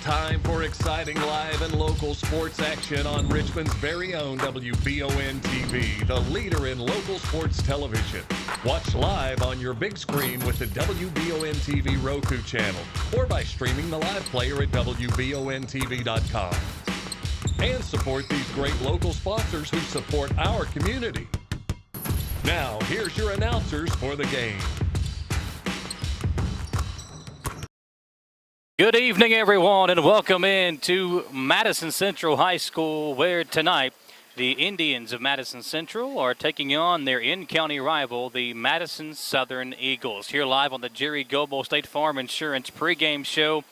time for exciting live and local sports action on Richmond's very own WBON-TV, the leader in local sports television. Watch live on your big screen with the WBON-TV Roku channel or by streaming the live player at WBONTV.com. And support these great local sponsors who support our community. Now, here's your announcers for the game. Good evening, everyone, and welcome in to Madison Central High School, where tonight the Indians of Madison Central are taking on their in-county rival, the Madison Southern Eagles. Here live on the Jerry Goebel State Farm Insurance pregame show.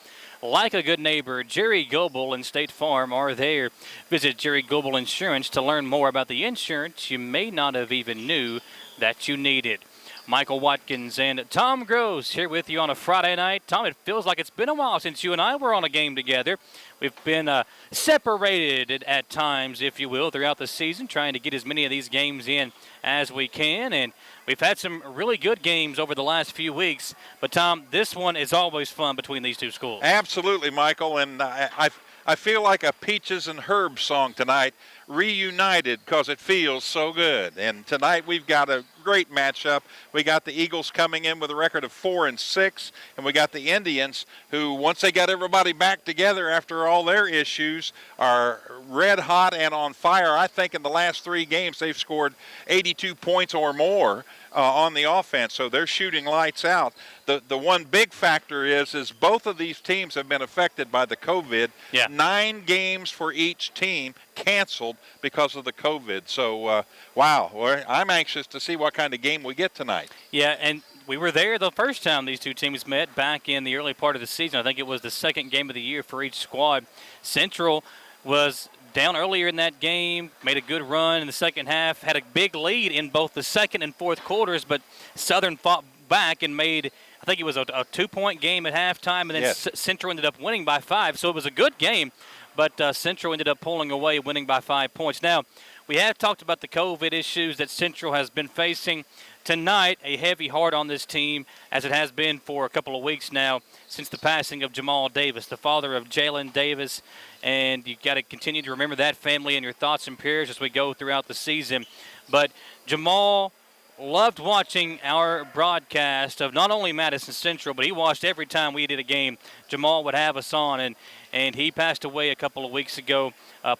Like a good neighbor, Jerry Goebel and State Farm are there. Visit Jerry Goebel Insurance to learn more about the insurance you may not have even knew that you needed. Michael Watkins and Tom Gross here with you on a Friday night. Tom, it feels like it's been a while since you and I were on a game together. We've been separated at times, if you will, throughout the season, trying to get as many of these games in as we can. And we've had some really good games over the last few weeks. But, Tom, this one is always fun between these two schools. Absolutely, Michael. And I feel like a Peaches and Herb song tonight, reunited because it feels so good. And tonight we've got a great matchup. We got the Eagles coming in with a record of 4-6, and we got the Indians who, once they got everybody back together after all their issues, are red hot and on fire. I think in the last 3 games they've scored 82 points or more on the offense, so they're shooting lights out. The one big factor is both of these teams have been affected by the COVID. Yeah. 9 games for each team canceled because of the COVID. So, wow, I'm anxious to see what kind of game we get tonight. Yeah, and we were there the first time these two teams met back in the early part of the season. I think it was the second game of the year for each squad. Central was down earlier in that game, made a good run in the second half, had a big lead in both the second and fourth quarters, but Southern fought back and made, I think it was a 2-point game at halftime, and then yes. Central ended up winning by 5. So it was a good game, but Central ended up pulling away, winning by 5 points. Now, we have talked about the COVID issues that Central has been facing. Tonight, a heavy heart on this team, as it has been for a couple of weeks now, since the passing of Jamal Davis, the father of Jalen Davis. And you've got to continue to remember that family in your thoughts and prayers as we go throughout the season. But Jamal loved watching our broadcast of not only Madison Central, but he watched every time we did a game. Jamal would have us on, and he passed away a couple of weeks ago.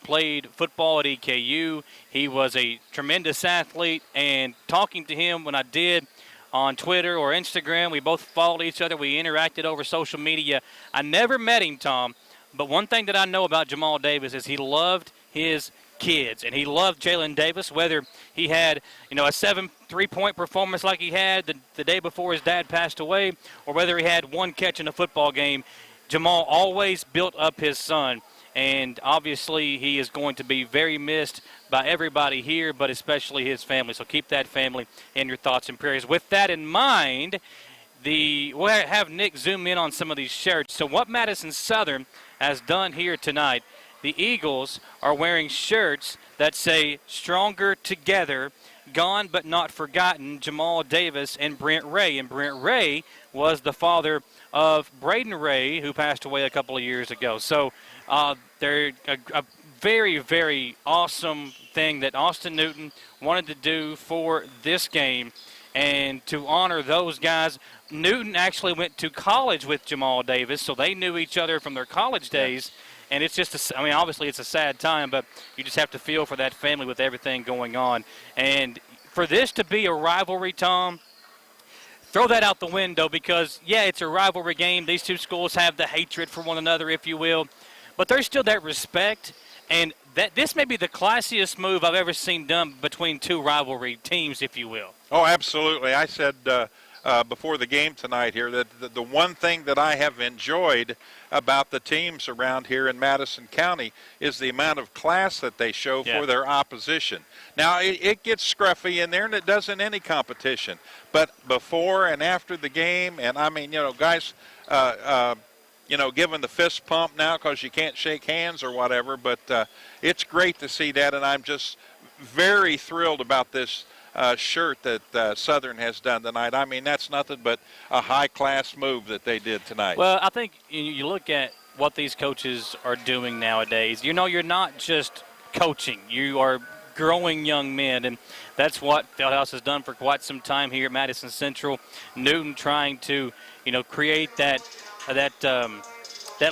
Played football at EKU. He was a tremendous athlete, and talking to him when I did on Twitter or Instagram, we both followed each other. We interacted over social media. I never met him, Tom, but one thing that I know about Jamal Davis is he loved his kids, and he loved Jalen Davis, whether he had, a 7 3-point performance like he had the day before his dad passed away, or whether he had 1 catch in a football game. Jamal always built up his son, and obviously he is going to be very missed by everybody here, but especially his family. So keep that family in your thoughts and prayers. With that in mind, we'll have Nick zoom in on some of these shirts. So what Madison Southern has done here tonight, the Eagles are wearing shirts that say "Stronger Together," Gone But Not Forgotten, Jamal Davis and Brent Ray. And Brent Ray was the father of Braden Ray, who passed away a couple of years ago. So they're a very, very awesome thing that Austin Newton wanted to do for this game. And to honor those guys, Newton actually went to college with Jamal Davis, so they knew each other from their college days. And it's just, obviously it's a sad time, but you just have to feel for that family with everything going on. And for this to be a rivalry, Tom, throw that out the window because, yeah, it's a rivalry game. These two schools have the hatred for one another, if you will. But there's still that respect. And this may be the classiest move I've ever seen done between two rivalry teams, if you will. Oh, absolutely. I said before the game tonight here that the one thing that I have enjoyed about the teams around here in Madison County is the amount of class that they show for their opposition. Now, it gets scruffy in there, and it does in any competition. But before and after the game, and guys, giving the fist pump now because you can't shake hands or whatever, but it's great to see that, and I'm just very thrilled about this shirt that Southern has done tonight. That's nothing but a high-class move that they did tonight. Well, I think you look at what these coaches are doing nowadays. You know, you're not just coaching. You are growing young men, and that's what Fieldhouse has done for quite some time here at Madison Central. Newton trying to, create that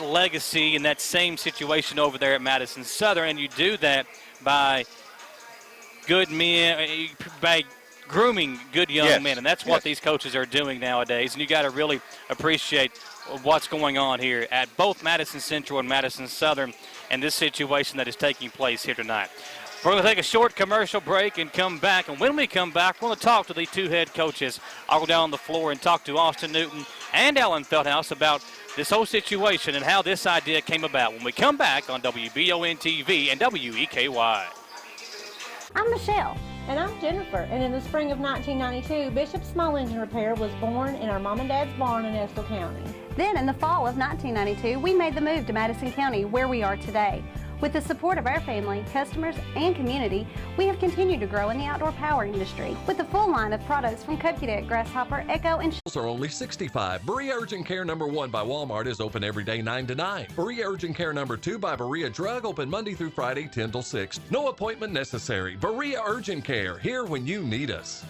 legacy and that same situation over there at Madison Southern, and you do that by good men, by grooming good young men, and that's what these coaches are doing nowadays. And you got to really appreciate what's going on here at both Madison Central and Madison Southern and this situation that is taking place here tonight. We're going to take a short commercial break and come back. And when we come back, we're going to talk to the two head coaches. I'll go down on the floor and talk to Austin Newton and Alan Feldhouse about this whole situation and how this idea came about when we come back on WBON-TV and WEKY. I'm Michelle. And I'm Jennifer. And in the spring of 1992, Bishop Small Engine Repair was born in our mom and dad's barn in Estill County. Then in the fall of 1992, we made the move to Madison County, where we are today. With the support of our family, customers, and community, we have continued to grow in the outdoor power industry with a full line of products from Cub Cadet, Grasshopper, Echo, and are only $65. Berea Urgent Care number 1 by Walmart is open every day 9 to 9. Berea Urgent Care number 2 by Berea Drug open Monday through Friday 10 till 6. No appointment necessary. Berea Urgent Care, here when you need us.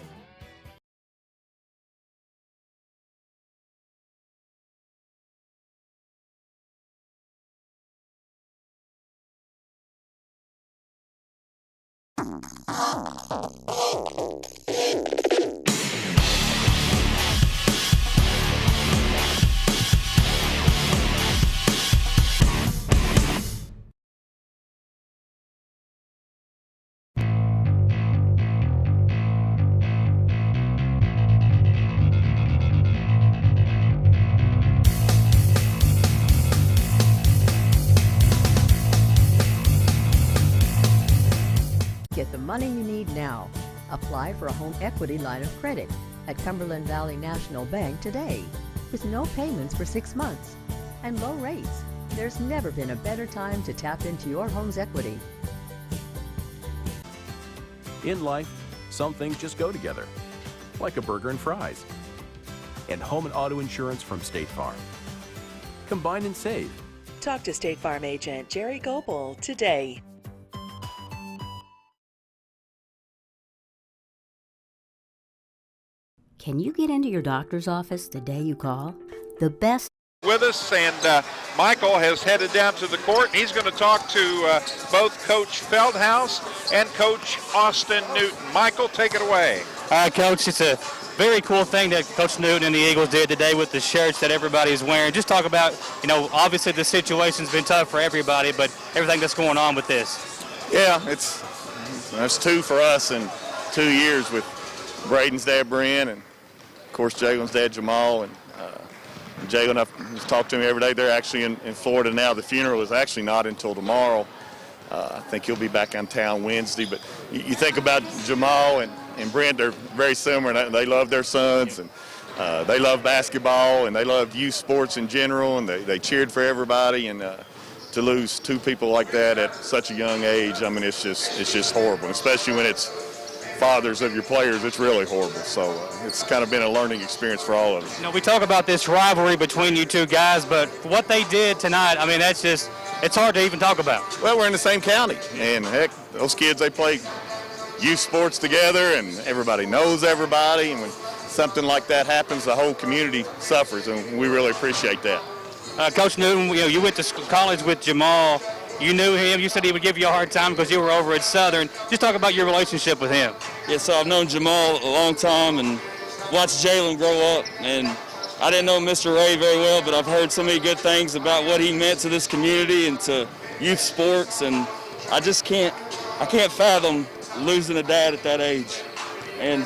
Get the money you need now. Apply for a home equity line of credit at Cumberland Valley National Bank today with no payments for 6 months and low rates. There's never been a better time to tap into your home's equity. In life, some things just go together, like a burger and fries, and home and auto insurance from State Farm. Combine and save. Talk to State Farm agent Jerry Goebel today. Can you get into your doctor's office the day you call? The best with us, and Michael has headed down to the court, and he's going to talk to both Coach Feldhouse and Coach Austin Newton. Michael, take it away. All right, Coach, it's a very cool thing that Coach Newton and the Eagles did today with the shirts that everybody's wearing. Just talk about, obviously the situation's been tough for everybody, but everything that's going on with this. Yeah, that's 2 for us in 2 years with Braden's dad, Bryn, and of course Jalen's dad, Jamal, and Jalen, he's talked to me every day. They're actually in Florida now. The funeral is actually not until tomorrow. I think he'll be back in town Wednesday. But you think about Jamal and Brent, they're very similar. And they love their sons, and they love basketball, and they love youth sports in general, and they cheered for everybody. And to lose 2 people like that at such a young age, I mean, it's just horrible, especially when it's fathers of your players. It's really horrible. So it's kind of been a learning experience for all of us. We talk about this rivalry between you two guys, but what they did tonight, I mean, it's hard to even talk about. Well, we're in the same county, and heck, those kids, they play youth sports together, and everybody knows everybody, and when something like that happens, the whole community suffers, and we really appreciate that. Coach Newton, you went to college with Jamal. You knew him. You said he would give you a hard time because you were over at Southern. Just talk about your relationship with him. Yeah, so I've known Jamal a long time and watched Jalen grow up. And I didn't know Mr. Ray very well, but I've heard so many good things about what he meant to this community and to youth sports. And I can't fathom losing a dad at that age. And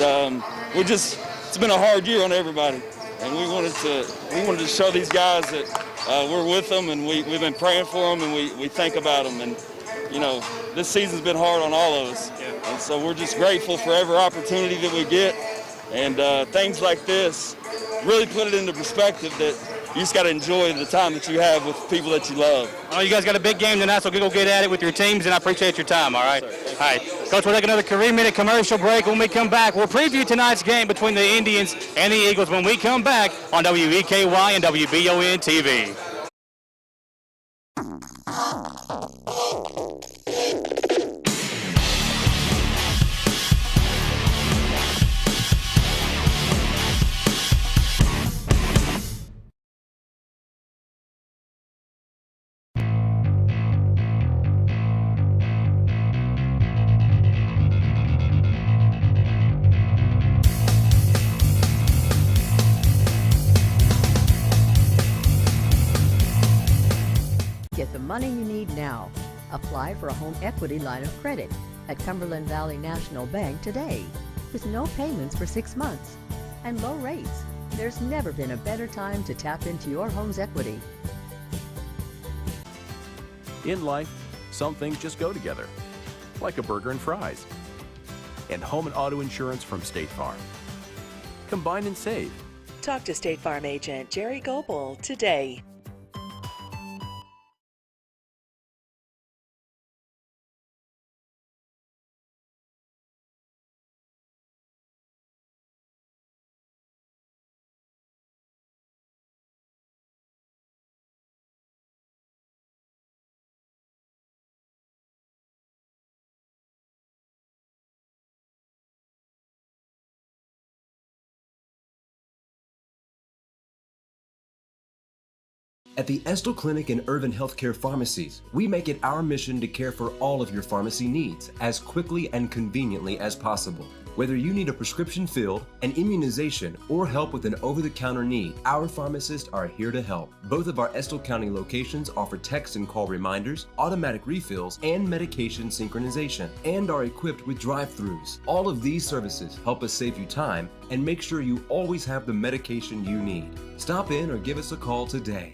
it's been a hard year on everybody. And we wanted to show these guys that we're with them, and we've been praying for them, and we think about them. And, this season's been hard on all of us. Yeah. And so we're just grateful for every opportunity that we get. And things like this really put it into perspective that you just got to enjoy the time that you have with people that you love. You guys got a big game tonight, so go get at it with your teams, and I appreciate your time, all right? All right. Coach, we'll take another 3-minute commercial break. When we come back, we'll preview tonight's game between the Indians and the Eagles when we come back on WEKY and WBON-TV. money you need now. Apply for a home equity line of credit at Cumberland Valley National Bank today. With no payments for 6 months and low rates, there's never been a better time to tap into your home's equity. In life, some things just go together, like a burger and fries. And home and auto insurance from State Farm. Combine and save. Talk to State Farm agent Jerry Goebel today. At the Estill Clinic and Irvin Healthcare Pharmacies, we make it our mission to care for all of your pharmacy needs as quickly and conveniently as possible. Whether you need a prescription filled, an immunization, or help with an over-the-counter need, our pharmacists are here to help. Both of our Estill County locations offer text and call reminders, automatic refills, and medication synchronization, and are equipped with drive-thrus. All of these services help us save you time and make sure you always have the medication you need. Stop in or give us a call today.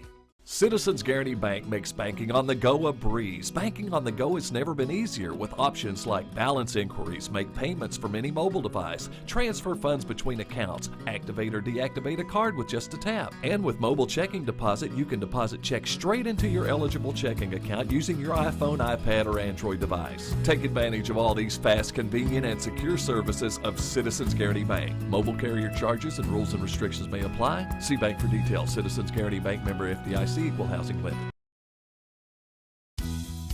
Citizens Guaranty Bank makes banking on the go a breeze. Banking on the go has never been easier with options like balance inquiries, make payments from any mobile device, transfer funds between accounts, activate or deactivate a card with just a tap. And with mobile checking deposit, you can deposit checks straight into your eligible checking account using your iPhone, iPad, or Android device. Take advantage of all these fast, convenient, and secure services of Citizens Guaranty Bank. Mobile carrier charges and rules and restrictions may apply. See bank for details. Citizens Guaranty Bank, member FDIC. Equal housing lender.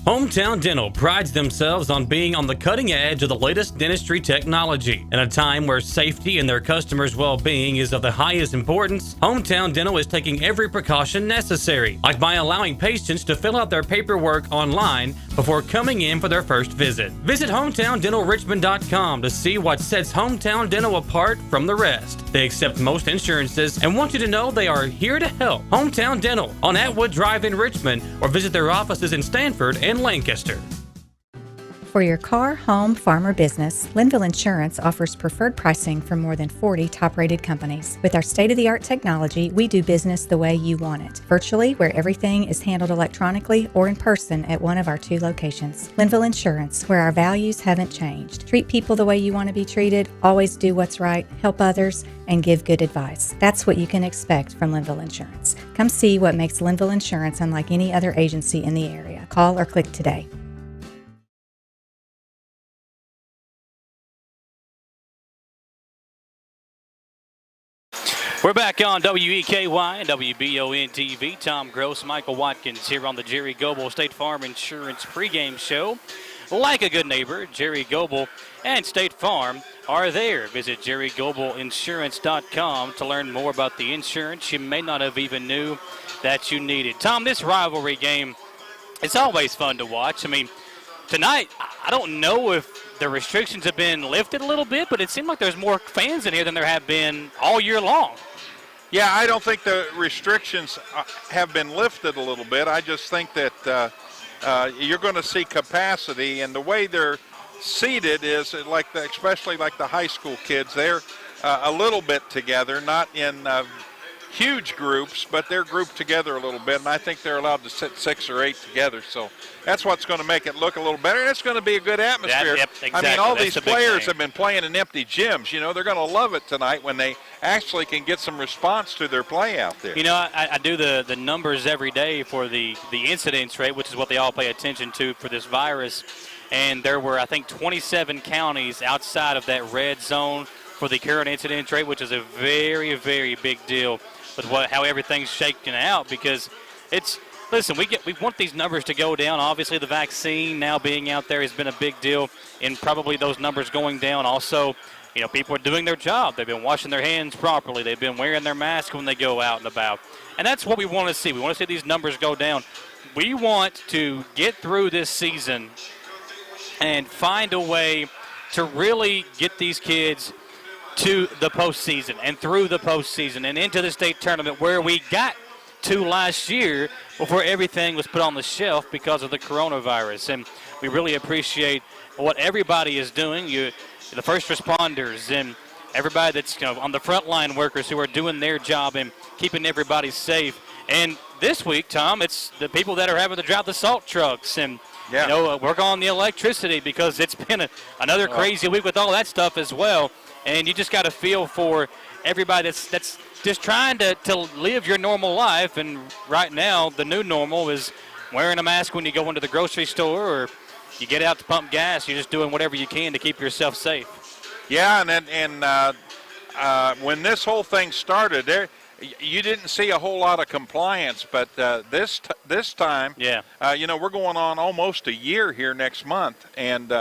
Hometown Dental prides themselves on being on the cutting edge of the latest dentistry technology. In a time where safety and their customers' well-being is of the highest importance, Hometown Dental is taking every precaution necessary, like by allowing patients to fill out their paperwork online before coming in for their first visit. Visit HometownDentalRichmond.com to see what sets Hometown Dental apart from the rest. They accept most insurances and want you to know they are here to help. Hometown Dental on Atwood Drive in Richmond, or visit their offices in Stanford and Lancaster. For your car, home, farm, or business, Linville Insurance offers preferred pricing from more than 40 top-rated companies. With our state-of-the-art technology, we do business the way you want it, virtually, where everything is handled electronically, or in person at one of our 2 locations. Linville Insurance, where our values haven't changed. Treat people the way you want to be treated, always do what's right, help others, and give good advice. That's what you can expect from Linville Insurance. Come see what makes Linville Insurance unlike any other agency in the area. Call or click today. We're back on WEKY and WBONTV. Tom Gross, Michael Watkins here on the Jerry Goebel State Farm Insurance pregame show. Like a good neighbor, Jerry Goebel and State Farm are there. Visit JerryGoebelInsurance.com to learn more about the insurance you may not have even knew that you needed. Tom, this rivalry game, it's always fun to watch. I mean, tonight, I don't know if the restrictions have been lifted a little bit, but it seemed like there's more fans in here than there have been all year long. Yeah, I don't think the restrictions have been lifted a little bit. I just think that you're going to see capacity, and the way they're seated is like especially like the high school kids. They're a little bit together, not in huge groups, but they're grouped together a little bit, and I think they're allowed to sit 6 or 8 together. So that's what's going to make it look a little better, and it's going to be a good atmosphere. Yep, exactly. I mean, all That's these players have been playing in empty gyms. You know, they're going to love it tonight when they actually can get some response to their play out there. You know, I do the numbers every day for the incidence rate, which is what they all pay attention to for this virus, and there were, I think, 27 counties outside of that red zone for the current incidence rate, which is a very, very big deal with how everything's shaking out, because listen, we want these numbers to go down. Obviously, the vaccine now being out there has been a big deal in probably those numbers going down. Also, you know, people are doing their job. They've been washing their hands properly. They've been wearing their mask when they go out and about. And that's what we want to see. We want to see these numbers go down. We want to get through this season and find a way to really get these kids to the postseason and through the postseason and into the state tournament, where we got 2 last year before everything was put on the shelf because of the coronavirus. And we really appreciate what everybody is doing. The first responders and everybody that's on the front line workers who are doing their job and keeping everybody safe. And this week, Tom, it's the people that are having to drive the salt trucks and work on the electricity, because it's been another crazy week with all that stuff as well. And you just got to feel for everybody that's just trying to live your normal life. And right now, the new normal is wearing a mask when you go into the grocery store or you get out to pump gas. You're just doing whatever you can to keep yourself safe. Yeah, and when this whole thing started, you didn't see a whole lot of compliance, but this time, we're going on almost a year here next month, and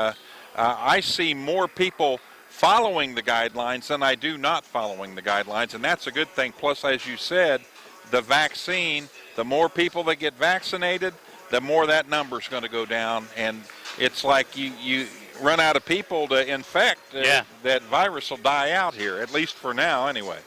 I see more people following the guidelines than I do not following the guidelines, and that's a good thing. Plus, as you said, the vaccine, the more people that get vaccinated, the more that number's going to go down, and it's like you run out of people to infect, that virus will die out here, at least for now anyway.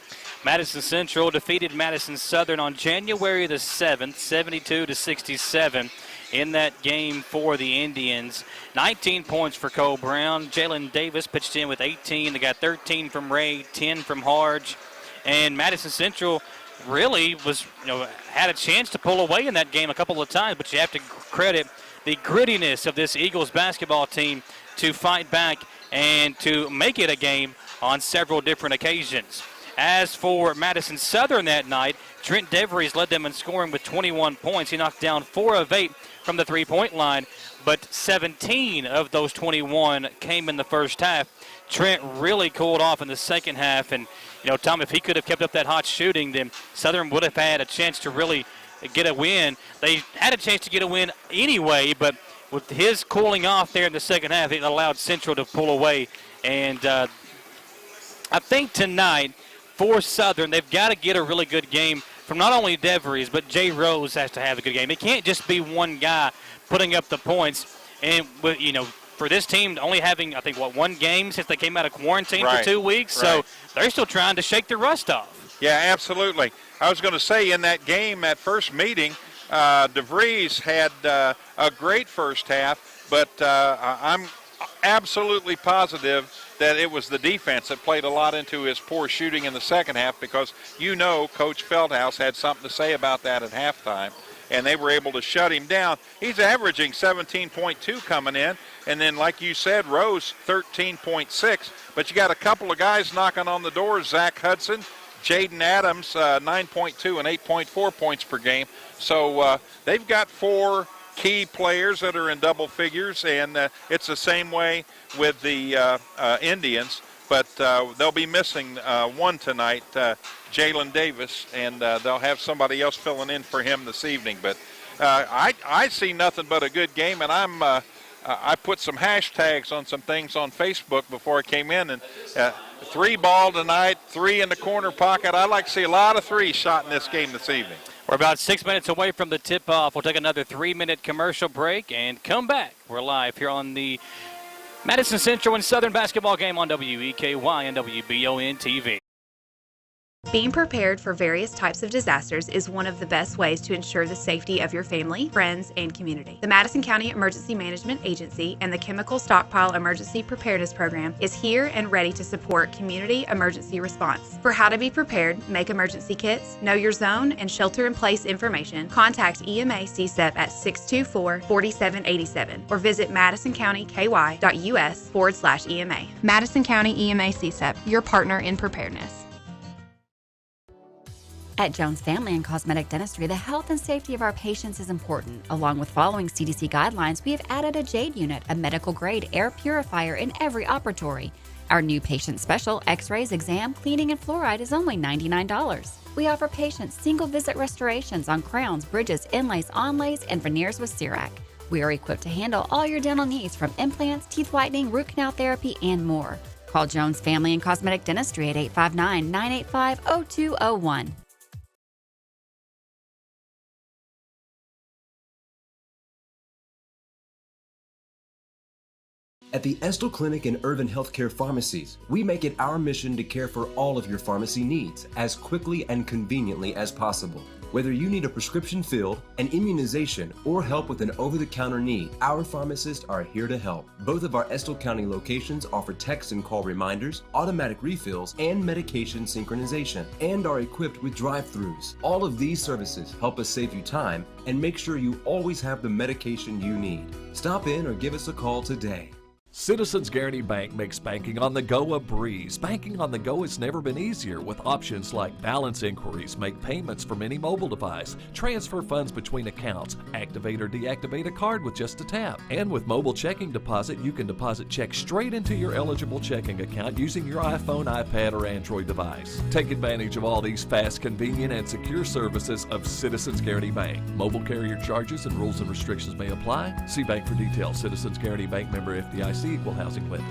Madison Central defeated Madison Southern on January the 7th, 72-67 in that game for the Indians. 19 points for Cole Brown. Jalen Davis pitched in with 18. They got 13 from Ray, 10 from Harge. And Madison Central really had a chance to pull away in that game a couple of times, but you have to credit the grittiness of this Eagles basketball team to fight back and to make it a game on several different occasions. As for Madison Southern that night, Trent DeVries led them in scoring with 21 points. He knocked down 4 of 8 from the three-point line, but 17 of those 21 came in the first half. Trent really cooled off in the second half, and, Tom, if he could have kept up that hot shooting, then Southern would have had a chance to really get a win. They had a chance to get a win anyway, but with his cooling off there in the second half, it allowed Central to pull away. And I think tonight, for Southern, they've got to get a really good game from not only DeVries, but Jay Rose has to have a good game. It can't just be one guy putting up the points. And, for this team only having, I think, one game since they came out of quarantine for 2 weeks. So they're still trying to shake the rust off. Yeah, absolutely. I was going to say, in that game, that first meeting, DeVries had a great first half, but I'm absolutely positive that it was the defense that played a lot into his poor shooting in the second half, because Coach Feldhouse had something to say about that at halftime, and they were able to shut him down. He's averaging 17.2 coming in, and then, like you said, Rose 13.6, but you got a couple of guys knocking on the door, Zach Hudson, Jaden Adams, 9.2 and 8.4 points per game. So they've got 4 key players that are in double figures, and it's the same way with the Indians, but they'll be missing one tonight, Jalen Davis, and they'll have somebody else filling in for him this evening. But I see nothing but a good game, and I put some hashtags on some things on Facebook before I came in, and 3 ball tonight, 3 in the corner pocket. I'd like to see a lot of 3 shot in this game this evening. We're about 6 minutes away from the tip-off. We'll take another 3-minute commercial break and come back. We're live here on the Madison Central and Southern basketball game on WEKY and Wbontv. Being prepared for various types of disasters is one of the best ways to ensure the safety of your family, friends, and community. The Madison County Emergency Management Agency and the Chemical Stockpile Emergency Preparedness Program is here and ready to support community emergency response. For how to be prepared, make emergency kits, know your zone, and shelter-in-place information, contact EMA CSEP at 624-4787 or visit madisoncountyky.us/EMA. Madison County EMA CSEP, your partner in preparedness. At Jones Family and Cosmetic Dentistry, the health and safety of our patients is important. Along with following CDC guidelines, we have added a JADE unit, a medical-grade air purifier in every operatory. Our new patient special, X-rays, exam, cleaning, and fluoride is only $99. We offer patients single-visit restorations on crowns, bridges, inlays, onlays, and veneers with CERAC. We are equipped to handle all your dental needs, from implants, teeth whitening, root canal therapy, and more. Call Jones Family and Cosmetic Dentistry at 859-985-0201. At the Estill Clinic and Irvin Healthcare Pharmacies, we make it our mission to care for all of your pharmacy needs as quickly and conveniently as possible. Whether you need a prescription filled, an immunization, or help with an over-the-counter need, our pharmacists are here to help. Both of our Estill County locations offer text and call reminders, automatic refills, and medication synchronization, and are equipped with drive-thrus. All of these services help us save you time and make sure you always have the medication you need. Stop in or give us a call today. Citizens Guaranty Bank makes banking on the go a breeze. Banking on the go has never been easier with options like balance inquiries, make payments from any mobile device, transfer funds between accounts, activate or deactivate a card with just a tap. And with mobile checking deposit, you can deposit checks straight into your eligible checking account using your iPhone, iPad, or Android device. Take advantage of all these fast, convenient, and secure services of Citizens Guaranty Bank. Mobile carrier charges and rules and restrictions may apply. See bank for details. Citizens Guaranty Bank, member FDIC. Equal housing lender.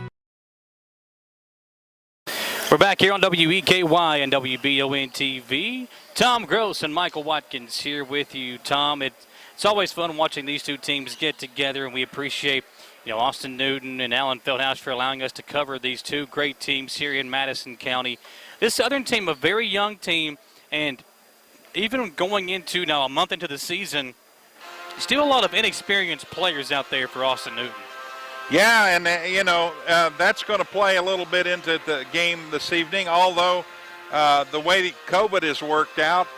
We're back here on WEKY and WBON-TV. Tom Gross and Michael Watkins here with you. Tom, it's always fun watching these two teams get together, and we appreciate Austin Newton and Alan Feldhaus for allowing us to cover these two great teams here in Madison County. This Southern team, a very young team, and even going into now a month into the season, still a lot of inexperienced players out there for Austin Newton. Yeah, and, that's going to play a little bit into the game this evening, although the way COVID has worked out,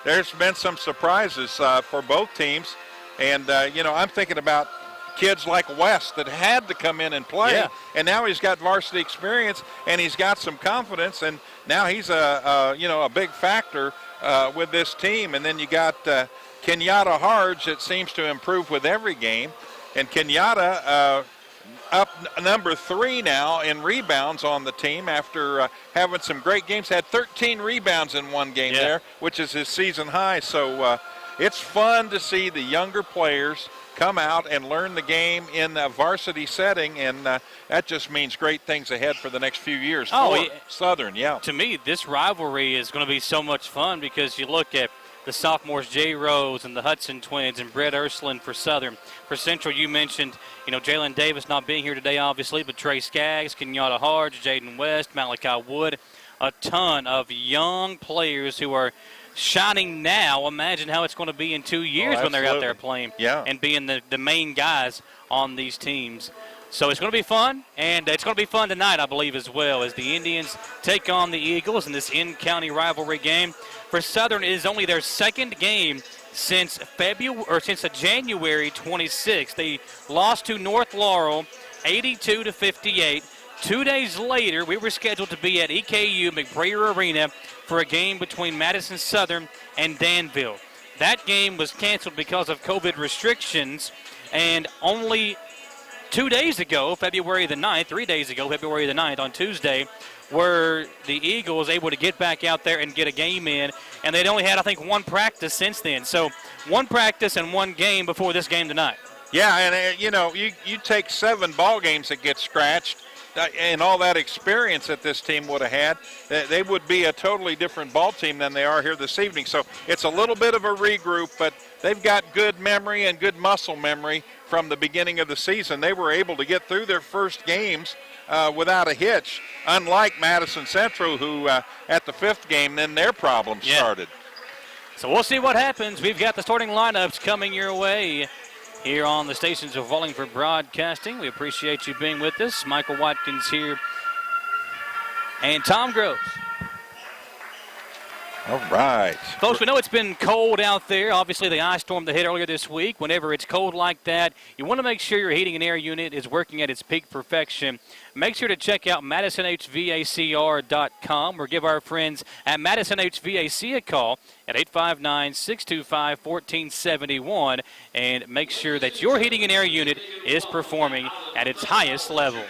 there's been some surprises for both teams. And, I'm thinking about kids like West that had to come in and play, and now he's got varsity experience, and he's got some confidence, and now he's a big factor with this team. And then you got Kenyatta Harge that seems to improve with every game. And Kenyatta up number 3 now in rebounds on the team after having some great games. Had 13 rebounds in one game there, which is his season high. So it's fun to see the younger players come out and learn the game in a varsity setting, and that just means great things ahead for the next few years for Southern. To me, this rivalry is going to be so much fun because you look at the sophomores, Jay Rose and the Hudson twins and Brett Ursuline for Southern. For Central, you mentioned, Jalen Davis not being here today, obviously, but Trey Skaggs, Kenyatta Harge, Jaden West, Malachi Wood, a ton of young players who are shining now. Imagine how it's going to be in 2 years when they're out there playing and being the main guys on these teams. So it's going to be fun, and it's going to be fun tonight, I believe, as well, as the Indians take on the Eagles in this in-county rivalry game. For Southern, it is only their second game since January 26th. They lost to North Laurel 82-58. 2 days later, we were scheduled to be at EKU McBrayer Arena for a game between Madison Southern and Danville. That game was canceled because of COVID restrictions, and only 2 days ago, February the 9th, 3 days ago, February the 9th, on Tuesday, were the Eagles able to get back out there and get a game in, and they'd only had, I think, one practice since then. So one practice and one game before this game tonight. Yeah, and, you take 7 ball games that get scratched, and all that experience that this team would have had, they would be a totally different ball team than they are here this evening. So it's a little bit of a regroup, but they've got good memory and good muscle memory from the beginning of the season. They were able to get through their first games without a hitch, unlike Madison Central, who at the 5th game, then their problems started. So we'll see what happens. We've got the starting lineups coming your way here on the stations of Wallingford Broadcasting. We appreciate you being with us. Michael Watkins here and Tom Gross. All right. Folks, we know it's been cold out there. Obviously, the ice storm that hit earlier this week, whenever it's cold like that, you want to make sure your heating and air unit is working at its peak perfection. Make sure to check out MadisonHVACR.com or give our friends at Madison HVAC a call at 859-625-1471 and make sure that your heating and air unit is performing at its highest level.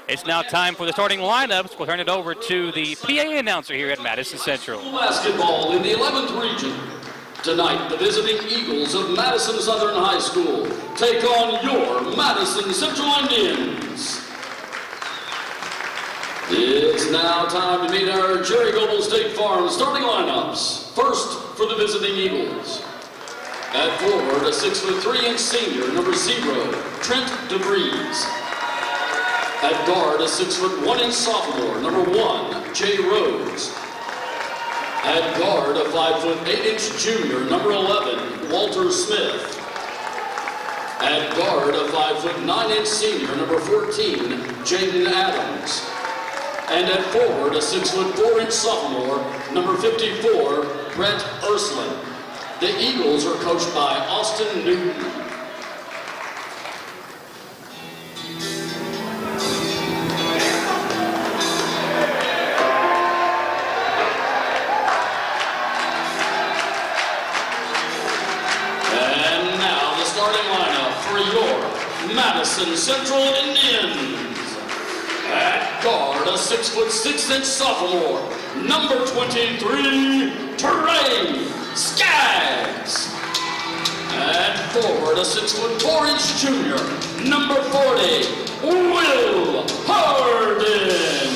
It's now time for the starting lineups. We'll turn it over to the PA announcer here at Madison Central. Basketball in the 11th region. Tonight, the visiting Eagles of Madison Southern High School take on your Madison Central Indians. It's now time to meet our Jerry Goebel State Farm starting lineups. First, for the visiting Eagles. At forward, a 6'3" senior, number 0, Trent DeVries. At guard, a 6'1" sophomore, number 1, Jay Rose. At guard, a 5'8" junior, number 11, Walter Smith. At guard, a 5'9" senior, number 14, Jaden Adams. And at forward, a 6'4" sophomore, number 54, Brett Ursland. The Eagles are coached by Austin Newton. And now the starting lineup for your Madison Central Indians. At guard, a 6'6" sophomore, number 23, Trey Skaggs. At forward, a 6'4" junior, number 40, Will Harden.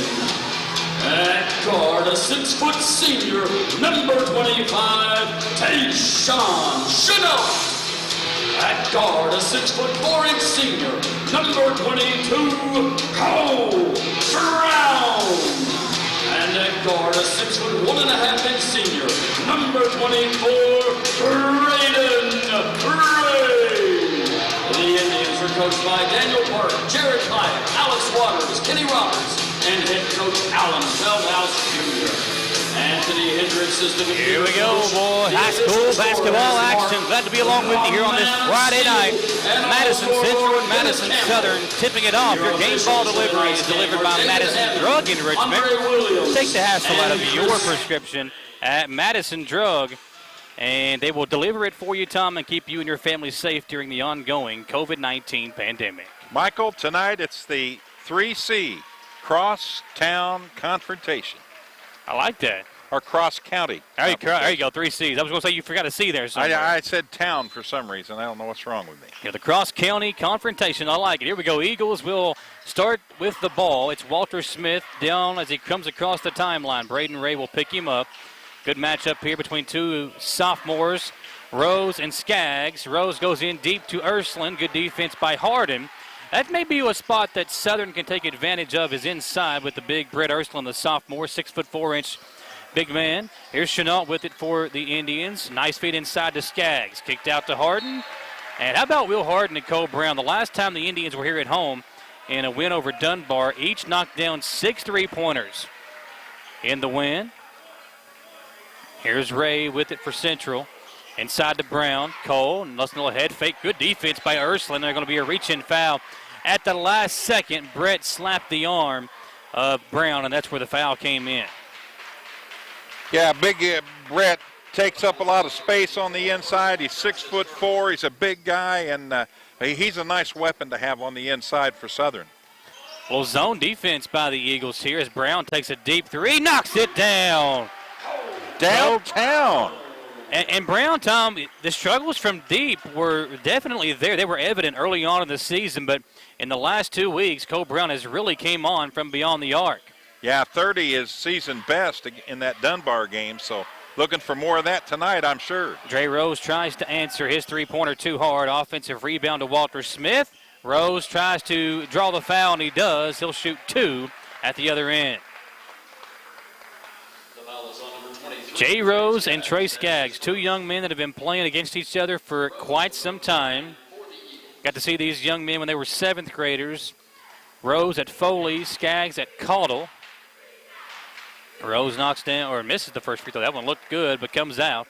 At guard, a 6' senior, number 25, Tayshawn Chenault. At guard, a 6'4" senior, number 22, Cole Brown. And at guard, a 6'1.5" senior, number 24, Braden Ray. The Indians are coached by Daniel Park, Jared Hyatt, Alex Waters, Kenny Roberts, and head coach Alan Feldhouse Jr. Anthony Hendricks is the Here we go, boy. High school basketball action. Glad to be along with you here on this Friday night. Madison Central and Madison Southern tipping it off. Your game ball delivery is delivered by Madison Drug in Richmond. Take the hassle out of your prescription at Madison Drug, and they will deliver it for you, Tom, and keep you and your family safe during the ongoing COVID-19 pandemic. Michael, tonight it's the 3C, Cross-Town Confrontation. I like that. Or cross-county. There you go, 3 C's. I was going to say you forgot a C there somewhere. I said town for some reason. I don't know what's wrong with me. Yeah, the cross-county confrontation. I like it. Here we go. Eagles will start with the ball. It's Walter Smith down as he comes across the timeline. Braden Ray will pick him up. Good matchup here between two sophomores, Rose and Skaggs. Rose goes in deep to Ursland. Good defense by Harden. That may be a spot that Southern can take advantage of, is inside with the big Brett Ursland, the sophomore, 6'4" big man. Here's Chenault with it for the Indians. Nice feed inside to Skaggs. Kicked out to Harden. And how about Will Harden and Cole Brown? The last time the Indians were here at home in a win over Dunbar, each knocked down 6 3-pointers in the win. Here's Ray with it for Central. Inside to Brown. Cole, nice little head fake. Good defense by Ursland. There's going to be a reach-in foul. At the last second, Brett slapped the arm of Brown, and that's where the foul came in. Yeah, big Brett takes up a lot of space on the inside. He's 6'4". He's a big guy, and he's a nice weapon to have on the inside for Southern. Well, zone defense by the Eagles here as Brown takes a deep three, knocks it down. Downtown. And Brown, Tom, the struggles from deep were definitely there. They were evident early on in the season, but in the last 2 weeks, Cole Brown has really came on from beyond the arc. Yeah, 30 is season best in that Dunbar game, so looking for more of that tonight, I'm sure. Dre Rose tries to answer his three-pointer too hard. Offensive rebound to Walter Smith. Rose tries to draw the foul, and he does. He'll shoot 2 at the other end. Jay Rose and Trey Skaggs, 2 young men that have been playing against each other for quite some time. Got to see these young men when they were 7th graders. Rose at Foley, Skaggs at Caudle. Rose knocks down, or misses the first free throw. That one looked good, but comes out.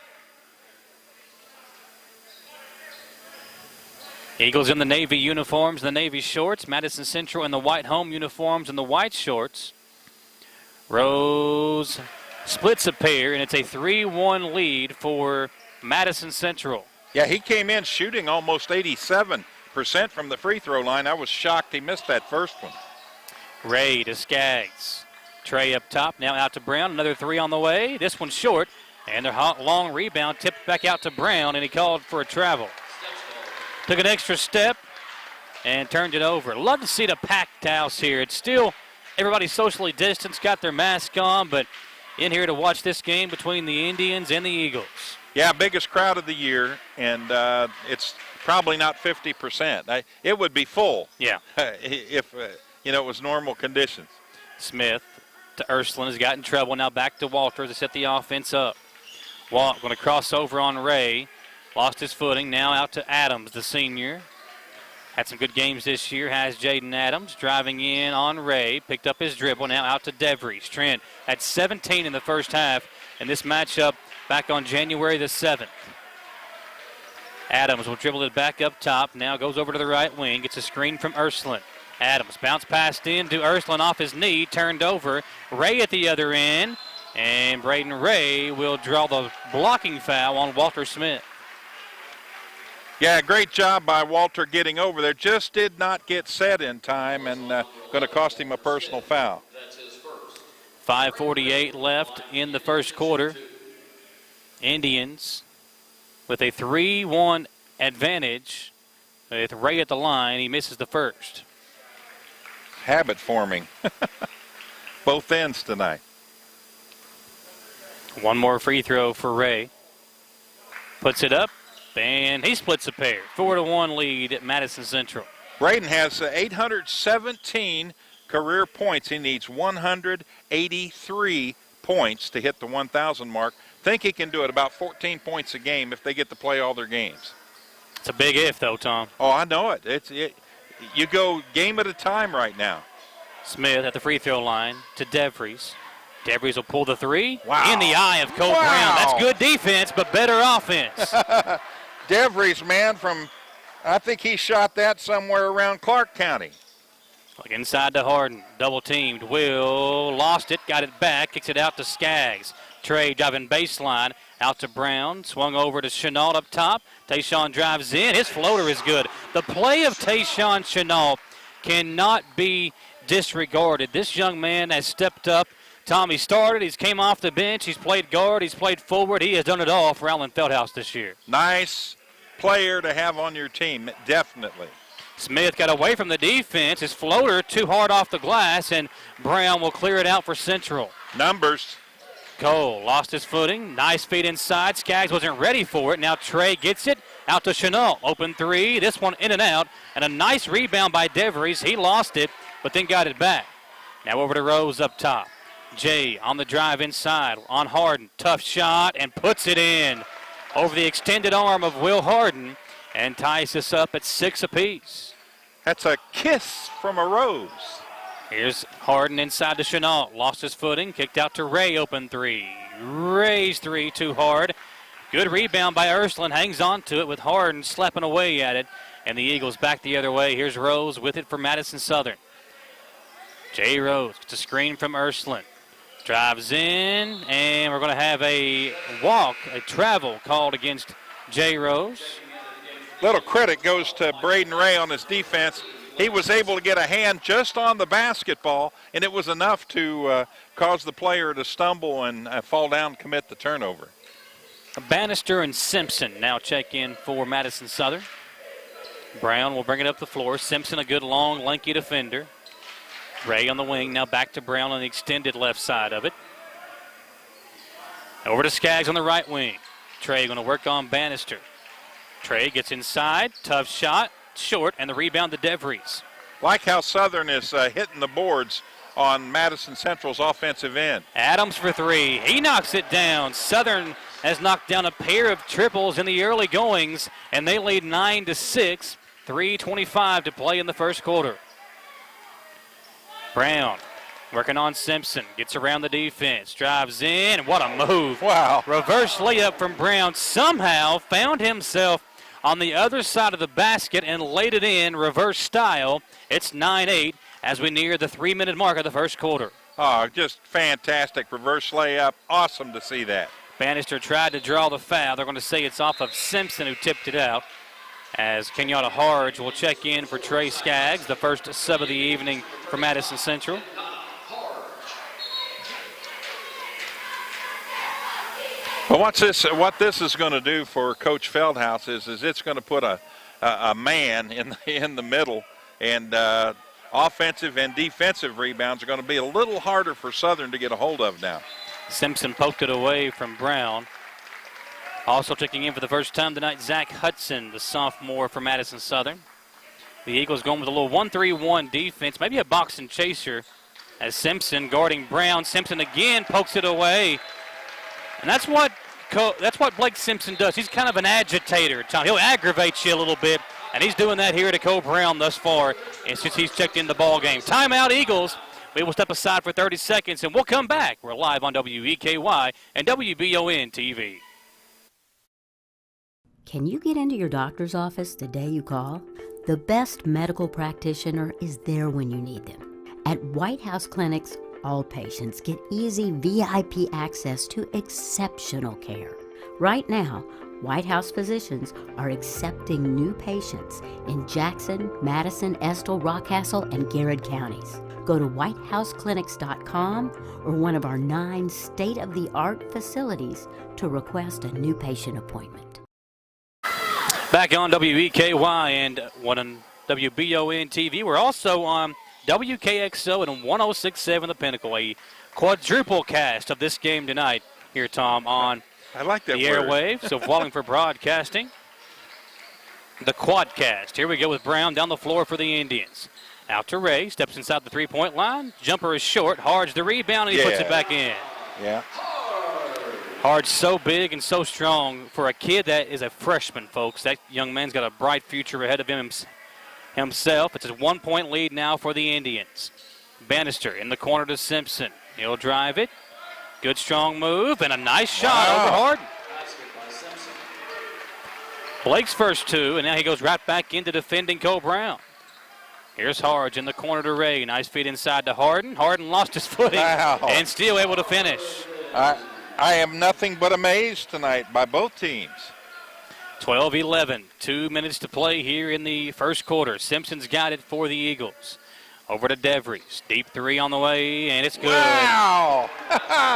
Eagles in the Navy uniforms, the Navy shorts. Madison Central in the white home uniforms and the white shorts. Rose splits a pair, and it's a 3-1 lead for Madison Central. Yeah, he came in shooting almost 87% from the free throw line. I was shocked he missed that first one. Ray to Skaggs. Trey up top, now out to Brown. Another 3 on the way. This one's short, and their long rebound tipped back out to Brown, and he called for a travel. Took an extra step and turned it over. Love to see the packed house here. It's still everybody socially distanced, got their mask on, but in here to watch this game between the Indians and the Eagles. Yeah, biggest crowd of the year, and it's probably not 50%. It would be full. Yeah. If it was normal conditions. Smith to Ursuline has got in trouble. Now back to Walter to set the offense up. Walt going to cross over on Ray. Lost his footing. Now out to Adams, the senior. Had some good games this year. Has Jaden Adams driving in on Ray. Picked up his dribble. Now out to DeVries. Trent had 17 in the first half in this matchup back on January the 7th. Adams will dribble it back up top. Now goes over to the right wing. Gets a screen from Ursuline. Adams bounce passed in to Ursuline off his knee. Turned over. Ray at the other end. And Braden Ray will draw the blocking foul on Walter Smith. Yeah, great job by Walter getting over there. Just did not get set in time and going to cost him a personal foul. 5:48 left in the first quarter. Indians with a 3-1 advantage with Ray at the line. He misses the first. Habit forming. Both ends tonight. One more free throw for Ray. Puts it up, and he splits a pair. 4-1 lead at Madison Central. Braden has 817 career points. He needs 183 points to hit the 1,000 mark. Think he can do it, about 14 points a game if they get to play all their games. It's a big if, though, Tom. Oh, I know it. You go game at a time right now. Smith at the free throw line to DeVries. DeVries will pull the three. Wow. In the eye of Cole Brown. That's good defense, but better offense. DeVries, man, I think he shot that somewhere around Clark County. Look inside to Harden. Double teamed. Will lost it. Got it back. Kicks it out to Skaggs. Trey driving baseline. Out to Brown. Swung over to Chenault up top. Tayshawn drives in. His floater is good. The play of Tayshawn Chenault cannot be disregarded. This young man has stepped up. Tommy started. He's came off the bench. He's played guard. He's played forward. He has done it all for Allen Feldhouse this year. Nice player to have on your team, definitely. Smith got away from the defense. His floater too hard off the glass, and Brown will clear it out for Central. Numbers. Cole lost his footing. Nice feed inside. Skaggs wasn't ready for it. Now Trey gets it out to Chenault. Open three. This one in and out. And a nice rebound by DeVries. He lost it, but then got it back. Now over to Rose up top. Jay on the drive inside on Harden. Tough shot and puts it in over the extended arm of Will Harden and ties this up at 6 apiece. That's a kiss from a Rose. Here's Harden inside to Chenault. Lost his footing. Kicked out to Ray. Open three. Ray's three too hard. Good rebound by Ursuline. Hangs on to it with Harden slapping away at it. And the Eagles back the other way. Here's Rose with it for Madison Southern. Jay Rose gets a screen from Ursuline. Drives in, and we're going to have a walk, a travel called against Jay Rose. Little credit goes to Braden Ray on his defense. He was able to get a hand just on the basketball, and it was enough to cause the player to stumble and fall down and commit the turnover. Bannister and Simpson now check in for Madison Southern. Brown will bring it up the floor. Simpson, a good long, lanky defender. Ray on the wing, now back to Brown on the extended left side of it. Over to Skaggs on the right wing. Trey going to work on Bannister. Trey gets inside, tough shot, short, and the rebound to DeVries. Like how Southern is hitting the boards on Madison Central's offensive end. Adams for three. He knocks it down. Southern has knocked down a pair of triples in the early goings, and they lead 9-6. 3:25 to play in the first quarter. Brown working on Simpson. Gets around the defense. Drives in. What a move. Wow. Reverse layup from Brown. Somehow found himself on the other side of the basket and laid it in reverse style. It's 9-8 as we near the 3-minute mark of the first quarter. Oh, just fantastic reverse layup. Awesome to see that. Bannister tried to draw the foul. They're going to say it's off of Simpson, who tipped it out, as Kenyatta Harge will check in for Trey Skaggs, the first sub of the evening for Madison Central. Well, what this is going to do for Coach Feldhouse is it's going to put a man in the middle, and offensive and defensive rebounds are going to be a little harder for Southern to get a hold of now. Simpson poked it away from Brown. Also checking in for the first time tonight, Zach Hudson, the sophomore for Madison Southern. The Eagles going with a little 1-3-1 defense, maybe a box and chaser as Simpson guarding Brown. Simpson again pokes it away. And that's what Blake Simpson does. He's kind of an agitator. He'll aggravate you a little bit, and he's doing that here to Cole Brown thus far, and since he's checked in the ball game. Timeout, Eagles. We will step aside for 30 seconds, and we'll come back. We're live on WEKY and WBON-TV. Can you get into your doctor's office the day you call? The best medical practitioner is there when you need them. At White House Clinics, all patients get easy VIP access to exceptional care. Right now, White House physicians are accepting new patients in Jackson, Madison, Estill, Rockcastle, and Garrett counties. Go to whitehouseclinics.com or one of our 9 state-of-the-art facilities to request a new patient appointment. Back on WEKY and one on WBON-TV. We're also on WKXO and 106.7 The Pinnacle, a quadruple cast of this game tonight here, Tom, on I like that the word. airwaves. So falling for broadcasting. The quadcast. Here we go with Brown down the floor for the Indians. Out to Ray, steps inside the three-point line. Jumper is short. Hard's the rebound, and he puts it back in. Yeah. Hard's so big and so strong for a kid that is a freshman, folks. That young man's got a bright future ahead of him himself. It's a 1-point lead now for the Indians. Bannister in the corner to Simpson. He'll drive it. Good strong move and a nice shot over Harden. Blake's first 2, and now he goes right back into defending Cole Brown. Here's Harge in the corner to Ray. Nice feed inside to Harden. Harden lost his footing and still able to finish. I am nothing but amazed tonight by both teams. 12-11, 2 minutes to play here in the first quarter. Simpson's got it for the Eagles. Over to DeVries. Deep 3 on the way, and it's good. Wow!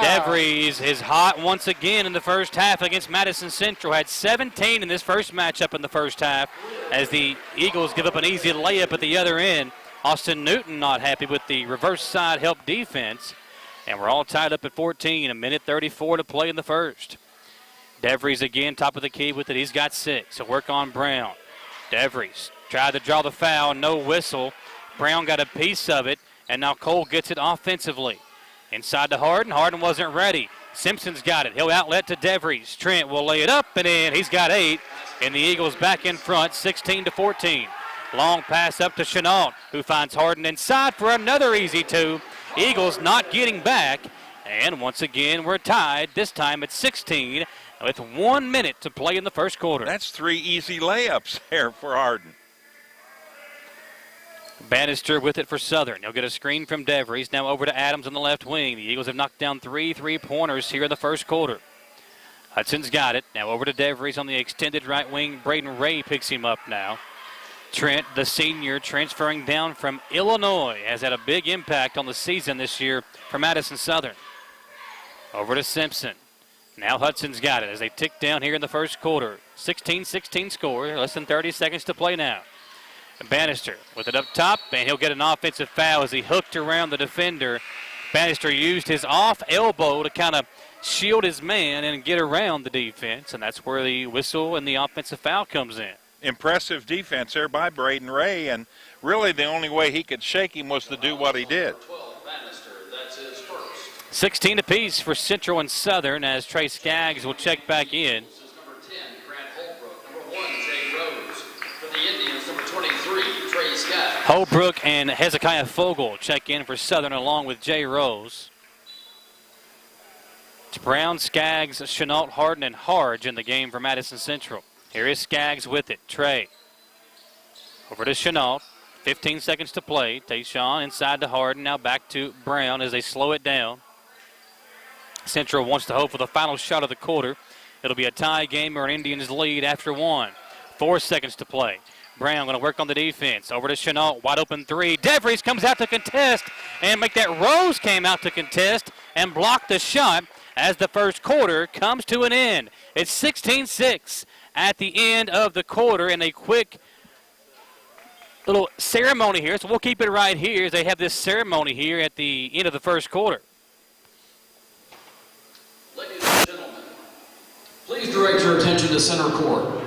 DeVries is hot once again in the first half against Madison Central. Had 17 in this first matchup in the first half as the Eagles give up an easy layup at the other end. Austin Newton not happy with the reverse side help defense. And we're all tied up at 14, a minute 34 to play in the first. DeVries again, top of the key with it. He's got 6. So work on Brown. DeVries tried to draw the foul, no whistle. Brown got a piece of it, and now Cole gets it offensively. Inside to Harden. Harden wasn't ready. Simpson's got it. He'll outlet to DeVries. Trent will lay it up and in. He's got 8, and the Eagles back in front, 16-14. Long pass up to Chenault, who finds Harden inside for another easy 2. Eagles not getting back, and once again we're tied, this time at 16, with 1 minute to play in the first quarter. That's 3 easy layups there for Harden. Bannister with it for Southern. He'll get a screen from DeVries. Now over to Adams on the left wing. The Eagles have knocked down 3 3-pointers here in the first quarter. Hudson's got it. Now over to DeVries on the extended right wing. Braden Ray picks him up now. Trent, the senior, transferring down from Illinois, has had a big impact on the season this year for Madison Southern. Over to Simpson. Now Hudson's got it as they tick down here in the first quarter. 16-16 score. Less than 30 seconds to play now. Bannister with it up top, and he'll get an offensive foul as he hooked around the defender. Bannister used his off elbow to kind of shield his man and get around the defense, and that's where the whistle and the offensive foul comes in. Impressive defense there by Braden Ray, and really the only way he could shake him was to do what he did. 16 apiece for Central and Southern as Trey Skaggs will check back in. Holbrook and Hezekiah Fogel check in for Southern along with Jay Rose. It's Brown, Skaggs, Chenault, Harden, and Harge in the game for Madison Central. Here is Skaggs with it. Trey. Over to Chenault. 15 seconds to play. Tayshawn inside to Harden. Now back to Brown as they slow it down. Central wants to hope for the final shot of the quarter. It'll be a tie game or an Indians lead after 1. 4 seconds to play. Brown going to work on the defense. Over to Chenault. Wide open 3. DeVries comes out to contest and make that. Rose came out to contest and block the shot as the first quarter comes to an end. It's 16-6 at the end of the quarter, and a quick little ceremony here. So we'll keep it right here as they have this ceremony here at the end of the first quarter. Ladies and gentlemen, please direct your attention to center court.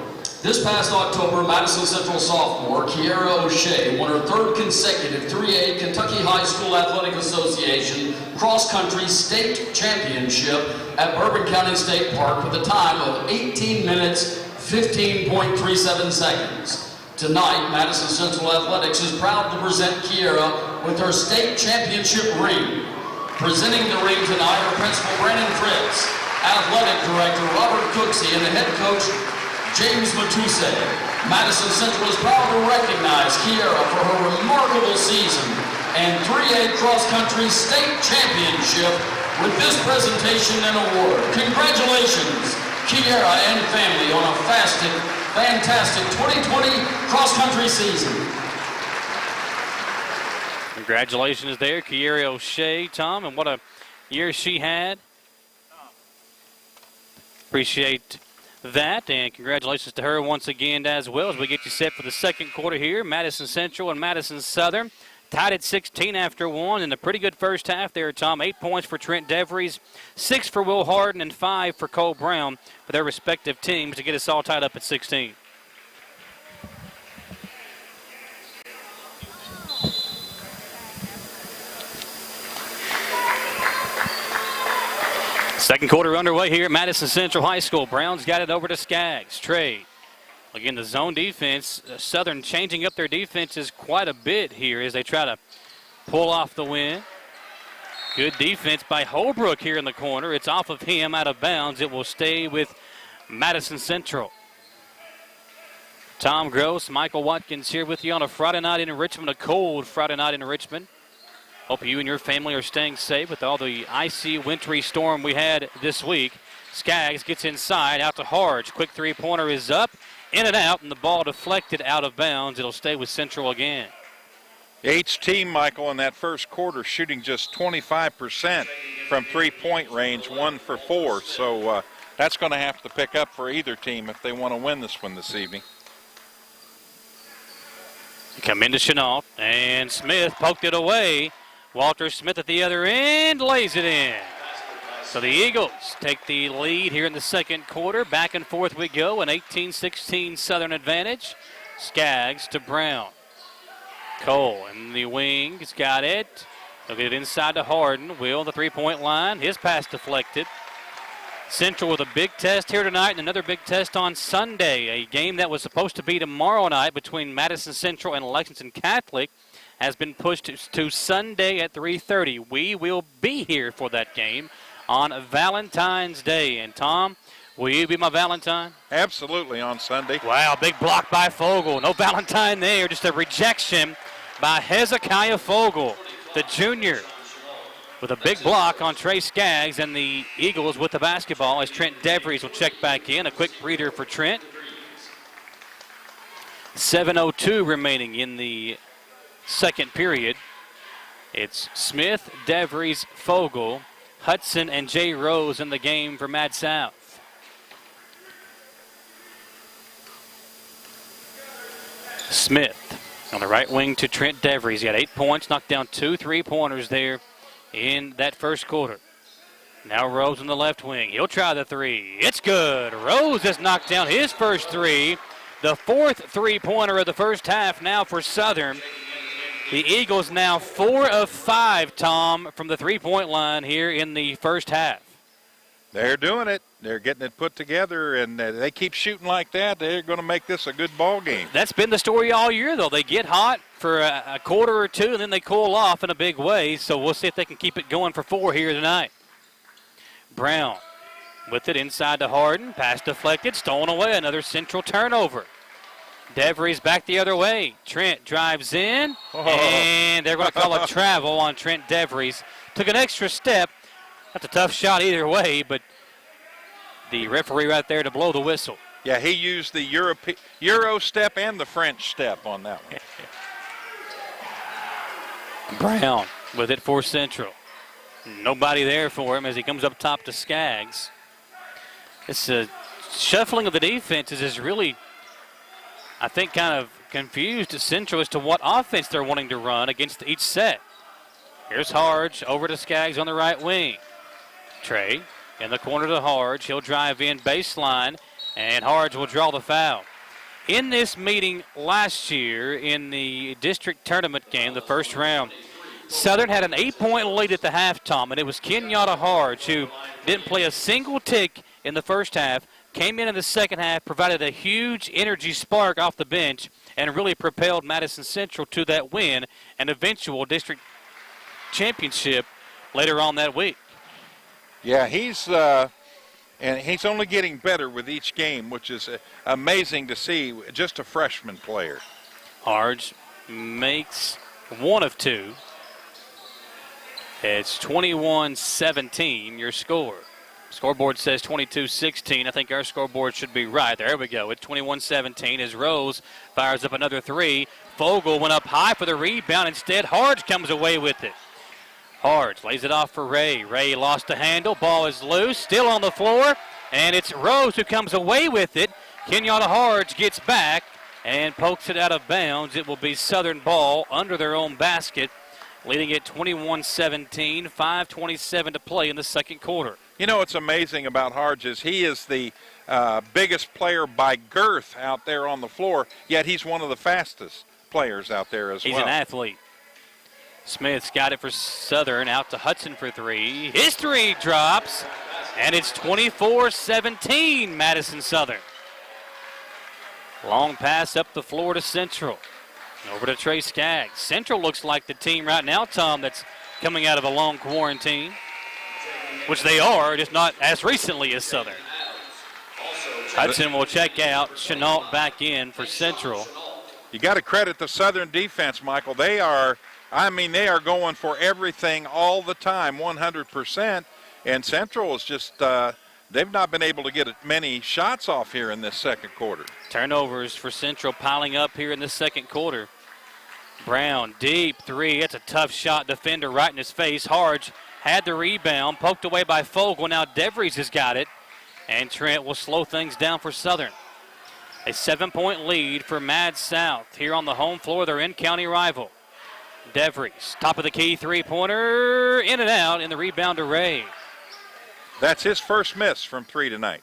This past October, Madison Central sophomore Kiara O'Shea won her 3rd consecutive 3A Kentucky High School Athletic Association cross-country state championship at Bourbon County State Park with a time of 18 minutes, 15.37 seconds. Tonight, Madison Central Athletics is proud to present Kiara with her state championship ring. Presenting the ring tonight are Principal Brandon Fritz, Athletic Director Robert Cooksey, and the head coach James Matuse. Madison Central is proud to recognize Kiara for her remarkable season and 3A cross-country state championship with this presentation and award. Congratulations, Kiara and family, on a fantastic 2020 cross-country season. Congratulations there, Kiara O'Shea, Tom, and what a year she had. Appreciate that, and congratulations to her once again as well as we get you set for the second quarter here. Madison Central and Madison Southern tied at 16 after 1, and a pretty good first half there, Tom. 8 points for Trent DeVries, 6 for Will Harden, and 5 for Cole Brown for their respective teams to get us all tied up at 16. Second quarter underway here at Madison Central High School. Brown's got it over to Skaggs. Trey. Again, the zone defense. Southern changing up their defenses quite a bit here as they try to pull off the win. Good defense by Holbrook here in the corner. It's off of him, out of bounds. It will stay with Madison Central. Tom Gross, Michael Watkins here with you on a Friday night in Richmond, a cold Friday night in Richmond. Hope you and your family are staying safe with all the icy, wintry storm we had this week. Skaggs gets inside, out to Harge. Quick three-pointer is up, in and out, and the ball deflected out of bounds. It'll stay with Central again. Each team, Michael, in that first quarter shooting just 25% from three-point range, 1 for 4. So that's going to have to pick up for either team if they want to win this one this evening. Come into Chenault, and Smith poked it away. Walter Smith at the other end lays it in. So the Eagles take the lead here in the second quarter. Back and forth we go, an 18-16 Southern advantage. Skaggs to Brown. Cole in the wing, he's got it. He'll get it inside to Harden. Will, the three-point line. His pass deflected. Central with a big test here tonight and another big test on Sunday. A game that was supposed to be tomorrow night between Madison Central and Lexington Catholic has been pushed to Sunday at 3:30. We will be here for that game on Valentine's Day. And Tom, will you be my Valentine? Absolutely, on Sunday. Wow, big block by Fogel. No Valentine there, just a rejection by Hezekiah Fogel, the junior, with a big block on Trey Skaggs, and the Eagles with the basketball as Trent DeVries will check back in. A quick breather for Trent. 7:02 remaining in the second period. It's Smith, DeVries, Fogel, Hudson, and Jay Rose in the game for Mad South. Smith on the right wing to Trent DeVries. He had 8 points, knocked down 2 3-pointers there in that first quarter. Now Rose on the left wing. He'll try the three. It's good. Rose has knocked down his first three. The 4th three-pointer of the first half now for Southern. The Eagles now 4 of 5, Tom, from the three-point line here in the first half. They're doing it. They're getting it put together, and they keep shooting like that. They're going to make this a good ball game. That's been the story all year, though. They get hot for a quarter or two, and then they cool off in a big way. So we'll see if they can keep it going for 4 here tonight. Brown with it inside to Harden. Pass deflected, stolen away. Another Central turnover. DeVries back the other way. Trent drives in, and they're going to call a travel on Trent DeVries. Took an extra step. That's a tough shot either way, but the referee right there to blow the whistle. Yeah, he used the Euro step and the French step on that one. Brown with it for Central. Nobody there for him as he comes up top to Skaggs. This shuffling of the defenses is really, I think, kind of confused Central as to what offense they're wanting to run against each set. Here's Harge over to Skaggs on the right wing. Trey in the corner to Harge. He'll drive in baseline, and Harge will draw the foul. in this meeting last year in the district tournament game, the first round, Southern had an 8-point lead at the halftime, and it was Kenyatta Harge who didn't play a single tick in the first half, came in the second half, provided a huge energy spark off the bench, and really propelled Madison Central to that win and eventual district championship later on that week. Yeah, he's only getting better with each game, which is amazing to see, just a freshman player. Harge makes one of two. It's 21-17, your score. Scoreboard says 22-16. I think our scoreboard should be right. There we go. It's 21-17 as Rose fires up another three. Fogle went up high for the rebound. Instead, Harge comes away with it. Harge lays it off for Ray. Ray lost the handle. Ball is loose. Still on the floor. And it's Rose who comes away with it. Kenyatta Harge gets back and pokes it out of bounds. It will be Southern ball under their own basket, leading it 21-17, 5:27 to play in the second quarter. You know what's amazing about Harge is he is the biggest player by girth out there on the floor, yet he's one of the fastest players out there as well. He's an athlete. Smith's got it for Southern, out to Hudson for three. His three drops, and it's 24-17, Madison Southern. Long pass up the floor to Central. Over to Trey Skaggs. Central looks like the team right now, Tom, that's coming out of a long quarantine, which they are, just not as recently as Southern. Hudson will check out. Chenault back in for Central. You got to credit the Southern defense, Michael. They are going for everything all the time, 100%. And Central is just, they've not been able to get many shots off here in this second quarter. Turnovers for Central piling up here in the second quarter. Brown, deep three. It's a tough shot. Defender right in his face. Harge had the rebound, poked away by Fogle. Now DeVries has got it, and Trent will slow things down for Southern. A 7-point lead for Mad South here on the home floor, their in-county rival. DeVries, top of the key three-pointer, in and out, and the rebound to Ray. That's his first miss from three tonight.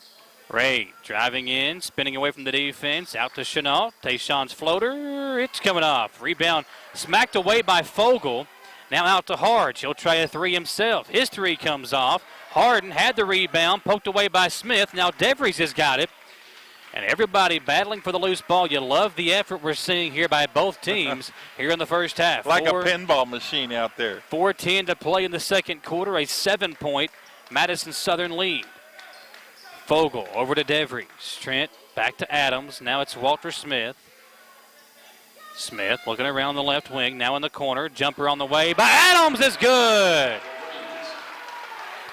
Ray driving in, spinning away from the defense, out to Chenault. Tayshawn's floater, it's coming off. Rebound smacked away by Fogle. Now out to Harge. He'll try a three himself. His three comes off. Harden had the rebound, poked away by Smith. Now DeVries has got it. And everybody battling for the loose ball. You love the effort we're seeing here by both teams here in the first half. Like a pinball machine out there. 4:10 to play in the second quarter. A 7-point Madison Southern lead. Fogle over to DeVries. Trent back to Adams. Now it's Walter Smith. Smith looking around the left wing. Now in the corner. Jumper on the way by Adams is good.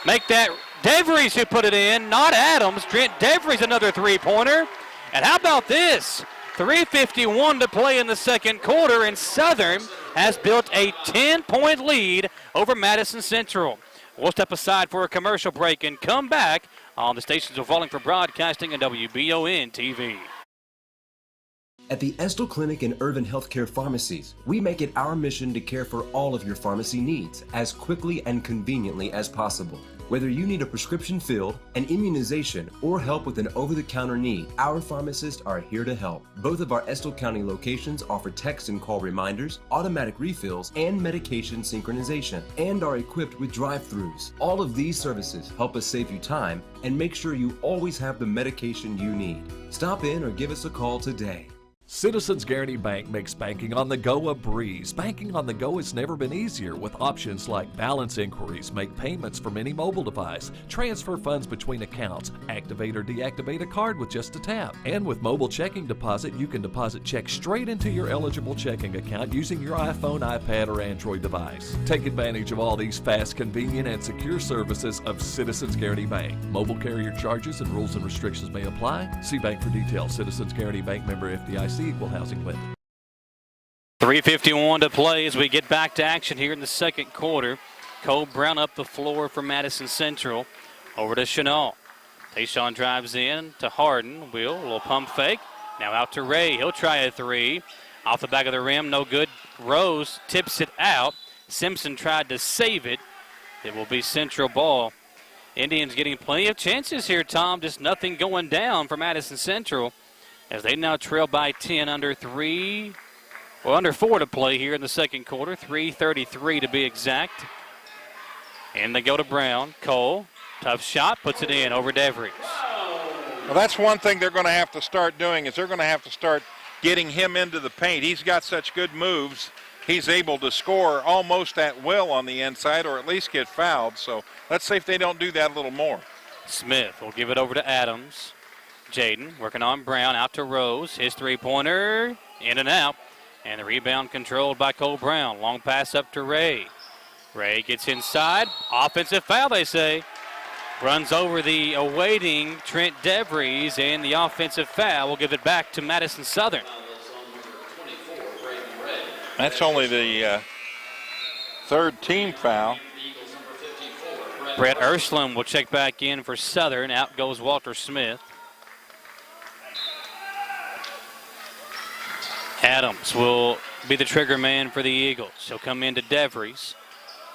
Make that DeVries who put it in, not Adams. Trent DeVries another three-pointer. And how about this? 3:51 to play in the second quarter, and Southern has built a 10-point lead over Madison Central. We'll step aside for a commercial break and come back on the stations of Wallingford Broadcasting and WBON-TV. At the Estill Clinic and Urban Healthcare Pharmacies, we make it our mission to care for all of your pharmacy needs as quickly and conveniently as possible. Whether you need a prescription filled, an immunization, or help with an over-the-counter need, our pharmacists are here to help. Both of our Estill County locations offer text and call reminders, automatic refills, and medication synchronization, and are equipped with drive-thrus. All of these services help us save you time and make sure you always have the medication you need. Stop in or give us a call today. Citizens Guaranty Bank makes banking on the go a breeze. Banking on the go has never been easier with options like balance inquiries, make payments from any mobile device, transfer funds between accounts, activate or deactivate a card with just a tap. And with mobile checking deposit, you can deposit checks straight into your eligible checking account using your iPhone, iPad, or Android device. Take advantage of all these fast, convenient, and secure services of Citizens Guaranty Bank. Mobile carrier charges and rules and restrictions may apply. See bank for details. Citizens Guaranty Bank, member FDIC. Equal housing lender. 3:51 to play as we get back to action here in the second quarter. Cole Brown up the floor for Madison Central. Over to Chenault. Tayshawn drives in to Harden. A little pump fake. Now out to Ray. He'll try a three. Off the back of the rim, no good. Rose tips it out. Simpson tried to save it. It will be Central ball. Indians getting plenty of chances here, Tom. Just nothing going down for Madison Central. as they now trail by 10 under 4 to play here in the second quarter, 3:33 to be exact. And they go to Brown. Cole, tough shot, puts it in over DeVries. Well, that's one thing they're going to have to start doing is they're going to have to start getting him into the paint. He's got such good moves. He's able to score almost at will on the inside or at least get fouled. So let's see if they don't do that a little more. Smith will give it over to Adams. Jaden working on Brown, out to Rose. His three-pointer, in and out. And the rebound controlled by Cole Brown. Long pass up to Ray. Ray gets inside. Offensive foul, they say. Runs over the awaiting Trent DeVries, and the offensive foul will give it back to Madison Southern. That's only the third team foul. Brett Ursuline will check back in for Southern. Out goes Walter Smith. Adams will be the trigger man for the Eagles. He'll come into DeVries.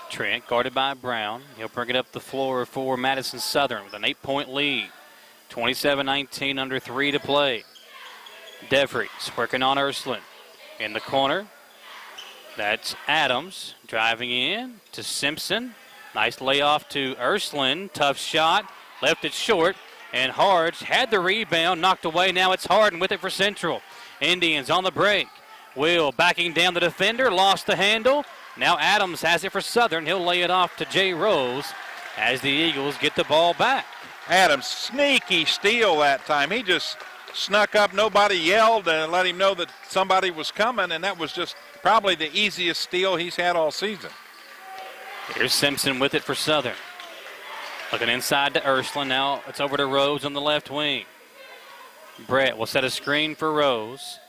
Trent guarded by Brown. He'll bring it up the floor for Madison Southern with an 8-point lead. 27-19 under 3 to play. DeVries working on Ursuline. In the corner, that's Adams driving in to Simpson. Nice layoff to Ursuline. Tough shot. Left it short. And Harge had the rebound. Knocked away. Now it's Harden with it for Central. Indians on the break. Will backing down the defender. Lost the handle. Now Adams has it for Southern. He'll lay it off to Jay Rose as the Eagles get the ball back. Adams, sneaky steal that time. He just snuck up. Nobody yelled and let him know that somebody was coming, and that was just probably the easiest steal he's had all season. Here's Simpson with it for Southern. Looking inside to Ursuline. Now it's over to Rose on the left wing. Brett will set a screen for Rose.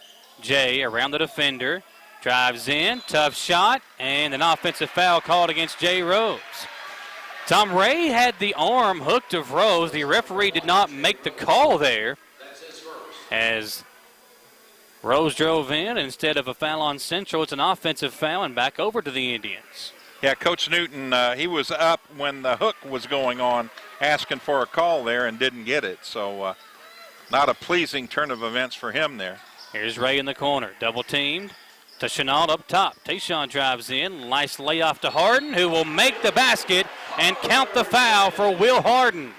Jay around the defender. Drives in, tough shot, and an offensive foul called against Jay Rose. Tom Ray had the arm hooked of Rose. The referee did not make the call there as Rose drove in. And instead of a foul on Central, it's an offensive foul and back over to the Indians. Yeah, Coach Newton, he was up when the hook was going on, asking for a call there and didn't get it. So not a pleasing turn of events for him there. Here's Ray in the corner, double teamed. To Chenault up top. Tayshawn drives in. Nice layoff to Harden, who will make the basket and count the foul for Will Harden.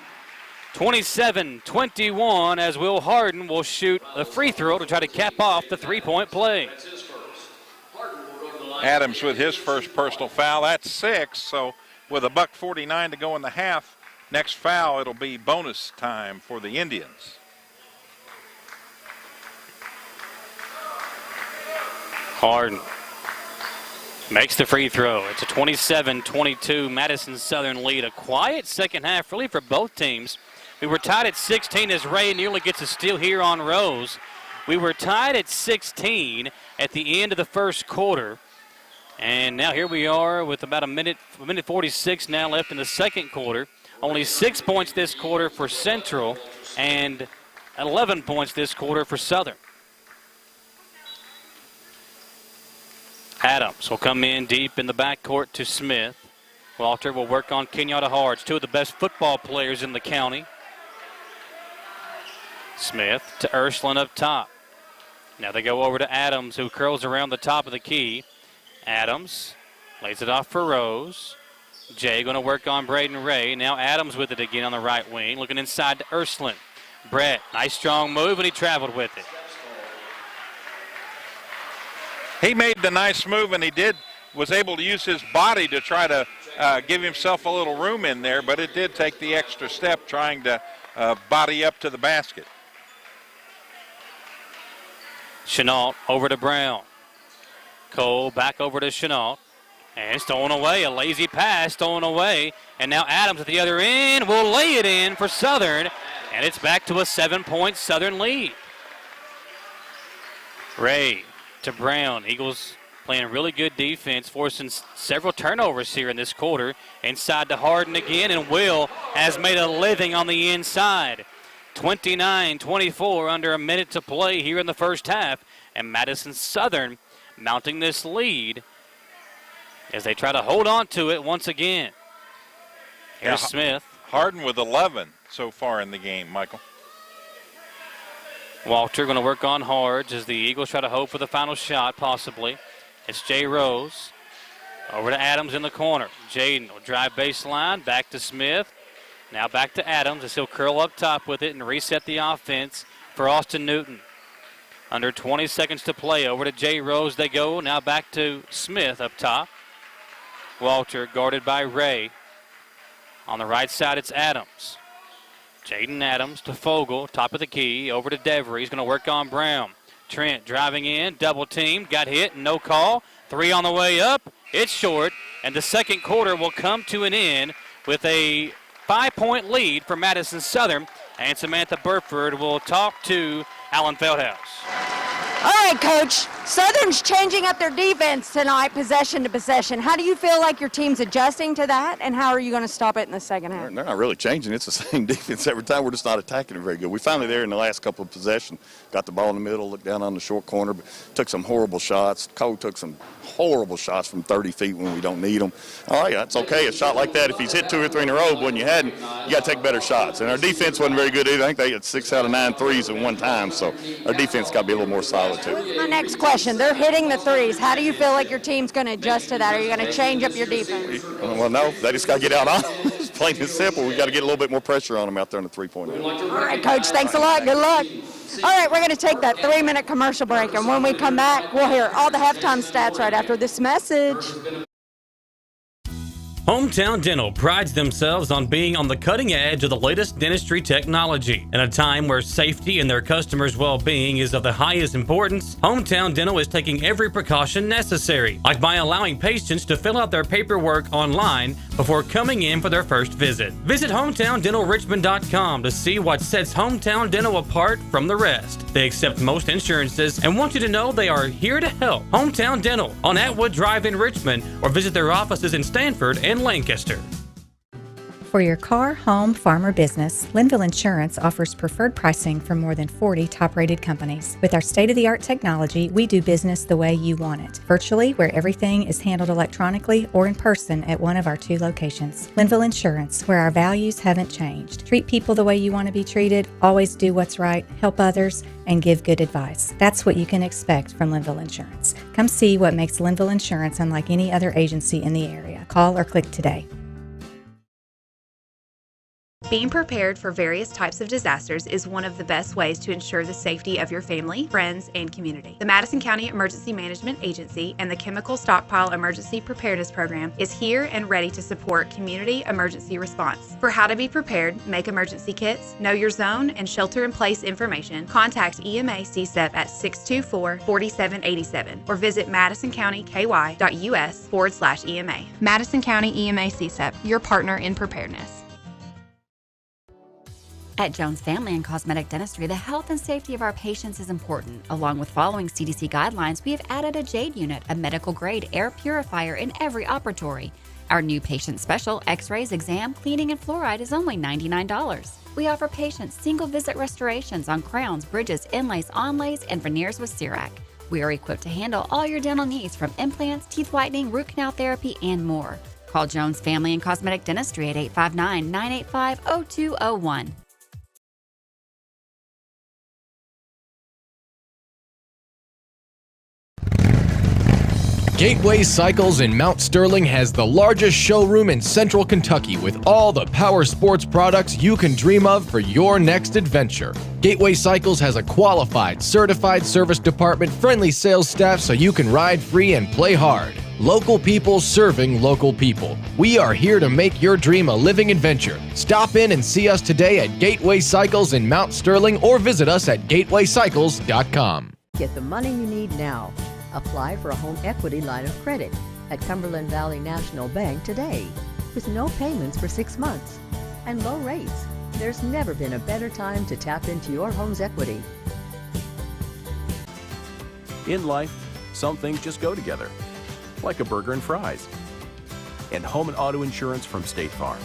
27-21 as Will Harden will shoot a free throw to try to cap off the three-point play. Adams with his first personal foul. That's 6. So with a $1:49 to go in the half, next foul, it'll be bonus time for the Indians. Harden makes the free throw. It's a 27-22 Madison Southern lead. A quiet second half really for both teams. We were tied at 16 as Ray nearly gets a steal here on Rose. We were tied at 16 at the end of the first quarter. And now here we are with about a minute 46 now left in the second quarter. Only 6 points this quarter for Central and 11 points this quarter for Southern. Adams will come in deep in the backcourt to Smith. Walter will work on Kenyatta Harge, two of the best football players in the county. Smith to Ursuline up top. Now they go over to Adams, who curls around the top of the key. Adams lays it off for Rose. Jay going to work on Braden Ray. Now Adams with it again on the right wing, looking inside to Ursuline. Brett, nice strong move, and he traveled with it. He made the nice move, and he was able to use his body to try to give himself a little room in there, but it did take the extra step trying to body up to the basket. Chenault over to Brown. Cole back over to Chenault. And stolen away, a lazy pass stolen away. And now Adams at the other end will lay it in for Southern. And it's back to a 7-point Southern lead. Ray to Brown. Eagles playing really good defense, forcing several turnovers here in this quarter. Inside to Harden again, and Will has made a living on the inside. 29-24 under a minute to play here in the first half. And Madison Southern mounting this lead as they try to hold on to it once again. Here's Smith. Harden with 11 so far in the game, Michael. Walter going to work on Hards as the Eagles try to hope for the final shot, possibly. It's Jay Rose. Over to Adams in the corner. Jaden will drive baseline, back to Smith. Now back to Adams as he'll curl up top with it and reset the offense for Austin Newton. Under 20 seconds to play. Over to Jay Rose they go. Now back to Smith up top. Walter guarded by Ray. On the right side, it's Adams. Jaden Adams to Fogle, top of the key. Over to Devery. He's going to work on Brown. Trent driving in, double team, got hit, no call. 3 on the way up. It's short, and the second quarter will come to an end with a 5-point lead for Madison Southern. And Samantha Burford will talk to Alan Feldhouse. All right, Coach. Southern's changing up their defense tonight, possession to possession. How do you feel like your team's adjusting to that, and how are you going to stop it in the second half? They're not really changing. It's the same defense every time. We're just not attacking it very good. We finally there in the last couple of possessions. Got the ball in the middle, looked down on the short corner, but took some horrible shots. Cole took some horrible shots from 30 feet when we don't need them. All right, that's okay. A shot like that, if he's hit 2 or 3 in a row, when you hadn't, you got to take better shots. And our defense wasn't very good either. I think they had 6 out of 9 threes at one time, so our defense got to be a little more solid too. My next question, they're hitting the threes. How do you feel like your team's going to adjust to that? Are you going to change up your defense? Well, no, they just got to get out on them. It's plain and simple. We got to get a little bit more pressure on them out there in the three-point area. All right, Coach, thanks a lot. Good luck. All right, we're going to take that 3-minute commercial break, and when we come back, we'll hear all the halftime stats right after this message. Hometown Dental prides themselves on being on the cutting edge of the latest dentistry technology. In a time where safety and their customers' well-being is of the highest importance, Hometown Dental is taking every precaution necessary, like by allowing patients to fill out their paperwork online before coming in for their first visit. Visit HometownDentalRichmond.com to see what sets Hometown Dental apart from the rest. They accept most insurances and want you to know they are here to help. Hometown Dental on Atwood Drive in Richmond, or visit their offices in Stanford and Lancaster. For your car, home, farm, or business, Linville Insurance offers preferred pricing from more than 40 top-rated companies. With our state-of-the-art technology, we do business the way you want it, virtually, where everything is handled electronically, or in person at one of our 2 locations. Linville Insurance, where our values haven't changed. Treat people the way you want to be treated, always do what's right, help others, and give good advice. That's what you can expect from Linville Insurance. Come see what makes Linville Insurance unlike any other agency in the area. Call or click today. Being prepared for various types of disasters is one of the best ways to ensure the safety of your family, friends, and community. The Madison County Emergency Management Agency and the Chemical Stockpile Emergency Preparedness Program is here and ready to support community emergency response. For how to be prepared, make emergency kits, know your zone, and shelter-in-place information, contact EMA CSEP at 624-4787 or visit madisoncountyky.us/EMA. Madison County EMA CSEP, your partner in preparedness. At Jones Family and Cosmetic Dentistry, the health and safety of our patients is important. Along with following CDC guidelines, we have added a JADE unit, a medical-grade air purifier in every operatory. Our new patient special, x-rays, exam, cleaning, and fluoride is only $99. We offer patients single-visit restorations on crowns, bridges, inlays, onlays, and veneers with CERAC. We are equipped to handle all your dental needs from implants, teeth whitening, root canal therapy, and more. Call Jones Family and Cosmetic Dentistry at 859-985-0201. Gateway Cycles in Mount Sterling has the largest showroom in Central Kentucky with all the power sports products you can dream of for your next adventure. Gateway Cycles has a qualified, certified service department, friendly sales staff so you can ride free and play hard. Local people serving local people. We are here to make your dream a living adventure. Stop in and see us today at Gateway Cycles in Mount Sterling or visit us at gatewaycycles.com. Get the money you need now. Apply for a home equity line of credit at Cumberland Valley National Bank today. With no payments for 6 months and low rates, there's never been a better time to tap into your home's equity. In life, some things just go together, like a burger and fries. And home and auto insurance from State Farm.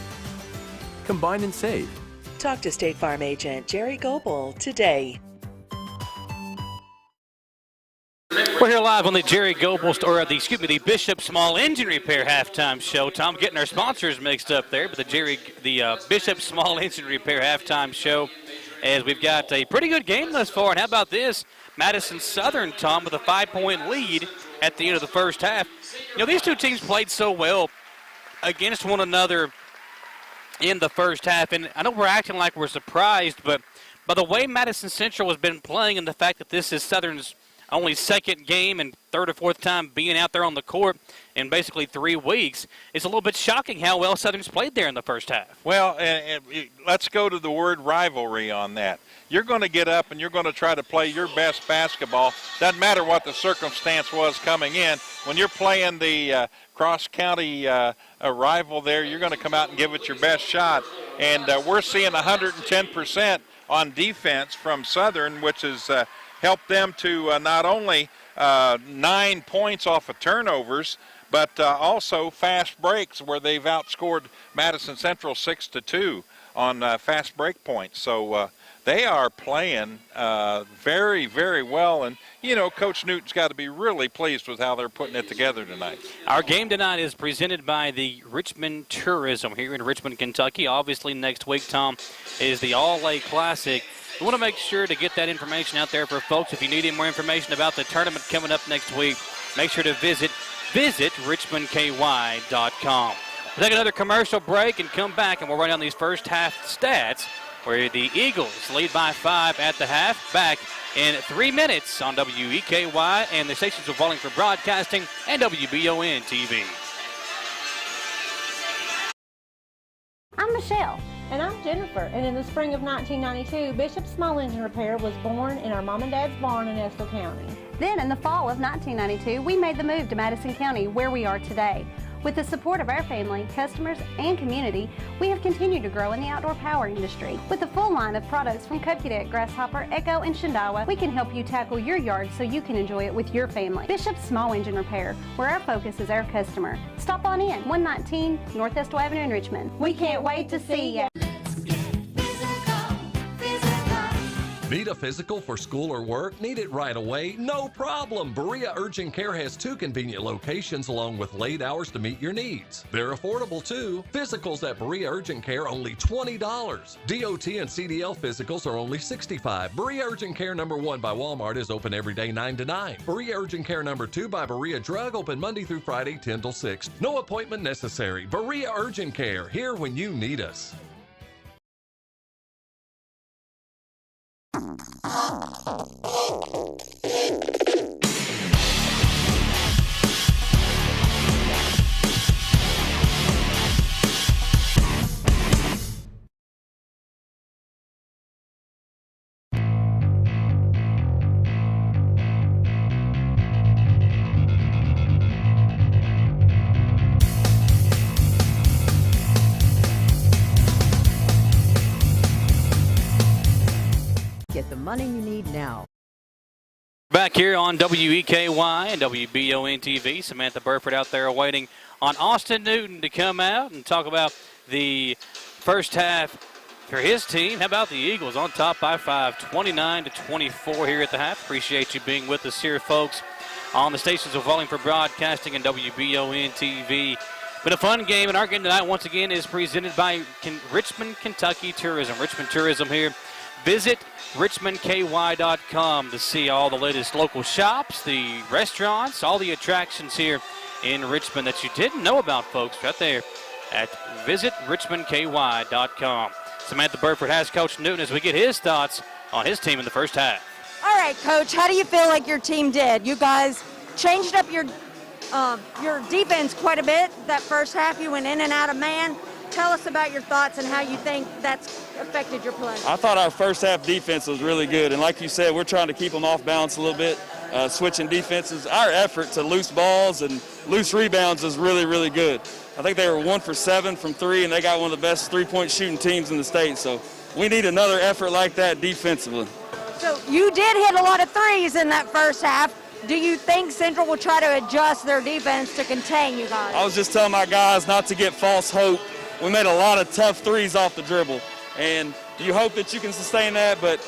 Combine and save. Talk to State Farm agent Jerry Goebel today. We're here live on the the Bishop Small Engine Repair halftime show. Tom, getting our sponsors mixed up there, but the Bishop Small Engine Repair halftime show as we've got a pretty good game thus far. And how about this? Madison Southern, Tom, with a 5-point lead at the end of the first half. You know, these two teams played so well against one another in the first half. And I know we're acting like we're surprised, but by the way Madison Central has been playing and the fact that this is Southern's only second game and third or fourth time being out there on the court in basically 3 weeks, it's a little bit shocking how well Southern's played there in the first half. Well, and let's go to the word rivalry on that. You're going to get up and you're going to try to play your best basketball. Doesn't matter what the circumstance was coming in. When you're playing the cross-county rival there, you're going to come out and give it your best shot. And we're seeing 110% on defense from Southern, which has helped them to not only 9 points off of turnovers, but also fast breaks where they've outscored Madison Central 6-2 on fast break points. So they are playing very, very well. And, you know, Coach Newton's got to be really pleased with how they're putting it together tonight. Our game tonight is presented by the Richmond Tourism here in Richmond, Kentucky. Obviously, next week, Tom, is the All-A Classic. We want to make sure to get that information out there for folks. If you need any more information about the tournament coming up next week, make sure to visit richmondky.com. We'll take another commercial break and come back, and we'll run down these first half stats where the Eagles lead by 5 at the half. Back in 3 minutes on WEKY and the stations of Wallingford Broadcasting and WBON-TV. I'm Michelle. And I'm Jennifer, and in the spring of 1992, Bishop Small Engine Repair was born in our mom and dad's barn in Estill County. Then in the fall of 1992, we made the move to Madison County, where we are today. With the support of our family, customers, and community, we have continued to grow in the outdoor power industry. With a full line of products from Cupcadet, Grasshopper, Echo, and Shindawa, we can help you tackle your yard so you can enjoy it with your family. Bishop Small Engine Repair, where our focus is our customer. Stop on in, 119 North Estill Avenue in Richmond. We can't wait to see you. Need a physical for school or work? Need it right away? No problem. Berea Urgent Care has 2 convenient locations along with late hours to meet your needs. They're affordable too. Physicals at Berea Urgent Care only $20. DOT and CDL physicals are only $65. Berea Urgent Care number 1 by Walmart is open every day 9 to 9. Berea Urgent Care number 2 by Berea Drug open Monday through Friday 10 till 6. No appointment necessary. Berea Urgent Care, here when you need us. Get the money you need now. Back here on WEKY and WBON-TV, Samantha Burford out there waiting on Austin Newton to come out and talk about the first half for his team. How about the Eagles on top by 5, 29-24 here at the half. Appreciate you being with us here, folks, on the stations of Wallingford Broadcasting and WBON-TV. Been a fun game, and our game tonight once again is presented by Richmond, Kentucky Tourism. Richmond Tourism here. Visit richmondky.com to see all the latest local shops, the restaurants, all the attractions here in Richmond that you didn't know about, folks, right there at visitrichmondky.com. Samantha Burford has Coach Newton as we get his thoughts on his team in the first half. All right, Coach, how do you feel like your team did? You guys changed up your defense quite a bit. That first half, you went in and out of man. Tell us about your thoughts and how you think that's affected your play. I thought our first half defense was really good, and like you said, we're trying to keep them off balance a little bit, switching defenses. Our effort to loose balls and loose rebounds is really, really good. I think they were 1 for 7 from 3, and they got one of the best three-point shooting teams in the state, so we need another effort like that defensively. So you did hit a lot of threes in that first half. Do you think Central will try to adjust their defense to contain you guys? I was just telling my guys not to get false hope. We made a lot of tough threes off the dribble, and you hope that you can sustain that, but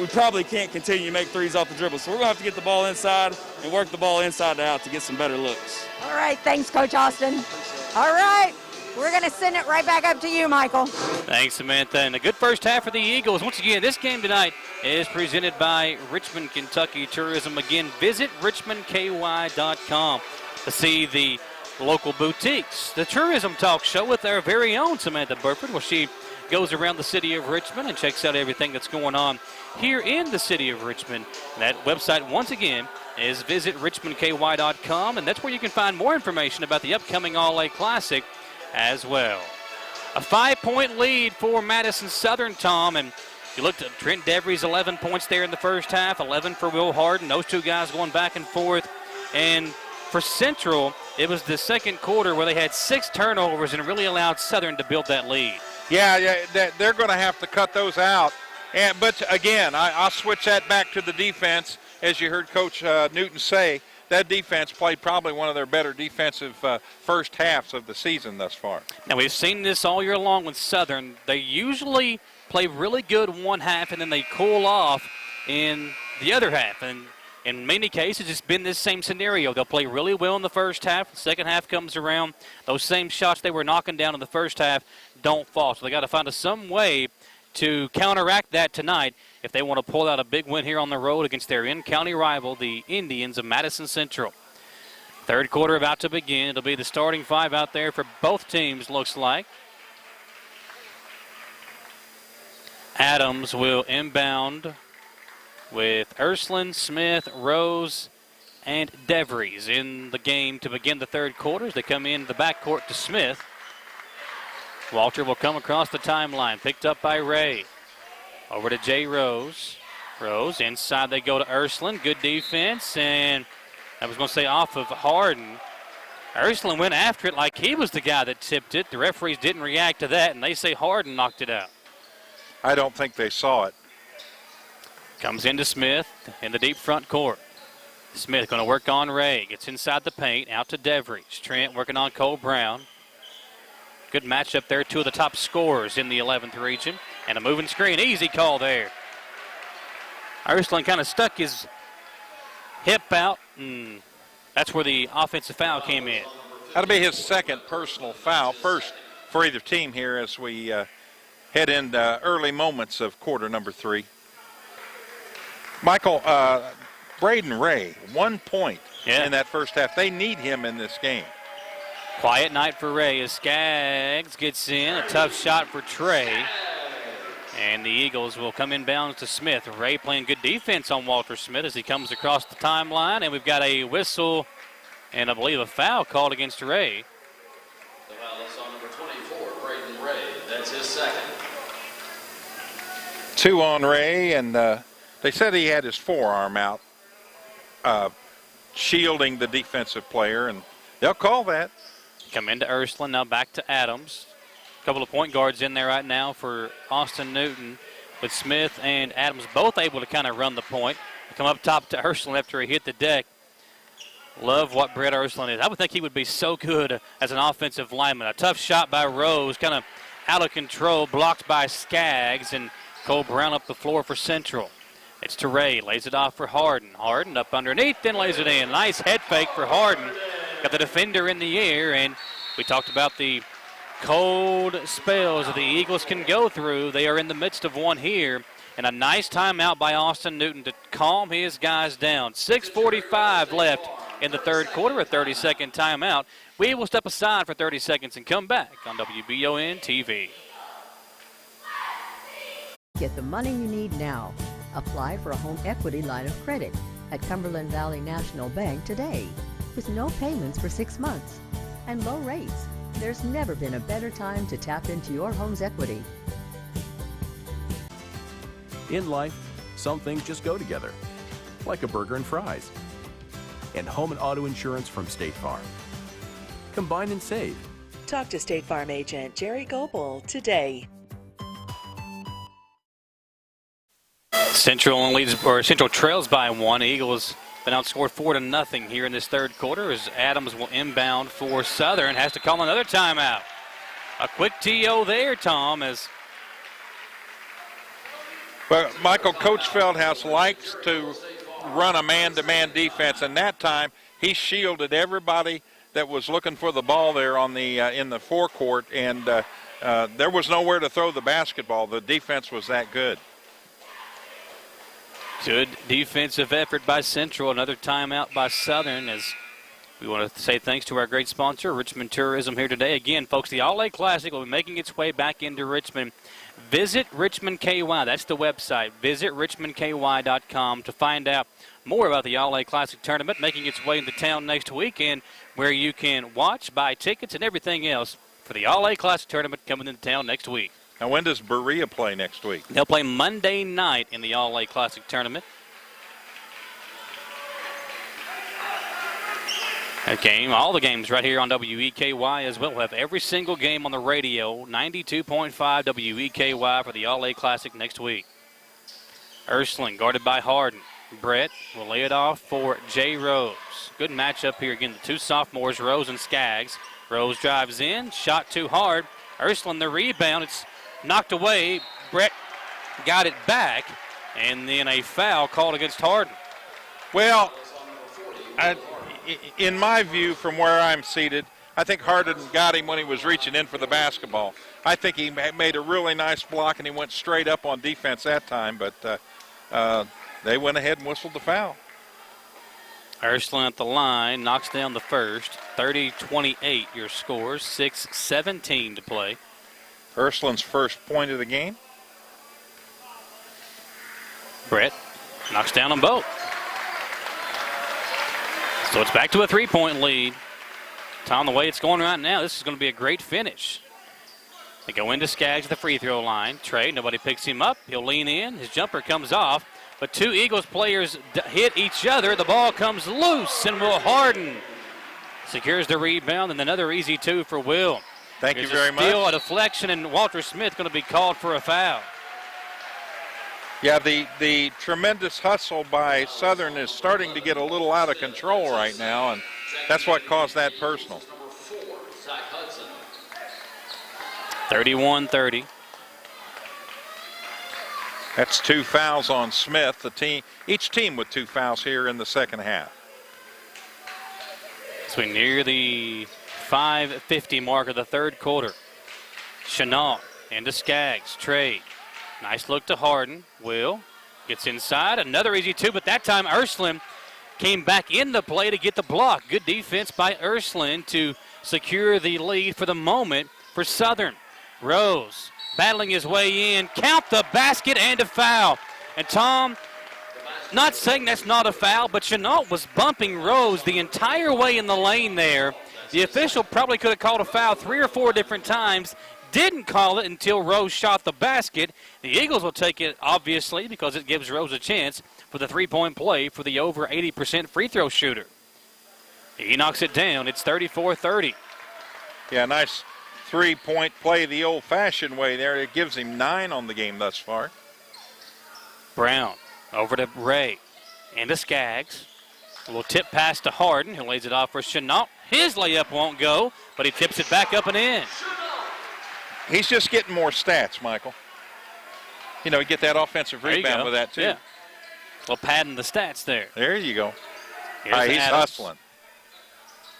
we probably can't continue to make threes off the dribble. So we're going to have to get the ball inside and work the ball inside to out to get some better looks. All right, thanks, Coach Austin. All right, We're going to send it right back up to you, Michael. Thanks, Samantha. And a good first half for the Eagles. Once again, this game tonight is presented by Richmond, Kentucky Tourism. Again, visit richmondky.com to see the local boutiques. The Tourism Talk Show with our very own Samantha Burford, where she goes around the city of Richmond and checks out everything that's going on here in the city of Richmond. That website, once again, is visit richmondky.com, and that's where you can find more information about the upcoming All-A Classic as well. A 5-point lead for Madison Southern, Tom, and you looked at Trent Devery's 11 points there in the first half, 11 for Will Harden. Those two guys going back and forth. And for Central, it was the second quarter where they had 6 turnovers and really allowed Southern to build that lead. Yeah, they're going to have to cut those out. But again, I'll switch that back to the defense. As you heard Coach Newton say, that defense played probably one of their better defensive first halves of the season thus far. Now, we've seen this all year long with Southern. They usually play really good one half, and then they cool off in the other half. And in many cases, it's been this same scenario. They'll play really well in the first half. The second half comes around. Those same shots they were knocking down in the first half don't fall. So they got to find some way to counteract that tonight if they want to pull out a big win here on the road against their in-county rival, the Indians of Madison Central. Third quarter about to begin. It'll be the starting 5 out there for both teams, looks like. Adams will inbound with Ursuline, Smith, Rose, and DeVries in the game to begin the third quarter as they come in the backcourt to Smith. Walter will come across the timeline, picked up by Ray. Over to Jay Rose. Rose, inside they go to Ursuline. Good defense, and I was going to say off of Harden. Ursuline went after it like he was the guy that tipped it. The referees didn't react to that, and they say Harden knocked it out. I don't think they saw it. Comes into Smith in the deep front court. Smith going to work on Ray. Gets inside the paint, out to DeVries. Trent working on Cole Brown. Good matchup there. 2 of the top scorers in the 11th region. And a moving screen. Easy call there. Ursuline kind of stuck his hip out, and that's where the offensive foul came in. That'll be his second personal foul. First for either team here as we head into early moments of quarter number 3. Michael, Braden Ray, 1 point in that first half. They need him in this game. Quiet night for Ray as Skaggs gets in. A tough shot for Trey. And the Eagles will come inbounds to Smith. Ray playing good defense on Walter Smith as he comes across the timeline. And we've got a whistle and I believe a foul called against Ray. The foul is on number 24, Braden Ray. That's his second. 2 on Ray, and they said he had his forearm out, shielding the defensive player, and they'll call that. Come into Ursuline, now back to Adams. A couple of point guards in there right now for Austin Newton, with Smith and Adams both able to kind of run the point. Come up top to Ursuline after he hit the deck. Love what Brett Ursuline is. I would think he would be so good as an offensive lineman. A tough shot by Rose, kind of out of control, blocked by Skaggs, and Cole Brown up the floor for Central. It's to Ray, lays it off for Harden. Harden up underneath, then lays it in. Nice head fake for Harden. Got the defender in the air, and we talked about the cold spells that the Eagles can go through. They are in the midst of one here, and a nice timeout by Austin Newton to calm his guys down. 6:45 left in the third quarter, a 30-second timeout. We will step aside for 30 seconds and come back on WBON-TV. Get the money you need now. Apply for a home equity line of credit at Cumberland Valley National Bank today. With no payments for 6 months and low rates, there's never been a better time to tap into your home's equity. In life, some things just go together, like a burger and fries. And home and auto insurance from State Farm. Combine and save. Talk to State Farm agent Jerry Goebel today. Central trails by 1. Eagles been outscored 4-0 here in this third quarter as Adams will inbound for Southern. Has to call another timeout. A quick TO there, Tom, as Well, Michael, Coach Feldhouse likes to run a man-to-man defense, and that time he shielded everybody that was looking for the ball there on the in the forecourt, and there was nowhere to throw the basketball. The defense was that good. Good defensive effort by Central. Another timeout by Southern, as we want to say thanks to our great sponsor, Richmond Tourism, here today. Again, folks, the All-A Classic will be making its way back into Richmond. Visit Richmond KY. That's the website. Visit richmondky.com to find out more about the All-A Classic tournament making its way into town next weekend, where you can watch, buy tickets, and everything else for the All-A Classic tournament coming into town next week. Now, when does Berea play next week? They'll play Monday night in the All-A Classic tournament. That game, all the games right here on WEKY as well. We'll have every single game on the radio, 92.5 WEKY for the All-A Classic next week. Ursuline guarded by Harden. Brett will lay it off for Jay Rose. Good matchup here again, the two sophomores, Rose and Skaggs. Rose drives in, shot too hard. Ursuline the rebound, it's knocked away. Brett got it back, and then a foul called against Harden. Well, in my view, from where I'm seated, I think Harden got him when he was reaching in for the basketball. I think he made a really nice block, and he went straight up on defense that time, but they went ahead and whistled the foul. Ursuline at the line, knocks down the first. 30-28 your scores, 6:17 to play. Ursuline's first point of the game. Brett knocks down them both. So it's back to a three-point lead. Tom, the way it's going right now, this is going to be a great finish. They go into Skaggs at the free throw line. Trey, nobody picks him up. He'll lean in. His jumper comes off. But two Eagles players hit each other. The ball comes loose, and Will Harden secures the rebound, and another easy two for Will. Thank you very much. Steal, a deflection, and Walter Smith going to be called for a foul. Yeah, the tremendous hustle by Southern is starting to get a little out of control right now, and that's what caused that personal. 31-30. That's two fouls on Smith. Each team with two fouls here in the second half. As we near the 5:50 mark of the third quarter. Chenault into Skaggs. Trey. Nice look to Harden. Will gets inside. Another easy two, but that time Ursuline came back into play to get the block. Good defense by Ursuline to secure the lead for the moment for Southern. Rose battling his way in. Count the basket and a foul. And Tom, not saying that's not a foul, but Chenault was bumping Rose the entire way in the lane there. The official probably could have called a foul 3 or 4 different times. Didn't call it until Rose shot the basket. The Eagles will take it, obviously, because it gives Rose a chance for the three-point play for the over 80% free throw shooter. He knocks it down. It's 34-30. Yeah, nice three-point play the old-fashioned way there. It gives him 9 on the game thus far. Brown over to Ray. Into Skaggs. A little tip pass to Harden, who lays it off for Chenault. His layup won't go, but he tips it back up and in. He's just getting more stats, Michael. You know, you get that offensive rebound with that, too. Yeah. Well, padding the stats there. There you go. Here's he's Adams. hustling.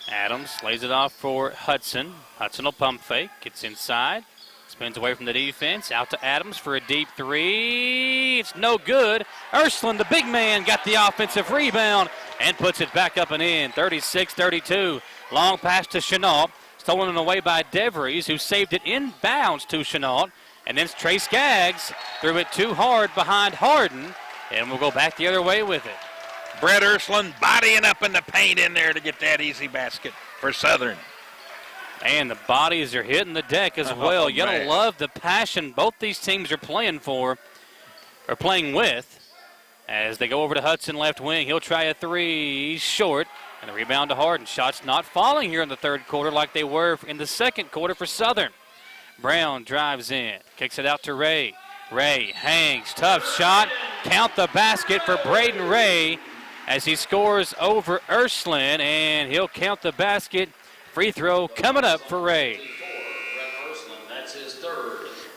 Adams lays it off for Hudson. Hudson will pump fake. Gets inside. Spins away from the defense. Out to Adams for a deep three. It's no good. Ursuline, the big man, got the offensive rebound and puts it back up and in. 36-32. Long pass to Chenault. Stolen away by DeVries, who saved it inbounds to Chenault. And then Trey Skaggs threw it too hard behind Harden. And we'll go back the other way with it. Brett Ursuline bodying up in the paint in there to get that easy basket for Southern. And the bodies are hitting the deck as well. You gotta love the passion both these teams are playing for, or playing with, as they go over to Hudson left wing. He'll try a three, short, and the rebound to Harden. Shots not falling here in the third quarter like they were in the second quarter for Southern. Brown drives in, kicks it out to Ray. Ray hangs, tough shot. Count the basket for Braden Ray as he scores over Ursuline, and he'll count the basket. Free throw coming up for Ray.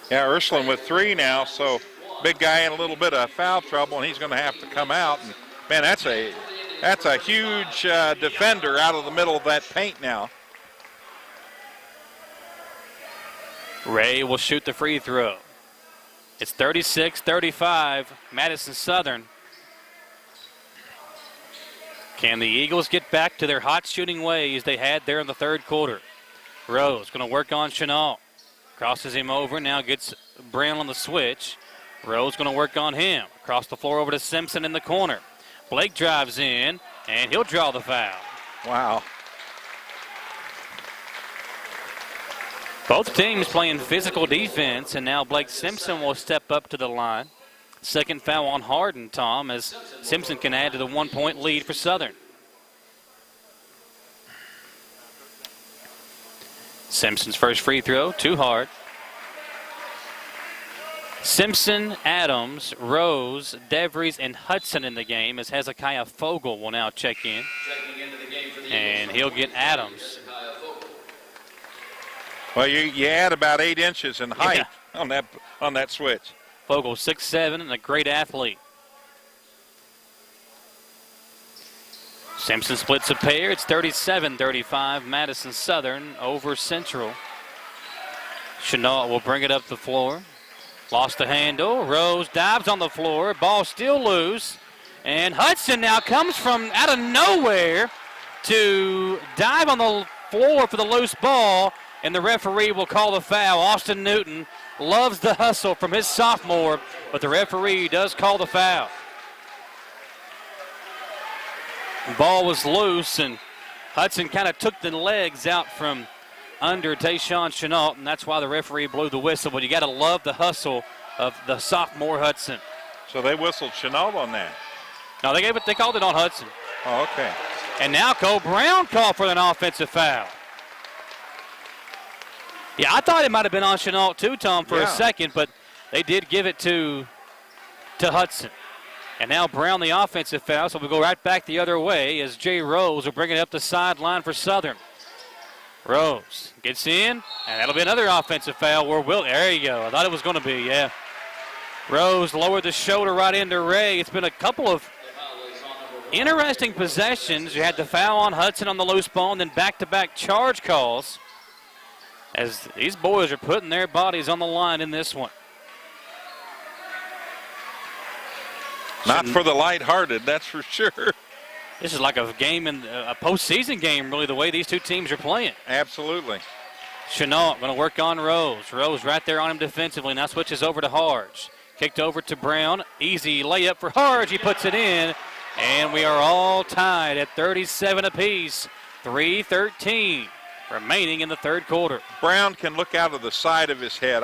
Yeah, Ursuline with 3 now, so big guy in a little bit of foul trouble, and he's going to have to come out. And man, that's That's a huge defender out of the middle of that paint now. Ray will shoot the free throw. It's 36-35, Madison Southern. Can the Eagles get back to their hot shooting ways they had there in the third quarter? Rose going to work on Chenault. Crosses him over, now gets Brown on the switch. Rose going to work on him. Across the floor over to Simpson in the corner. Blake drives in, and he'll draw the foul. Wow. Both teams playing physical defense, and now Blake Simpson will step up to the line. Second foul on Harden, Tom, as Simpson can add to the 1-point lead for Southern. Simpson's first free throw, too hard. Simpson, Adams, Rose, DeVries, and Hudson in the game as Hezekiah Fogel will now check in. And he'll get Adams. Well, you add about 8 inches in height on that switch. Fogel 6'7" and a great athlete. Simpson splits a pair. It's 37-35, Madison Southern over Central. Chenault will bring it up the floor. Lost the handle. Rose dives on the floor. Ball still loose. And Hudson now comes from out of nowhere to dive on the floor for the loose ball. And the referee will call the foul. Austin Newton loves the hustle from his sophomore, but the referee does call the foul. The ball was loose, and Hudson kind of took the legs out from under Tayshawn Chenault, and that's why the referee blew the whistle. But you got to love the hustle of the sophomore Hudson. So they whistled Chenault on that? No, they called it on Hudson. Oh, okay. And now Cole Brown called for an offensive foul. Yeah, I thought it might have been on Chenault too, Tom, for a second, but they did give it to Hudson. And now Brown the offensive foul, so we'll go right back the other way as Jay Rose will bring it up the sideline for Southern. Rose gets in, and that'll be another offensive foul. There you go. I thought it was going to be, yeah. Rose lowered the shoulder right into Ray. It's been a couple of interesting possessions. You had the foul on Hudson on the loose ball, and then back-to-back charge calls as these boys are putting their bodies on the line in this one. Not for the lighthearted, that's for sure. This is like a game, a postseason game, really, the way these two teams are playing. Absolutely. Chenault going to work on Rose. Rose right there on him defensively. Now switches over to Harge. Kicked over to Brown. Easy layup for Harge. He puts it in. And we are all tied at 37 apiece. 3:13 remaining in the third quarter. Brown can look out of the side of his head.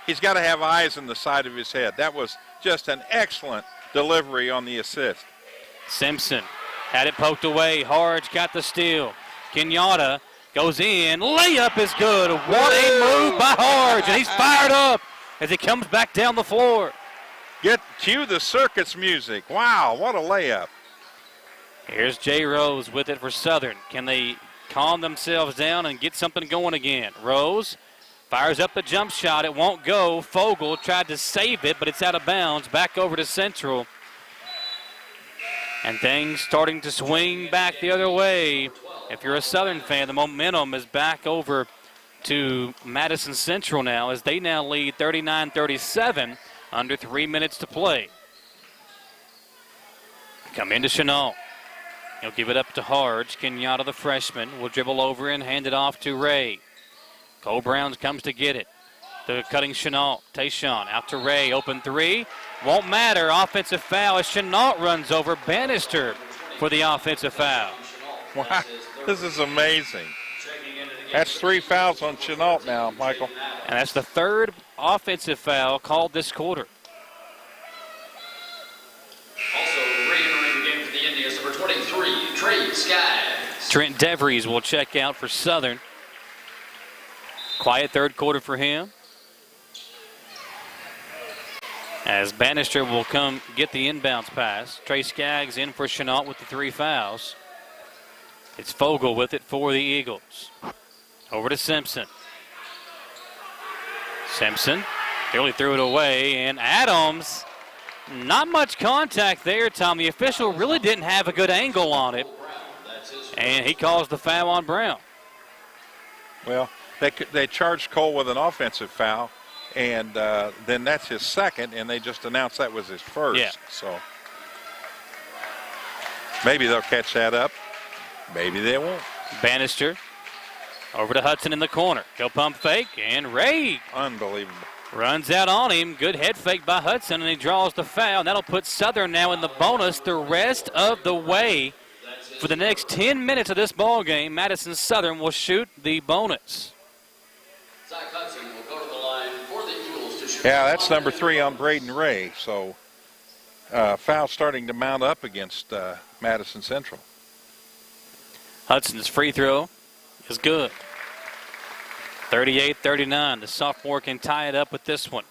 He's got to have eyes in the side of his head. That was just an excellent delivery on the assist. Simpson had it poked away. Harge got the steal. Kenyatta goes in. Layup is good. What a move by Harge. And he's fired up as he comes back down the floor. Cue the circus music. Wow, what a layup. Here's Jay Rose with it for Southern. Can they calm themselves down and get something going again? Rose fires up the jump shot. It won't go. Fogel tried to save it, but it's out of bounds. Back over to Central. And things starting to swing back the other way. If you're a Southern fan, the momentum is back over to Madison Central now as they now lead 39-37, under 3 minutes to play. Come into Chenault. He'll give it up to Harge. Kenyatta, the freshman, will dribble over and hand it off to Ray. Cole Browns comes to get it. The cutting Chenault. Tayshawn out to Ray. Open three. Won't matter. Offensive foul as Chenault runs over Bannister for the offensive foul. Wow, this is amazing. That's 3 fouls on Chenault now, Michael. And that's the third offensive foul called this quarter. Also re-entering the game for the Indians, number 23, Trey Skaggs. Trent DeVries will check out for Southern. Quiet third quarter for him. As Bannister will come get the inbounds pass. Trey Skaggs in for Chenault with the 3 fouls. It's Fogel with it for the Eagles. Over to Simpson. Simpson nearly threw it away, and Adams Not much contact there, Tom. The official really didn't have a good angle on it, and he calls the foul on Brown. Well, they charged Cole with an offensive foul, and then that's his second, and they just announced that was his first. Yeah. So maybe they'll catch that up. Maybe they won't. Bannister over to Hudson in the corner. He'll pump fake, and Ray unbelievable runs out on him. Good head fake by Hudson, and he draws the foul. And that'll put Southern now in the bonus the rest of the way. For the next 10 minutes of this ball game, Madison Southern will shoot the bonus. Zach Hudson will go to the line for the Eagles to shoot. Yeah, that's number 3 on Braden Ray. So foul starting to mount up against Madison Central. Hudson's free throw is good. 38-39. The sophomore can tie it up with this one.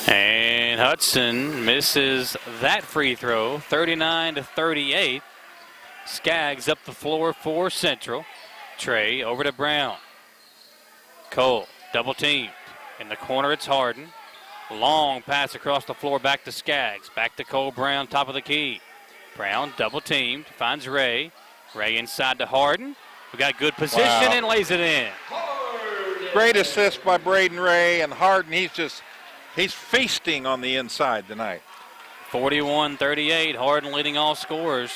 And Hudson misses that free throw. 39-38. Skaggs up the floor for Central. Trey over to Brown. Cole double teamed. In the corner it's Harden. Long pass across the floor back to Skaggs. Back to Cole Brown, top of the key. Brown double teamed, finds Ray. Ray inside to Harden. We got good position and lays it in. Great assist by Braden Ray, and Harden, he's feasting on the inside tonight. 41-38, Harden leading all scorers.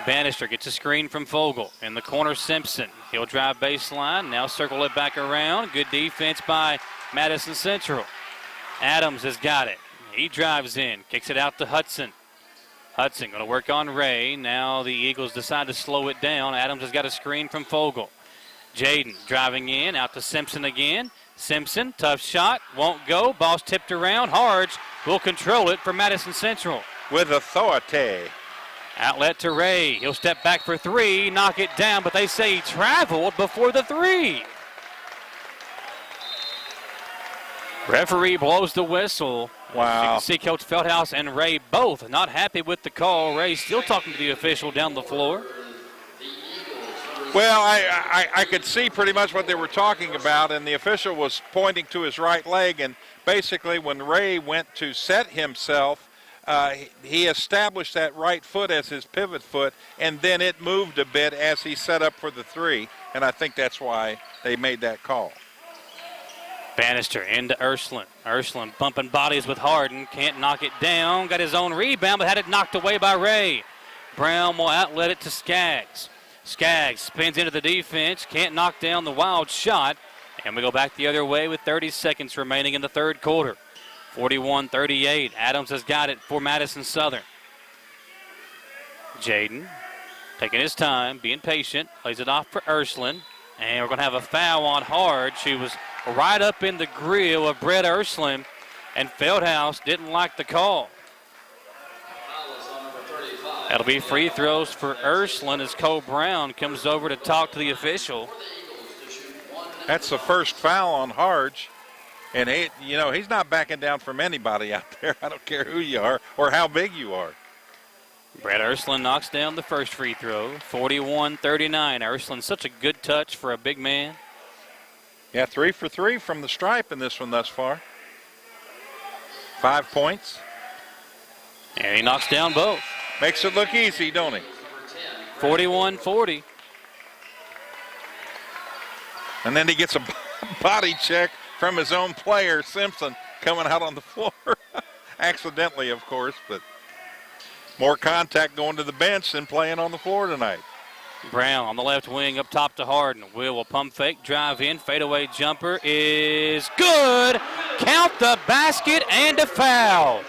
Bannister gets a screen from Fogle. In the corner, Simpson. He'll drive baseline, now circle it back around. Good defense by Madison Central. Adams has got it. He drives in, kicks it out to Hudson. Hudson going to work on Ray. Now the Eagles decide to slow it down. Adams has got a screen from Fogle. Jaden driving in, out to Simpson again. Simpson, tough shot, won't go. Ball's tipped around. Harge will control it for Madison Central. With authority. Outlet to Ray. He'll step back for 3, knock it down, but they say he traveled before the 3. Referee blows the whistle. Wow. You can see Coach Feldhouse and Ray both not happy with the call. Ray still talking to the official down the floor. Well, I could see pretty much what they were talking about, and the official was pointing to his right leg, and basically when Ray went to set himself, he established that right foot as his pivot foot, and then it moved a bit as he set up for the 3, and I think that's why they made that call. Bannister into Ursuline. Ursuline bumping bodies with Harden. Can't knock it down. Got his own rebound, but had it knocked away by Ray. Brown will outlet it to Skaggs. Skaggs spins into the defense. Can't knock down the wild shot. And we go back the other way with 30 seconds remaining in the third quarter. 41-38. Adams has got it for Madison Southern. Jaden taking his time, being patient. Plays it off for Ursuline. And we're going to have a foul on Harge, who was right up in the grill of Brett Ursuline, and Feldhouse didn't like the call. That'll be free throws for Ursuline as Cole Brown comes over to talk to the official. That's the first foul on Harge, and he's not backing down from anybody out there. I don't care who you are or how big you are. Brett Ursuline knocks down the first free throw. 41-39. Ursuline, such a good touch for a big man. Yeah, 3 for 3 from the stripe in this one thus far. 5 points. And he knocks down both. Makes it look easy, don't he? 41-40. And then he gets a body check from his own player, Simpson, coming out on the floor. Accidentally, of course, but more contact going to the bench than playing on the floor tonight. Brown on the left wing up top to Harden. Will pump fake, drive in, fadeaway jumper is good. Count the basket and a foul.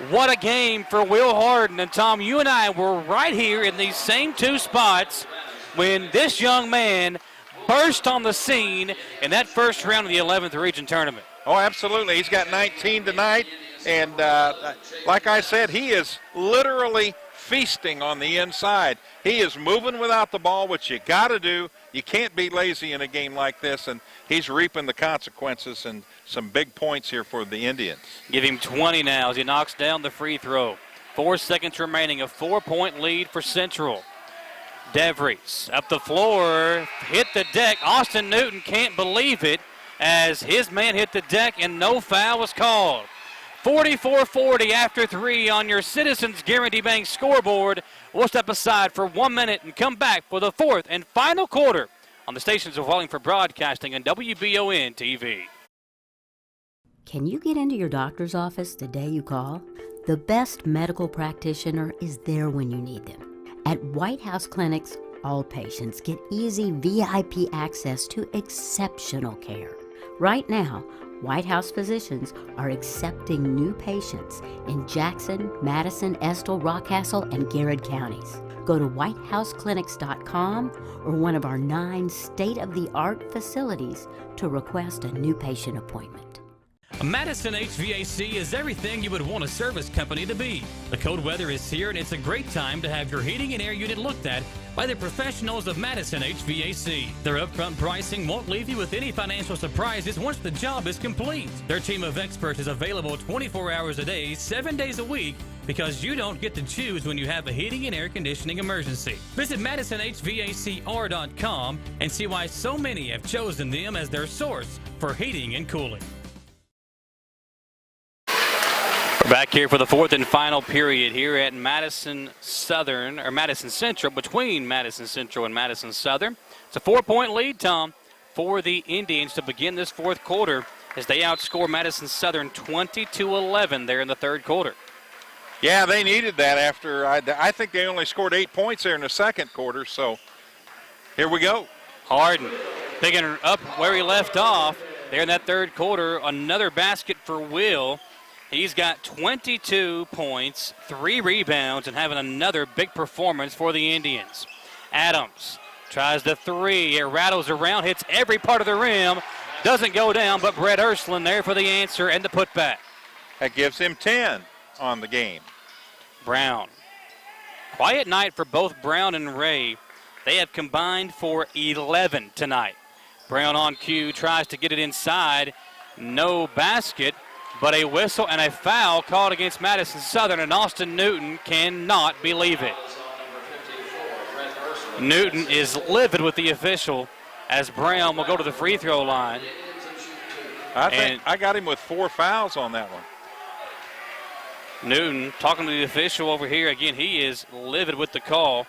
What a game for Will Harden. And Tom, you and I were right here in these same 2 spots when this young man burst on the scene in that first round of the 11th region tournament. Oh, absolutely. He's got 19 tonight. And like I said, he is literally feasting on the inside. He is moving without the ball, which you got to do. You can't be lazy in a game like this, and he's reaping the consequences and some big points here for the Indians. Give him 20 now as he knocks down the free throw. 4 seconds remaining, a 4-point lead for Central. DeVries up the floor, hit the deck. Austin Newton can't believe it as his man hit the deck and no foul was called. 44-40 after 3 on your Citizens Guarantee Bank scoreboard. We'll step aside for 1 minute and come back for the fourth and final quarter on the stations of Wallingford Broadcasting and Wbontv. Can you get into your doctor's office the day you call? The best medical practitioner is there when you need them. At White House Clinics, all patients get easy VIP access to exceptional care. Right now, White House physicians are accepting new patients in Jackson, Madison, Estill, Rockcastle, and Garrett counties. Go to whitehouseclinics.com or one of our 9 state-of-the-art facilities to request a new patient appointment. Madison HVAC is everything you would want a service company to be. The cold weather is here, and it's a great time to have your heating and air unit looked at by the professionals of Madison HVAC. Their upfront pricing won't leave you with any financial surprises once the job is complete. Their team of experts is available 24 hours a day, 7 days a week, because you don't get to choose when you have a heating and air conditioning emergency. Visit MadisonHVACR.com and see why so many have chosen them as their source for heating and cooling. We're back here for the fourth and final period here at Madison Southern, or Madison Central, between Madison Central and Madison Southern. It's a 4-point lead, Tom, for the Indians to begin this fourth quarter as they outscore Madison Southern 20-11 there in the third quarter. Yeah, they needed that after, I think they only scored 8 points there in the second quarter, so here we go. Harden picking up where he left off there in that third quarter. Another basket for Will. He's got 22 points, 3 rebounds, and having another big performance for the Indians. Adams tries the 3. It rattles around, hits every part of the rim. Doesn't go down, but Brett Ursuline there for the answer and the putback. That gives him 10 on the game. Brown. Quiet night for both Brown and Ray. They have combined for 11 tonight. Brown on cue, tries to get it inside. No basket. But a whistle and a foul called against Madison Southern, and Austin Newton cannot believe it. Newton is livid with the official as Brown will go to the free throw line. I think I got him with 4 fouls on that one. Newton talking to the official over here. Again, he is livid with the call.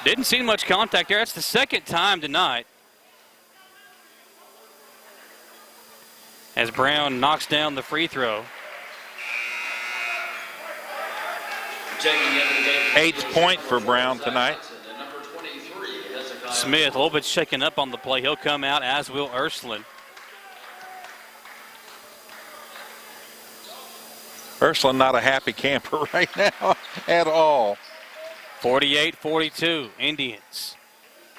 Didn't see much contact there. That's the second time tonight. As Brown knocks down the free throw. 8th point for Brown tonight. Smith a little bit shaken up on the play. He'll come out, as will Ursuline. Ursuline not a happy camper right now at all. 48-42, Indians.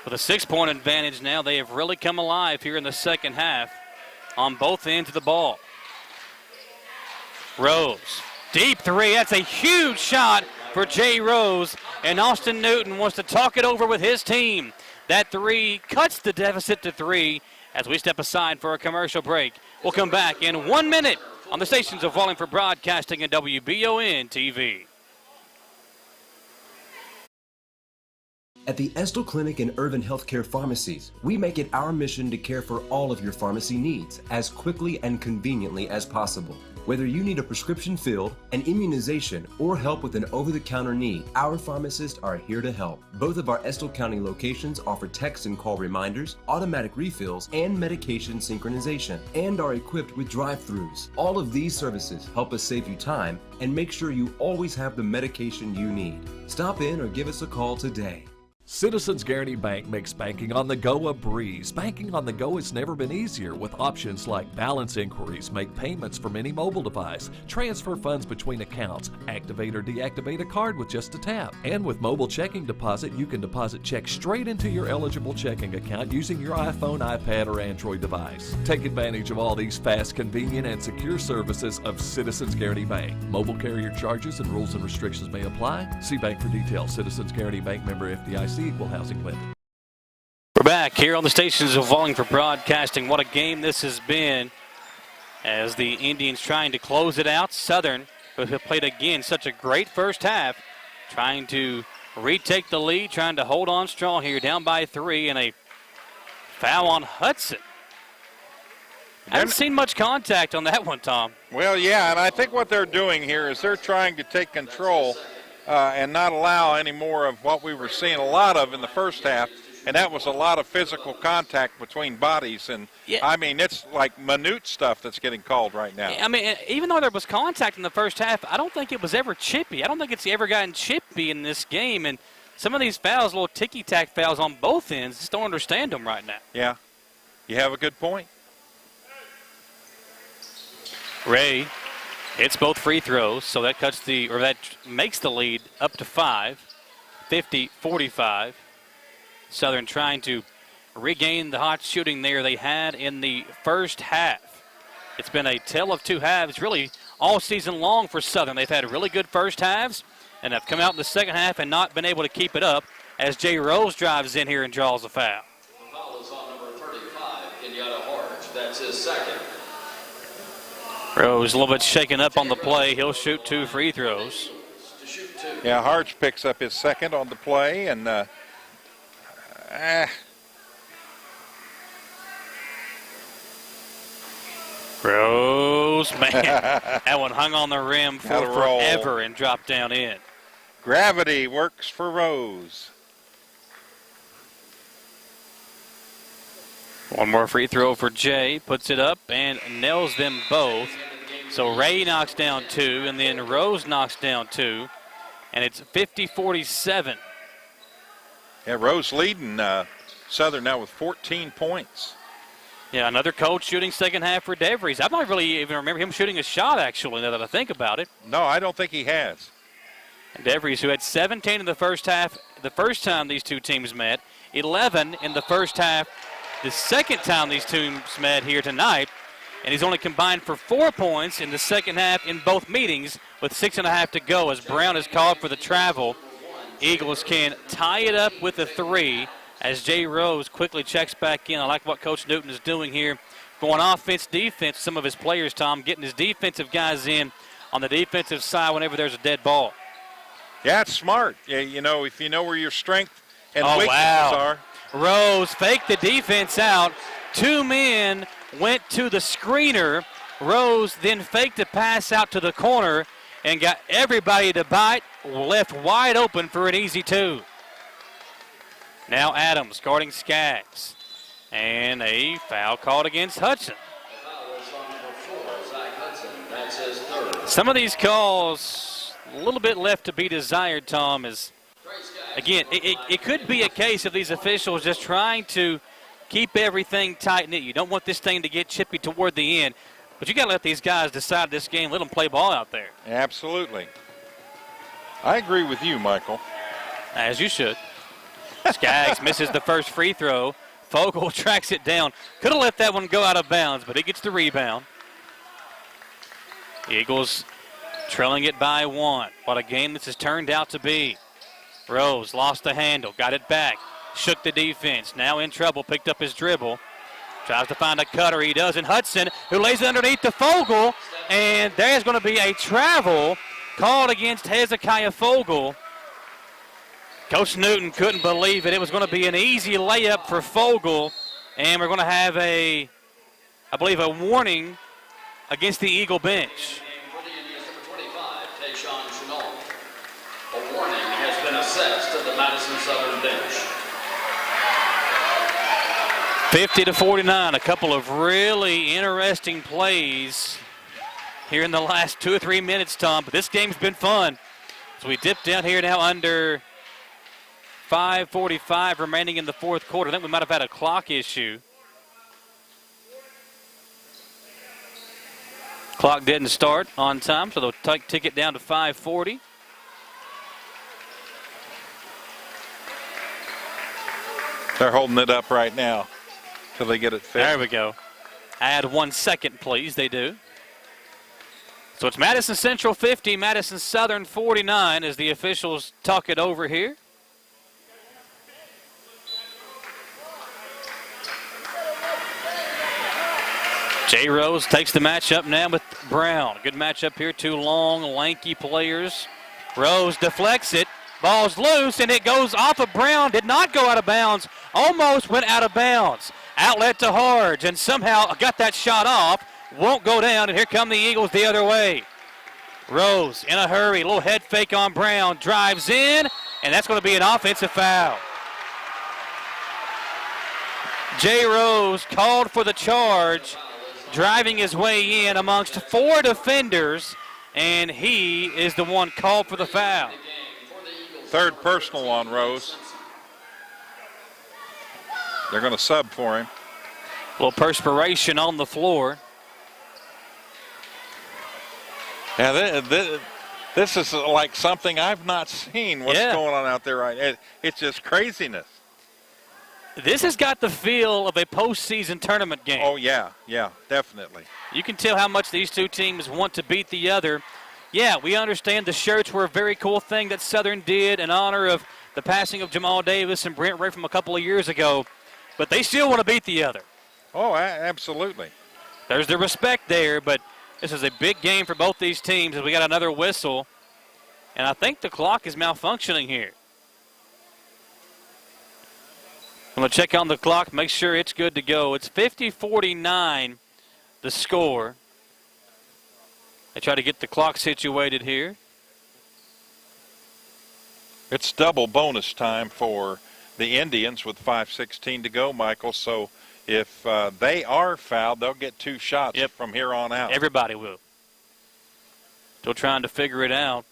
With a 6-point advantage now, they have really come alive here in the second half on both ends of the ball. Rose, deep 3. That's a huge shot for Jay Rose, and Austin Newton wants to talk it over with his team. That 3 cuts the deficit to 3 as we step aside for a commercial break. We'll come back in 1 minute on the stations of Wallingford Broadcasting and WBON-TV. At the Estill Clinic and Irvin Healthcare Pharmacies, we make it our mission to care for all of your pharmacy needs as quickly and conveniently as possible. Whether you need a prescription filled, an immunization, or help with an over-the-counter need, our pharmacists are here to help. Both of our Estill County locations offer text and call reminders, automatic refills, and medication synchronization, and are equipped with drive-thrus. All of these services help us save you time and make sure you always have the medication you need. Stop in or give us a call today. Citizens Guarantee Bank makes banking on the go a breeze. Banking on the go has never been easier with options like balance inquiries, make payments from any mobile device, transfer funds between accounts, activate or deactivate a card with just a tap. And with mobile checking deposit, you can deposit checks straight into your eligible checking account using your iPhone, iPad, or Android device. Take advantage of all these fast, convenient, and secure services of Citizens Guarantee Bank. Mobile carrier charges and rules and restrictions may apply. See bank for details. Citizens Guarantee Bank, member FDIC. Equal housing lender. We're back here on the stations of Wallingford Broadcasting. What a game this has been as the Indians trying to close it out. Southern, who have played again such a great first half, trying to retake the lead, trying to hold on strong here, down by 3, and a foul on Hudson. I haven't seen much contact on that one, Tom. Well, yeah, and I think what they're doing here is they're trying to take control and not allow any more of what we were seeing a lot of in the first half, and that was a lot of physical contact between bodies. And, I mean, it's like minute stuff that's getting called right now. I mean, even though there was contact in the first half, I don't think it was ever chippy. I don't think it's ever gotten chippy in this game. And some of these fouls, little ticky-tack fouls on both ends, just don't understand them right now. Yeah, you have a good point. Ray hits both free throws, so that that makes the lead up to 5, 50-45. Southern trying to regain the hot shooting there they had in the first half. It's been a tale of 2 halves really all season long for Southern. They've had really good first halves and have come out in the second half and not been able to keep it up as Jay Rose drives in here and draws a foul. The foul is on number 35, Kenyatta Harge. That's his second. Rose a little bit shaken up on the play. He'll shoot 2 free throws. Yeah, Harge picks up his second on the play, and Rose, man, that one hung on the rim for forever and dropped down in. Gravity works for Rose. One more free throw for Jay, puts it up and nails them both. So Ray knocks down 2, and then Rose knocks down 2, and it's 50-47. Yeah, Rose leading Southern now with 14 points. Yeah, another coach shooting second half for DeVries. I don't really even remember him shooting a shot, actually, now that I think about it. No, I don't think he has. And DeVries, who had 17 in the first half the first time these two teams met, 11 in the first half the second time these teams met here tonight, and he's only combined for 4 points in the second half in both meetings with 6.5 to go as Brown is called for the travel. Eagles can tie it up with a 3 as Jay Rose quickly checks back in. I like what Coach Newton is doing here, going offense, defense, some of his players, Tom, getting his defensive guys in on the defensive side whenever there's a dead ball. Yeah, it's smart. Yeah, you know, if you know where your strength and weaknesses are. Rose faked the defense out. 2 men went to the screener. Rose then faked a pass out to the corner and got everybody to bite, left wide open for an easy 2. Now Adams guarding Skaggs. And a foul called against Hudson. Some of these calls, a little bit left to be desired, Tom, is, again, it could be a case of these officials just trying to keep everything tight-knit. You don't want this thing to get chippy toward the end, but you got to let these guys decide this game. Let them play ball out there. Absolutely. I agree with you, Michael. As you should. Skaggs misses the first free throw. Fogle tracks it down. Could have let that one go out of bounds, but he gets the rebound. Eagles trailing it by 1. What a game this has turned out to be. Rose lost the handle, got it back, shook the defense. Now in trouble, picked up his dribble. Tries to find a cutter, he does, and Hudson, who lays it underneath the Fogle, and there's going to be a travel called against Hezekiah Fogle. Coach Newton couldn't believe it. It was going to be an easy layup for Fogle, and we're going to have I believe, a warning against the Eagle bench. A warning has been assessed at the Madison Southern bench. 50-49, a couple of really interesting plays here in the last 2 or 3 minutes, Tom. But this game's been fun. So we dip down here now under 5:45 remaining in the fourth quarter. I think we might have had a clock issue. Clock didn't start on time, so they'll tick it down to 5:40. They're holding it up right now till they get it fixed. There we go. Add 1 second, please. They do. So it's Madison Central 50, Madison Southern 49 as the officials talk it over here. Jay Rose takes the matchup now with Brown. Good matchup here. 2 long, lanky players. Rose deflects it. Ball's loose, and it goes off of Brown. Did not go out of bounds. Almost went out of bounds. Outlet to Harge, and somehow got that shot off. Won't go down, and here come the Eagles the other way. Rose in a hurry. A little head fake on Brown. Drives in, and that's going to be an offensive foul. Jay Rose called for the charge, driving his way in amongst 4 defenders, and he is the one called for the foul. Third personal on Rose. They're going to sub for him. A little perspiration on the floor. Yeah, this is like something I've not seen. What's going on out there right? It's just craziness. This has got the feel of a postseason tournament game. Oh, yeah, definitely. You can tell how much these two teams want to beat the other. Yeah, we understand the shirts were a very cool thing that Southern did in honor of the passing of Jamal Davis and Brent Ray from a couple of years ago, but they still want to beat the other. Oh, absolutely. There's the respect there, but this is a big game for both these teams as we got another whistle, and I think the clock is malfunctioning here. I'm going to check on the clock, make sure it's good to go. It's 50-49, the score. They try to get the clock situated here. It's double bonus time for the Indians with 5:16 to go, Michael. So if they are fouled, they'll get 2 shots from here on out. Everybody will. Still trying to figure it out.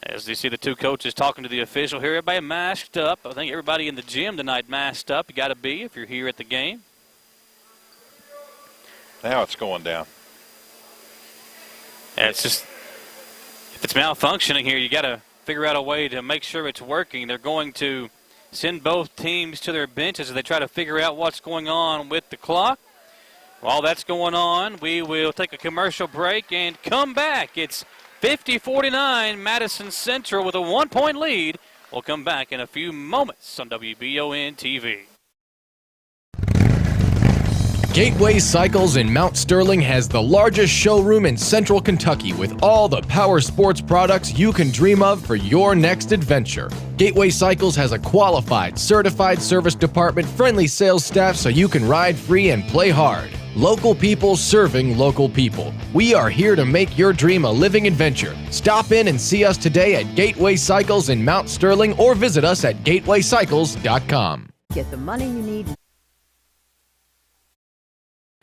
As you see the two coaches talking to the official here, everybody masked up. I think everybody in the gym tonight masked up. You got to be if you're here at the game. Now it's going down. And it's just, if it's malfunctioning here, you got to figure out a way to make sure it's working. They're going to send both teams to their benches as they try to figure out what's going on with the clock. While that's going on, we will take a commercial break and come back. It's 50-49, Madison Central with a 1-point lead. We'll come back in a few moments on WBON-TV. Gateway Cycles in Mount Sterling has the largest showroom in Central Kentucky with all the power sports products you can dream of for your next adventure. Gateway Cycles has a qualified, certified service department, friendly sales staff so you can ride free and play hard. Local people serving local people. We are here to make your dream a living adventure. Stop in and see us today at Gateway Cycles in Mount Sterling or visit us at gatewaycycles.com. Get the money you need.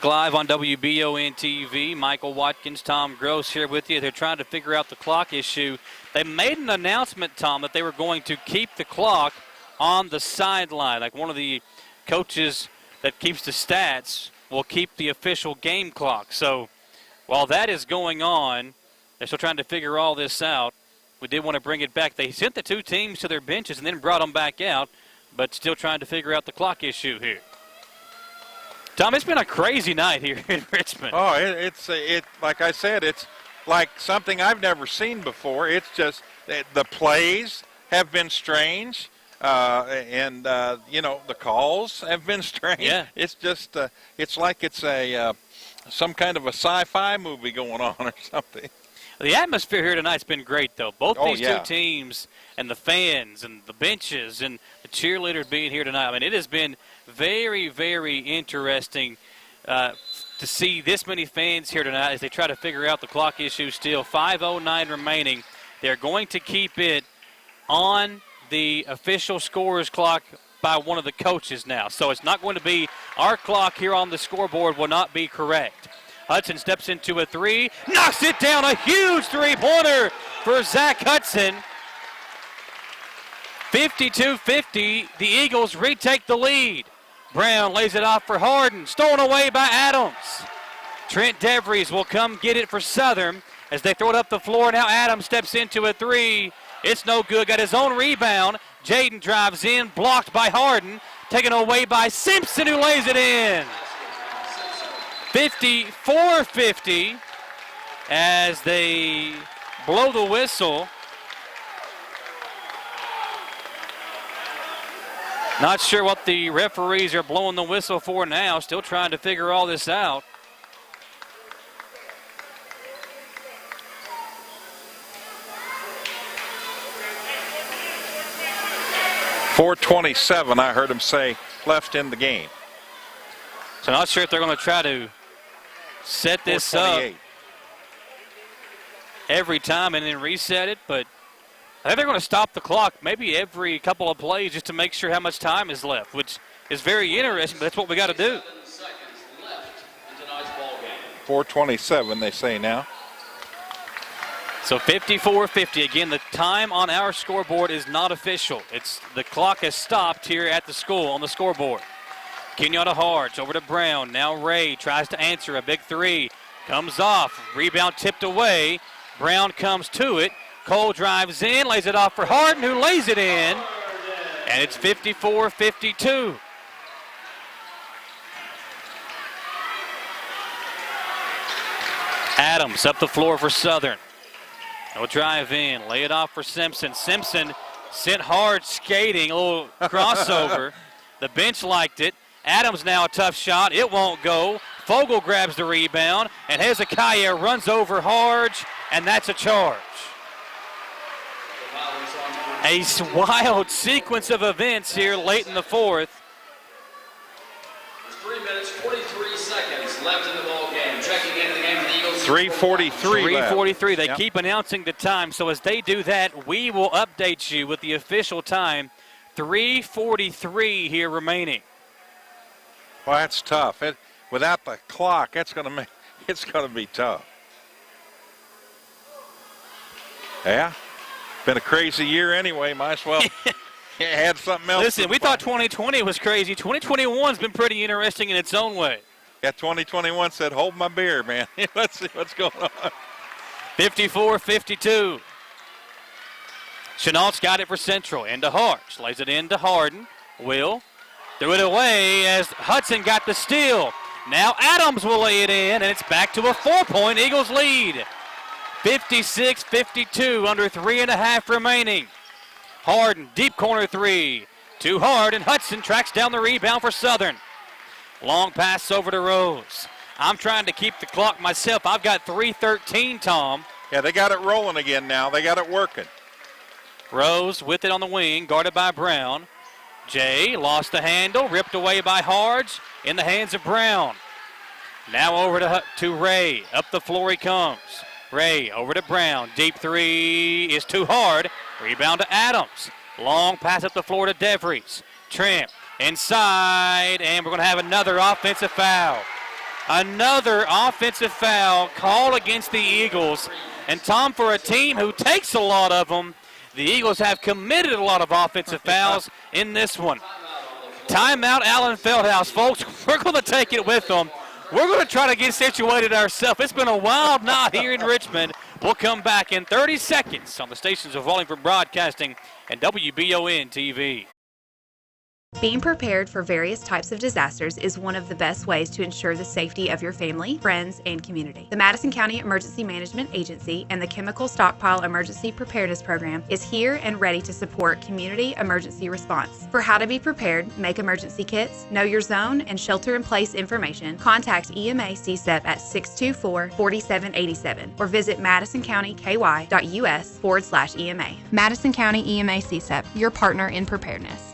Live on WBON-TV, Michael Watkins, Tom Gross here with you. They're trying to figure out the clock issue. They made an announcement, Tom, that they were going to keep the clock on the sideline. Like one of the coaches that keeps the stats will keep the official game clock. So while that is going on, they're still trying to figure all this out. We did want to bring it back. They sent the two teams to their benches and then brought them back out, but still trying to figure out the clock issue here. Tom, it's been a crazy night here in Richmond. Oh, it's like I said, it's like something I've never seen before. It's just the plays have been strange, and the calls have been strange. Yeah. It's just it's like it's some kind of a sci-fi movie going on or something. The atmosphere here tonight's been great, though. Both these two teams and the fans and the benches and the cheerleaders being here tonight. I mean, it has been very, very interesting to see this many fans here tonight as they try to figure out the clock issue still. 5:09 remaining. They're going to keep it on the official scorer's clock by one of the coaches now. So it's not going to be our clock here on the scoreboard will not be correct. Hudson steps into a three, knocks it down, a huge three-pointer for Zach Hudson. 52-50, the Eagles retake the lead. Brown lays it off for Harden, stolen away by Adams. Trent DeVries will come get it for Southern as they throw it up the floor. Now Adams steps into a three. It's no good, got his own rebound. Jaden drives in, blocked by Harden, taken away by Simpson who lays it in. 54-50 as they blow the whistle. Not sure what the referees are blowing the whistle for now. Still trying to figure all this out. 4:27, I heard him say, left in the game. So not sure if they're going to try to set this up every time and then reset it, but I think they're going to stop the clock maybe every couple of plays just to make sure how much time is left, which is very interesting, but that's what we got to do. 4:27, they say now. So 54-50. Again, the time on our scoreboard is not official. It's the clock has stopped here at the school on the scoreboard. Kenyatta Hards over to Brown. Now Ray tries to answer a big three. Comes off. Rebound tipped away. Brown comes to it. Cole drives in, lays it off for Harden, who lays it in. And it's 54-52. Adams up the floor for Southern. He'll drive in, lay it off for Simpson. Simpson sent hard skating, a little crossover. The bench liked it. Adams now a tough shot. It won't go. Fogle grabs the rebound, and Hezekiah runs over Harge, and that's a charge. A wild sequence of events here late in the fourth. 3 minutes, 43 seconds left in the ball game. Checking into the game for the Eagles. 3:43. They keep announcing the time, so as they do that, we will update you with the official time. 3:43 here remaining. Well, that's tough. Without the clock, it's going to be tough. Yeah, been a crazy year anyway. Might as well had something else. Listen, we thought 2020 was crazy. 2021's been pretty interesting in its own way. Yeah, 2021 said, hold my beer, man. Let's see what's going on. 54-52. Chenault's got it for Central. Into Harge. Lays it into Harden. Will threw it away as Hudson got the steal. Now Adams will lay it in, and it's back to a 4-point Eagles lead. 56-52, under 3.5 remaining. Harden, deep corner three. Too hard, and Hudson tracks down the rebound for Southern. Long pass over to Rose. I'm trying to keep the clock myself. I've got 3:13, Tom. Yeah, they got it rolling again now. They got it working. Rose with it on the wing, guarded by Brown. Jay lost the handle, ripped away by Harge, in the hands of Brown. Now over to Ray. Up the floor he comes. Ray over to Brown. Deep three is too hard. Rebound to Adams. Long pass up the floor to DeVries. Trimp inside, and we're going to have another offensive foul. Another offensive foul called against the Eagles. And Tom, for a team who takes a lot of them, the Eagles have committed a lot of offensive fouls in this one. Timeout, Allen Feldhouse. Folks, we're going to take it with them. We're going to try to get situated ourselves. It's been a wild night here in Richmond. We'll come back in 30 seconds on the stations of Wallingford Broadcasting and Wbontv. Being prepared for various types of disasters is one of the best ways to ensure the safety of your family, friends, and community. The Madison County Emergency Management Agency and the Chemical Stockpile Emergency Preparedness Program is here and ready to support community emergency response. For how to be prepared, make emergency kits, know your zone, and shelter-in-place information, contact EMA CSEP at 624-4787 or visit madisoncountyky.us/EMA. Madison County EMA CSEP, your partner in preparedness.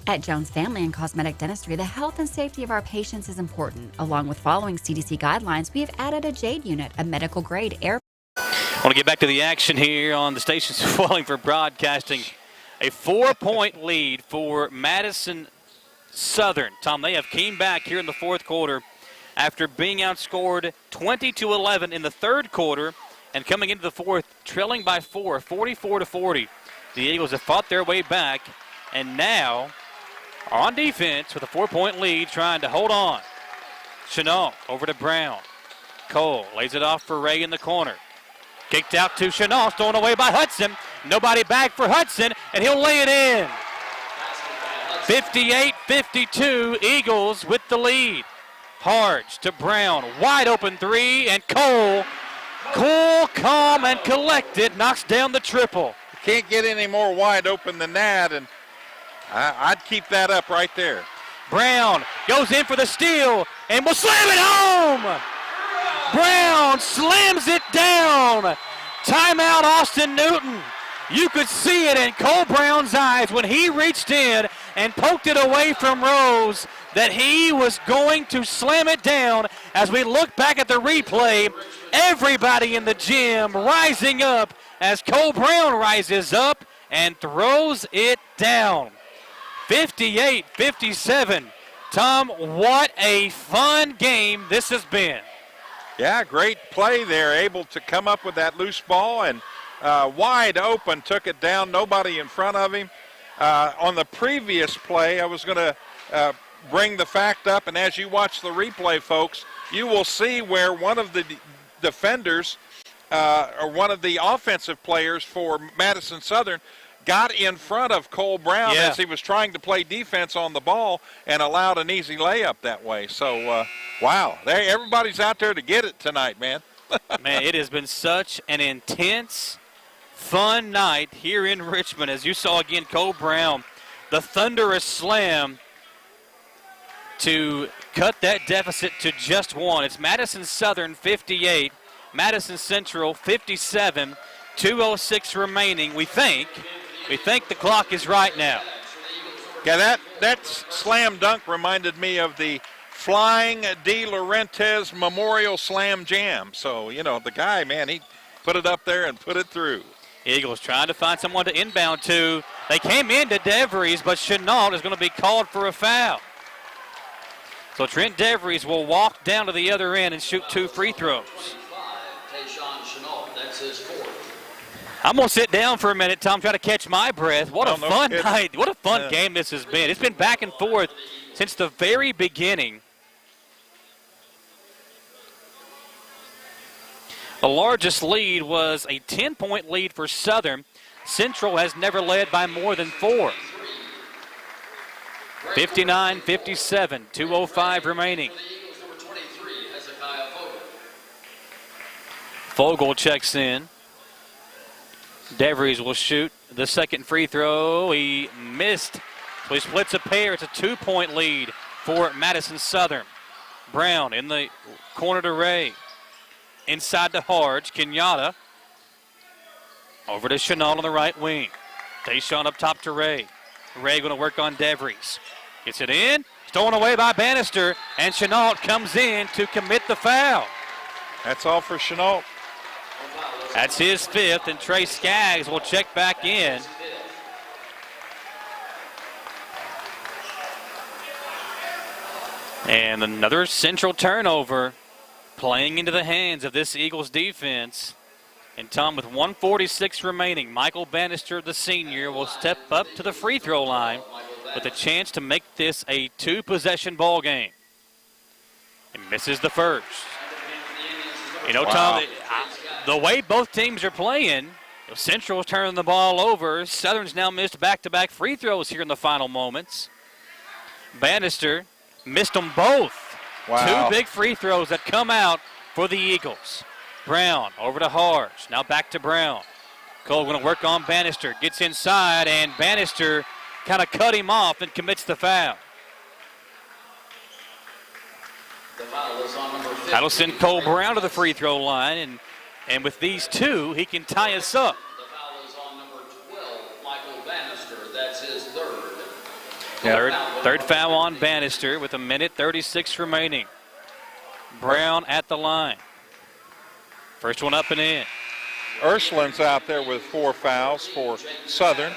At Jones Family and Cosmetic Dentistry, the health and safety of our patients is important. Along with following CDC guidelines, we have added a JADE unit, a medical-grade air. I want to get back to the action here on the stations of Wallingford Broadcasting. A 4-point lead for Madison Southern. Tom, they have came back here in the fourth quarter after being outscored 20-11 in the third quarter and coming into the fourth trailing by 4, 44-40. The Eagles have fought their way back and now on defense with a 4-point lead, trying to hold on. Chenault over to Brown. Cole lays it off for Ray in the corner. Kicked out to Chenault, stolen away by Hudson. Nobody back for Hudson, and he'll lay it in. 58-52, Eagles with the lead. Harge to Brown, wide open three, and Cole, cool, calm, and collected, knocks down the triple. Can't get any more wide open than that, and I'd keep that up right there. Brown goes in for the steal and will slam it home. Brown slams it down. Timeout, Austin Newton. You could see it in Cole Brown's eyes when he reached in and poked it away from Rose that he was going to slam it down. As we look back at the replay, everybody in the gym rising up as Cole Brown rises up and throws it down. 58-57. Tom, what a fun game this has been. Yeah, great play there. Able to come up with that loose ball and wide open, took it down. Nobody in front of him. On the previous play, I was going to bring the fact up, and as you watch the replay, folks, you will see where one of the defenders or one of the offensive players for Madison Southern got in front of Cole Brown as he was trying to play defense on the ball and allowed an easy layup that way. So, wow, everybody's out there to get it tonight, man. Man, it has been such an intense, fun night here in Richmond. As you saw again, Cole Brown, the thunderous slam to cut that deficit to just one. It's Madison Southern 58, Madison Central 57, 2:06 remaining, we think. We think the clock is right now. Yeah, that slam dunk reminded me of the Flying De Laurentiis Memorial Slam Jam. So, you know, the guy, man, he put it up there and put it through. Eagles trying to find someone to inbound to. They came into DeVries, but Chenault is going to be called for a foul. So Trent DeVries will walk down to the other end and shoot 2 free throws. That's his fourth. I'm going to sit down for a minute, Tom, try to catch my breath. What a fun night. What a fun game this has been. It's been back and forth since the very beginning. The largest lead was a 10-point lead for Southern. Central has never led by more than 4. 59-57, 2:05 remaining. Fogle checks in. DeVries will shoot the second free throw. He missed, so he splits a pair. It's a 2-point lead for Madison Southern. Brown in the corner to Ray. Inside to Harge. Kenyatta over to Chenault on the right wing. Tayshawn up top to Ray. Ray going to work on DeVries. Gets it in. Stolen away by Bannister. And Chenault comes in to commit the foul. That's all for Chenault. That's his 5th, and Trey Skaggs will check back in. And another Central turnover playing into the hands of this Eagles defense. And Tom, with 1:46 remaining, Michael Bannister, the senior, will step up to the free throw line with a chance to make this a 2-possession ball game. He misses the first. You know, Tom, the way both teams are playing, Central's turning the ball over. Southern's now missed back-to-back free throws here in the final moments. Bannister missed them both. Wow. 2 big free throws that come out for the Eagles. Brown over to Harge. Now back to Brown. Cole going to work on Bannister. Gets inside, and Bannister kind of cut him off and commits the foul. The foul is on number 15. That'll send Cole Brown to the free throw line, and with these 2, he can tie us up. The foul is on number 12, Michael Bannister. That's his 3rd. Third foul on Bannister with 1:36 remaining. Brown at the line. First one up and in. Ursulin's out there with 4 fouls for Southern.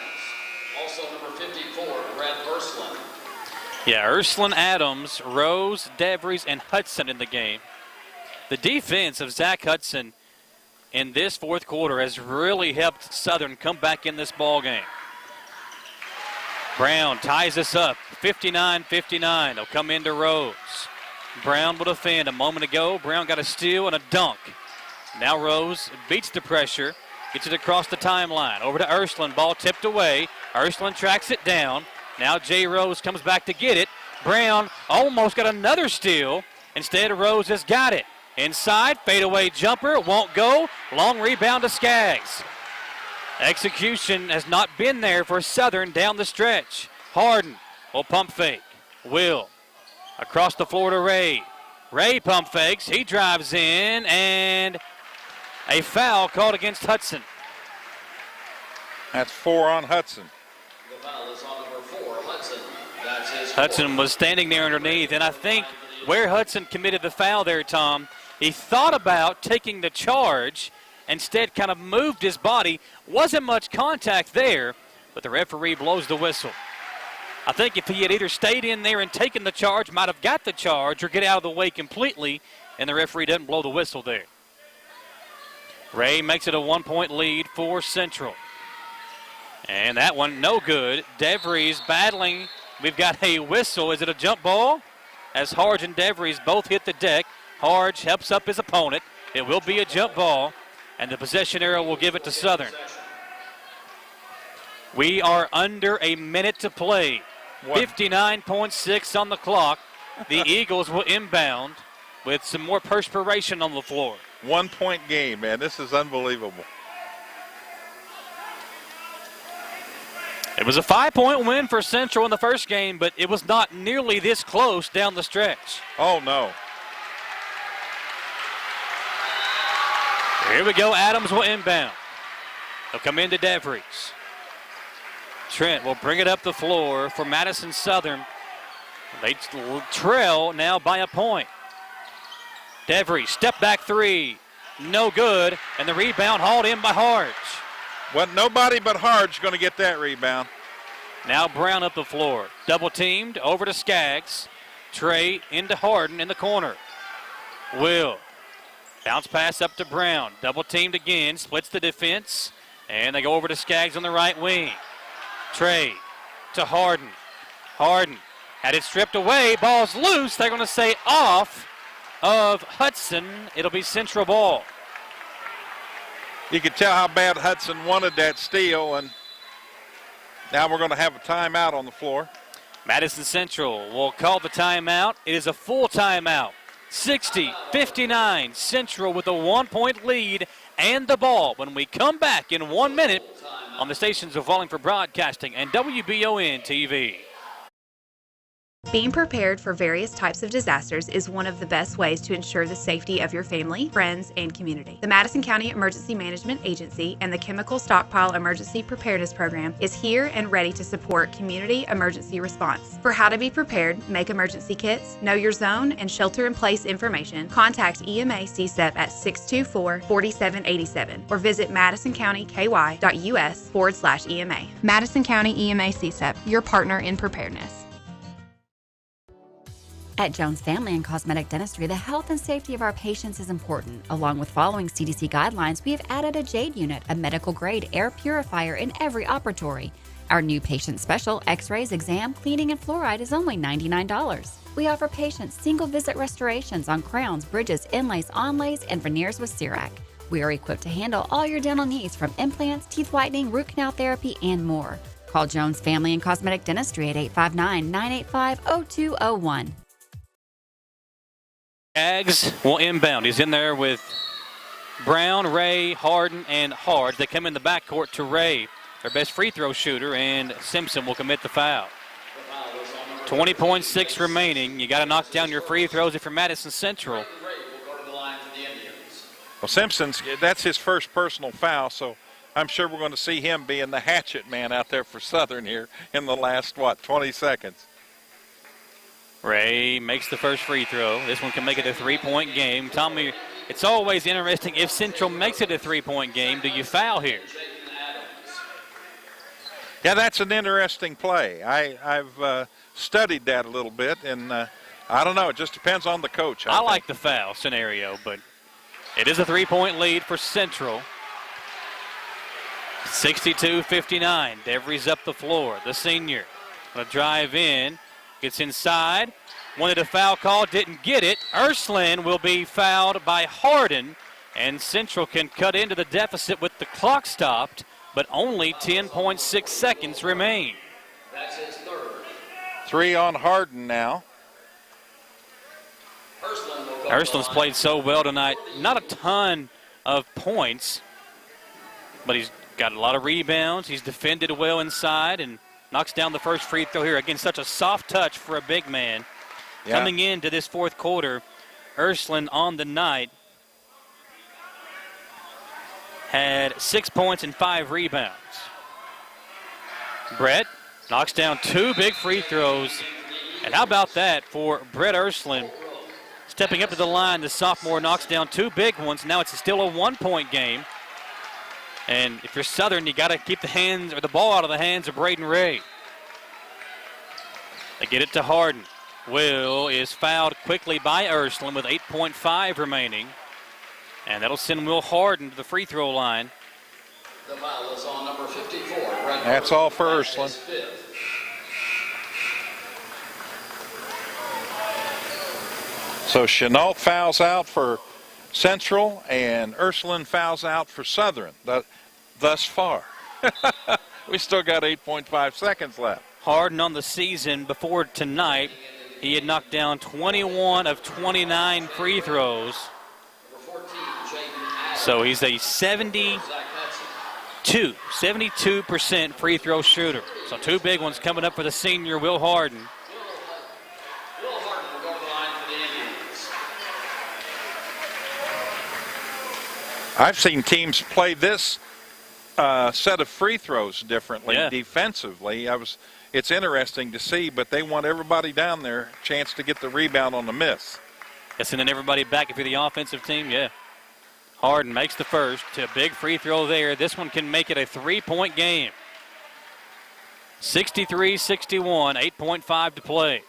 Also number 54, Brad Ursulin. Yeah, Ursulin, Adams, Rose, DeVries, and Hudson in the game. The defense of Zach Hudson in this 4th quarter has really helped Southern come back in this ball game. Brown ties us up, 59-59. They'll come into Rose. Brown will defend. A moment ago, Brown got a steal and a dunk. Now Rose beats the pressure, gets it across the timeline. Over to Ursulin, ball tipped away. Ursulin tracks it down. Now Jay Rose comes back to get it. Brown almost got another steal. Instead, Rose has got it. Inside, fadeaway jumper, won't go. Long rebound to Skaggs. Execution has not been there for Southern down the stretch. Harden will pump fake. Will across the floor to Ray. Ray pump fakes. He drives in, and a foul called against Hudson. That's 4 on Hudson. The foul is on number 4, Hudson. That's his Hudson was standing there underneath, and I think where Hudson committed the foul there, Tom, he thought about taking the charge, instead kind of moved his body. Wasn't much contact there, but the referee blows the whistle. I think if he had either stayed in there and taken the charge, might have got the charge, or get out of the way completely, and the referee doesn't blow the whistle there. Ray makes it a 1-point lead for Central. And that one, no good. DeVries battling. We've got a whistle. Is it a jump ball? As Harge and DeVries both hit the deck, Harge helps up his opponent. It will be a jump ball, and the possession arrow will give it to Southern. We are under a minute to play. 59.6 on the clock. The Eagles will inbound with some more perspiration on the floor. 1-point game, man. This is unbelievable. It was a 5-point win for Central in the first game, but it was not nearly this close down the stretch. Oh, no. Here we go. Adams will inbound. He'll come into DeVries. Trent will bring it up the floor for Madison Southern. They trail now by a point. DeVries, step back three. No good. And the rebound hauled in by Harge. Well, nobody but Harge going to get that rebound. Now Brown up the floor. Double teamed over to Skaggs. Trey into Harden in the corner. Will. Bounce pass up to Brown. Double teamed again. Splits the defense. And they go over to Skaggs on the right wing. Trey to Harden. Harden had it stripped away. Ball's loose. They're going to say off of Hudson. It'll be Central ball. You could tell how bad Hudson wanted that steal, and now we're going to have a timeout on the floor. Madison Central will call the timeout. It is a full timeout. 60-59. Central with a 1-point lead and the ball when we come back in 1 minute on the stations of Wallingford Broadcasting and Wbontv. Being prepared for various types of disasters is one of the best ways to ensure the safety of your family, friends, and community. The Madison County Emergency Management Agency and the Chemical Stockpile Emergency Preparedness Program is here and ready to support community emergency response. For how to be prepared, make emergency kits, know your zone, and shelter-in-place information, contact EMA CSEP at 624-4787 or visit madisoncountyky.us/EMA. Madison County EMA CSEP, your partner in preparedness. At Jones Family and Cosmetic Dentistry, the health and safety of our patients is important. Along with following CDC guidelines, we have added a JADE unit, a medical-grade air purifier in every operatory. Our new patient special, x-rays, exam, cleaning, and fluoride is only $99. We offer patients single-visit restorations on crowns, bridges, inlays, onlays, and veneers with CERAC. We are equipped to handle all your dental needs from implants, teeth whitening, root canal therapy, and more. Call Jones Family and Cosmetic Dentistry at 859-985-0201. Skaggs will inbound. He's in there with Brown, Ray, Harden, and Harge. They come in the backcourt to Ray, their best free throw shooter, and Simpson will commit the foul. 20.6 remaining. You got to knock down your free throws if you're Madison Central. Well, Simpson's, that's his first personal foul, so I'm sure we're going to see him being the hatchet man out there for Southern here in the last, 20 seconds. Ray makes the first free throw. This one can make it a 3-point game. Tommy, it's always interesting if Central makes it a 3-point game, do you foul here? Yeah, that's an interesting play. I've studied that a little bit, and I don't know. It just depends on the coach. I like the foul scenario, but it is a 3-point lead for Central. 62-59. DeVries up the floor, the senior. Going to drive in. Gets inside, wanted a foul call, didn't get it. Ursuline will be fouled by Harden, and Central can cut into the deficit with the clock stopped, but only 10.6 seconds remain. That's his third. 3 on Harden now. Ursuline's played so well tonight. Not a ton of points, but he's got a lot of rebounds. He's defended well inside and knocks down the first free throw here. Again, such a soft touch for a big man. Yeah. Coming into this fourth quarter, Ursuline on the night had 6 points and 5 rebounds. Brett knocks down 2 big free throws. And how about that for Brett Ursuline? Stepping up to the line, the sophomore knocks down 2 big ones. Now it's still a 1-point game. And if you're Southern, you got to keep the ball out of the hands of Braden Ray. They get it to Harden. Will is fouled quickly by Ursuline with 8.5 remaining. And that'll send Will Harden to the free throw line. The foul is on number 54. That's all for Ursuline. So Chenault fouls out for Central, and Ursuline fouls out for Southern thus far. We still got 8.5 seconds left. Harden on the season before tonight, he had knocked down 21 of 29 free throws. So he's a 72% free throw shooter. So 2 big ones coming up for the senior Will Harden. I've seen teams play this set of free throws differently defensively. It's interesting to see, but they want everybody down there a chance to get the rebound on the miss. Yes, and then everybody back if you're the offensive team, Harden makes the first to a big free throw there. This one can make it a 3-point game. 63-61, 8.5 to play.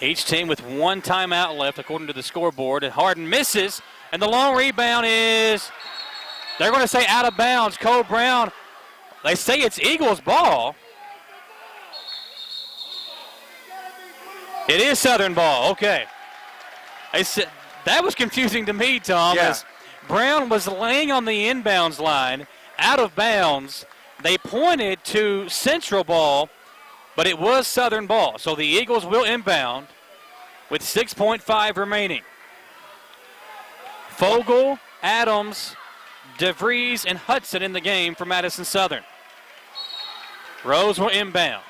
Each team with 1 timeout left according to the scoreboard, and Harden misses, and the long rebound is, they're going to say out of bounds. Cole Brown, they say it's Eagles ball. It is Southern ball, okay. They said, that was confusing to me, Tom, as Brown was laying on the inbounds line, out of bounds. They pointed to Central ball, but it was Southern ball. So the Eagles will inbound with 6.5 remaining. Fogle, Adams, DeVries, and Hudson in the game for Madison Southern. Rose will inbound.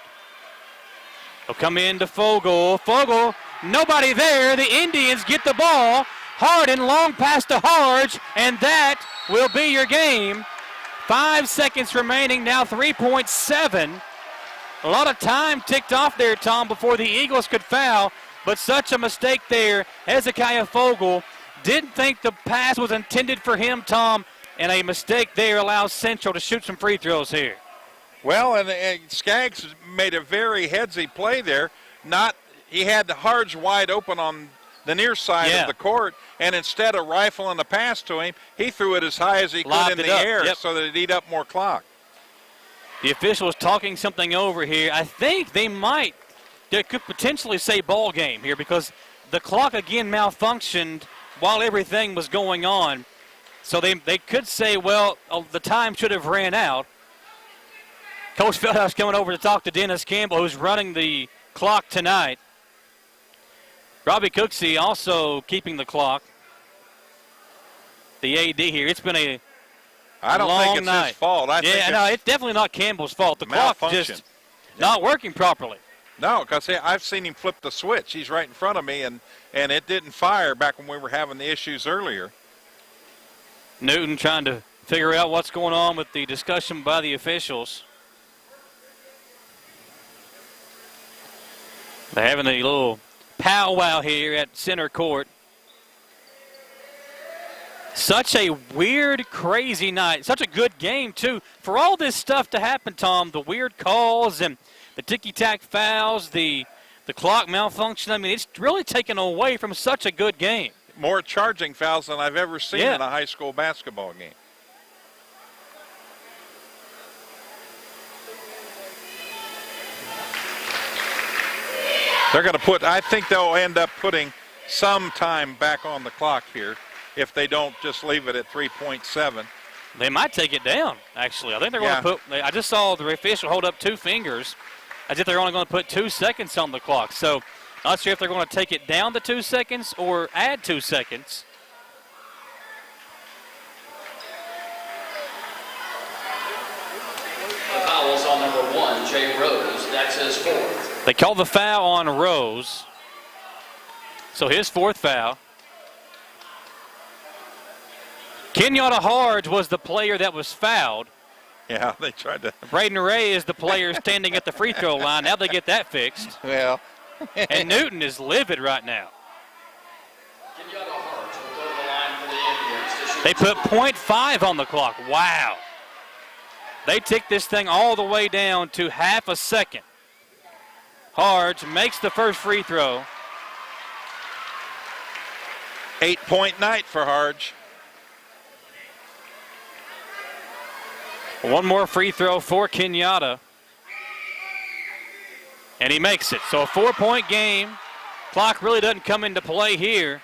They'll come in to Fogle. Fogle, nobody there. The Indians get the ball. Harden, long pass to Harge, and that will be your game. 5 seconds remaining, now 3.7. A lot of time ticked off there, Tom, before the Eagles could foul, but such a mistake there. Hezekiah Fogle didn't think the pass was intended for him, Tom, and a mistake there allows Central to shoot some free throws here. Well, and Skaggs made a very headsy play there. He had the Harge wide open on the near side of the court, and instead of rifling the pass to him, he threw it as high as he could in the air so that it'd eat up more clock. The officials talking something over here. I think they could potentially say ball game here because the clock again malfunctioned while everything was going on. So they could say, well, the time should have ran out. Coach Feldhouse coming over to talk to Dennis Campbell, who's running the clock tonight. Robbie Cooksey also keeping the clock. The AD here. It's been a I don't long think it's night. His fault. It's definitely not Campbell's fault. The clock just not working properly. No, because I've seen him flip the switch. He's right in front of me, and it didn't fire back when we were having the issues earlier. Newton trying to figure out what's going on with the discussion by the officials. They're having a little powwow here at center court. Such a weird, crazy night. Such a good game, too. For all this stuff to happen, Tom, the weird calls and the ticky-tack fouls, the clock malfunction, I mean, it's really taken away from such a good game. More charging fouls than I've ever seen in a high school basketball game. They're going to I think they'll end up putting some time back on the clock here if they don't just leave it at 3.7. They might take it down, actually. I think they're going to put, I just saw the official hold up 2 fingers as if they're only going to put 2 seconds on the clock. So not sure if they're going to take it down to 2 seconds or add 2 seconds. The foul is on number 1, Jay Rose. That's his 4th. They call the foul on Rose. So his 4th foul. Kenyatta Harge was the player that was fouled. Yeah, they tried to. Braden Ray is the player standing at the free throw line. Now they get that fixed. Well. And Newton is livid right now. They put .5 on the clock. Wow. They ticked this thing all the way down to half a second. Harge makes the first free throw. 8-point night for Harge. One more free throw for Kenyatta. And he makes it. So a 4-point game. Clock really doesn't come into play here.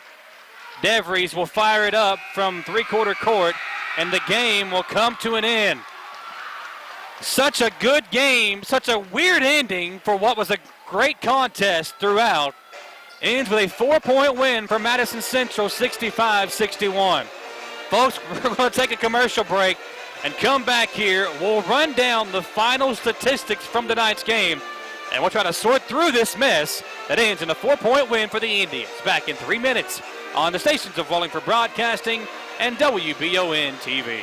DeVries will fire it up from three-quarter court, and the game will come to an end. Such a good game, such a weird ending for what was a great contest throughout. Ends with a 4-point win for Madison Central, 65-61. Folks, we're going to take a commercial break and come back here. We'll run down the final statistics from tonight's game, and we'll try to sort through this mess that ends in a 4-point win for the Indians. Back in 3 minutes on the stations of Wallingford Broadcasting and WBON-TV.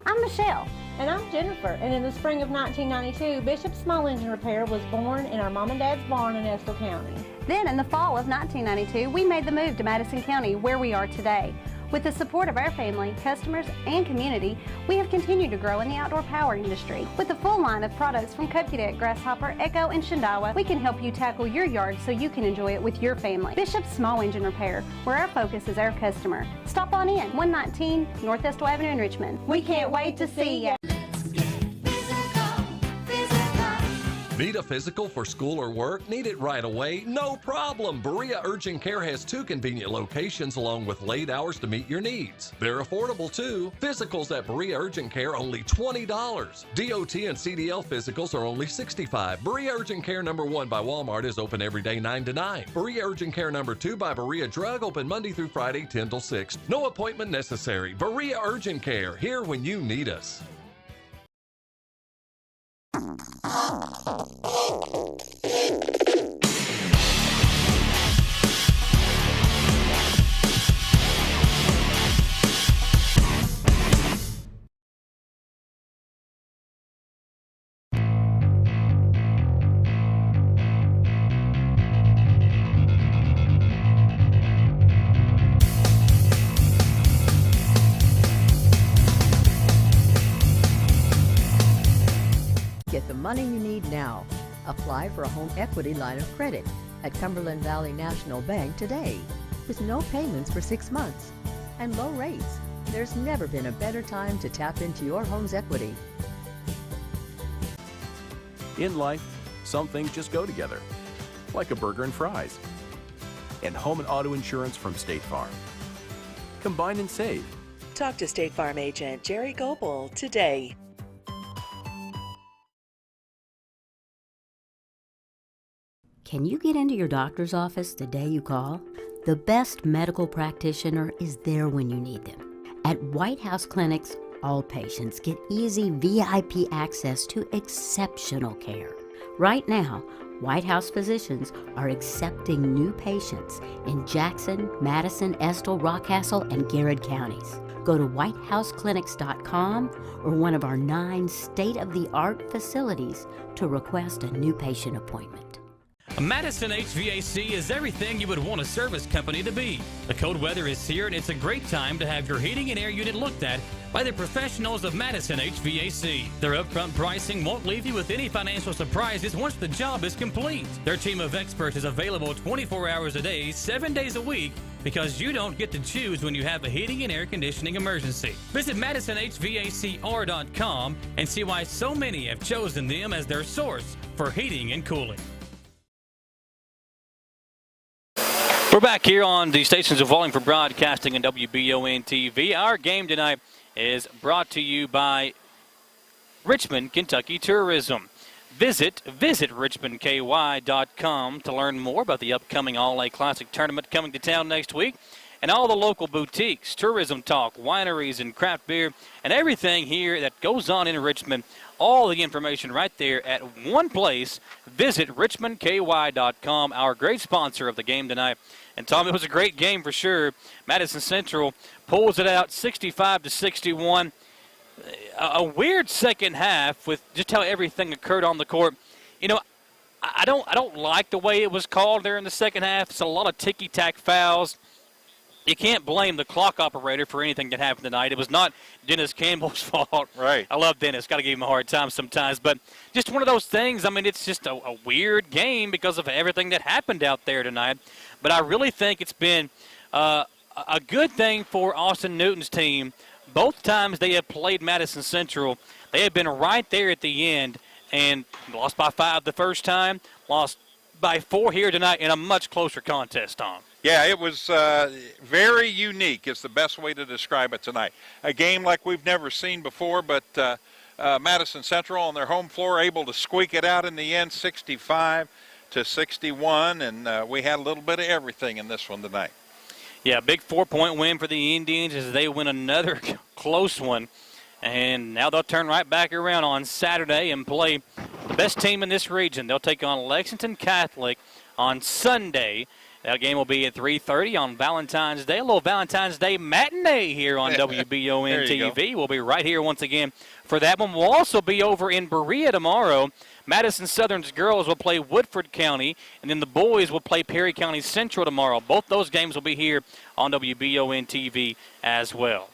I'm Michelle. And I'm Jennifer. And in the spring of 1992, Bishop Small Engine Repair was born in our mom and dad's barn in Estill County. Then in the fall of 1992, we made the move to Madison County, where we are today. With the support of our family, customers, and community, we have continued to grow in the outdoor power industry. With a full line of products from Kokudet, Grasshopper, Echo, and Shindawa, we can help you tackle your yard so you can enjoy it with your family. Bishop Small Engine Repair, where our focus is our customer. Stop on in, 119 North Estill Avenue in Richmond. We can't wait to see you. Need a physical for school or work? Need it right away? No problem. Berea Urgent Care has 2 convenient locations along with late hours to meet your needs. They're affordable too. Physicals at Berea Urgent Care only $20. DOT and CDL physicals are only $65. Berea Urgent Care number 1 by Walmart is open every day 9 to 9. Berea Urgent Care number 2 by Berea Drug open Monday through Friday 10 till 6. No appointment necessary. Berea Urgent Care, here when you need us. Get the money you need now. Apply for a home equity line of credit at Cumberland Valley National Bank today. With no payments for 6 months and low rates, there's never been a better time to tap into your home's equity. In life, some things just go together, like a burger and fries. And home and auto insurance from State Farm. Combine and save. Talk to State Farm agent Jerry Goebel today. Can you get into your doctor's office the day you call? The best medical practitioner is there when you need them. At White House Clinics, all patients get easy VIP access to exceptional care. Right now, White House physicians are accepting new patients in Jackson, Madison, Estill, Rockcastle, and Garrett counties. Go to whitehouseclinics.com or one of our 9 state-of-the-art facilities to request a new patient appointment. Madison HVAC is everything you would want a service company to be. The cold weather is here, and it's a great time to have your heating and air unit looked at by the professionals of Madison HVAC. Their upfront pricing won't leave you with any financial surprises once the job is complete. Their team of experts is available 24 hours a day, 7 days a week, because you don't get to choose when you have a heating and air conditioning emergency. Visit MadisonHVACR.com and see why so many have chosen them as their source for heating and cooling. We're back here on the stations of Wallingford Broadcasting and WBON-TV. Our game tonight is brought to you by Richmond, Kentucky Tourism. Visit richmondky.com to learn more about the upcoming All-A Classic Tournament coming to town next week, and all the local boutiques, tourism talk, wineries, and craft beer, and everything here that goes on in Richmond. All the information right there at one place. Visit richmondky.com, our great sponsor of the game tonight. And Tom, it was a great game for sure. Madison Central pulls it out 65-61. a weird second half with just how everything occurred on the court. You know, I don't like the way it was called there in the second half. It's a lot of ticky-tack fouls. You can't blame the clock operator for anything that happened tonight. It was not Dennis Campbell's fault. Right. I love Dennis. Got to give him a hard time sometimes. But just one of those things. I mean, it's just a weird game because of everything that happened out there tonight. But I really think it's been a good thing for Austin Newton's team. Both times they have played Madison Central, they have been right there at the end and lost by 5 the first time, lost by 4 here tonight in a much closer contest, Tom. Yeah, it was very unique is the best way to describe it tonight. A game like we've never seen before, but Madison Central on their home floor able to squeak it out in the end, 65-61, and we had a little bit of everything in this one tonight. Yeah, big 4-point win for the Indians as they win another close one. And now they'll turn right back around on Saturday and play the best team in this region. They'll take on Lexington Catholic on Sunday. That game will be at 3:30 on Valentine's Day. A little Valentine's Day matinee here on WBON-TV. We'll be right here once again for that one. We'll also be over in Berea tomorrow. Madison Southern's girls will play Woodford County, and then the boys will play Perry County Central tomorrow. Both those games will be here on WBON-TV as well.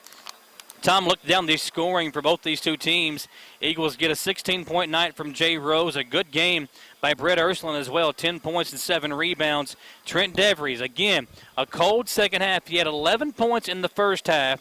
Tom looked down the scoring for both these two teams. Eagles get a 16-point night from Jay Rose. A good game by Brett Ursuline as well. 10 points and 7 rebounds. Trent Devries, again, a cold second half. He had 11 points in the first half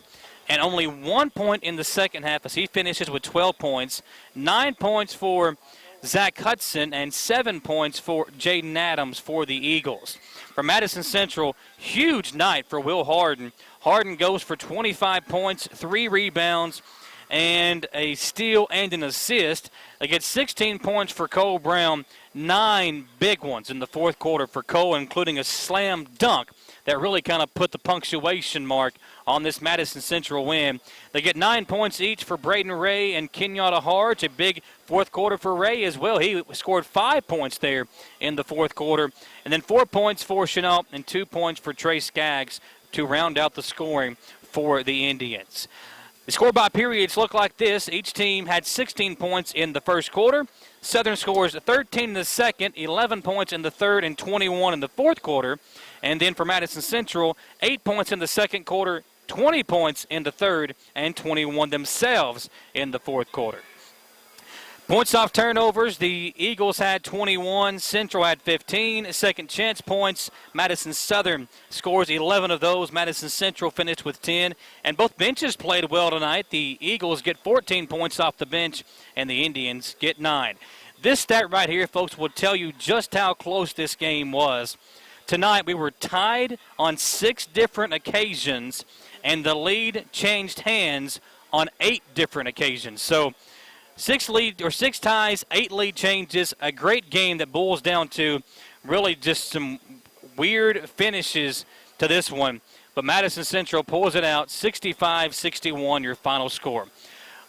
and only 1 point in the second half as he finishes with 12 points. 9 points for Zach Hudson and 7 points for Jaden Adams for the Eagles. For Madison Central, huge night for Will Harden. Harden goes for 25 points, 3 rebounds, and a steal and an assist. They get 16 points for Cole Brown, 9 big ones in the fourth quarter for Cole, including a slam dunk that really kind of put the punctuation mark on this Madison Central win. They get 9 points each for Braden Ray and Kenyatta Harge. A big fourth quarter for Ray as well. He scored 5 points there in the fourth quarter. And then 4 points for Chenault and 2 points for Trey Skaggs to round out the scoring for the Indians. The score by periods look like this. Each team had 16 points in the first quarter. Southern scores 13 in the second, 11 points in the third, and 21 in the fourth quarter. And then for Madison Central, 8 points in the second quarter, 20 points in the third, and 21 themselves in the fourth quarter. Points off turnovers, the Eagles had 21, Central had 15. Second chance points, Madison Southern scores 11 of those. Madison Central finished with 10. And both benches played well tonight. The Eagles get 14 points off the bench, and the Indians get 9. This stat right here, folks, will tell you just how close this game was. Tonight we were tied on 6 different occasions, and the lead changed hands on 8 different occasions. So 6 ties, 8 lead changes, a great game that boils down to really just some weird finishes to this one. But Madison Central pulls it out, 65-61, your final score.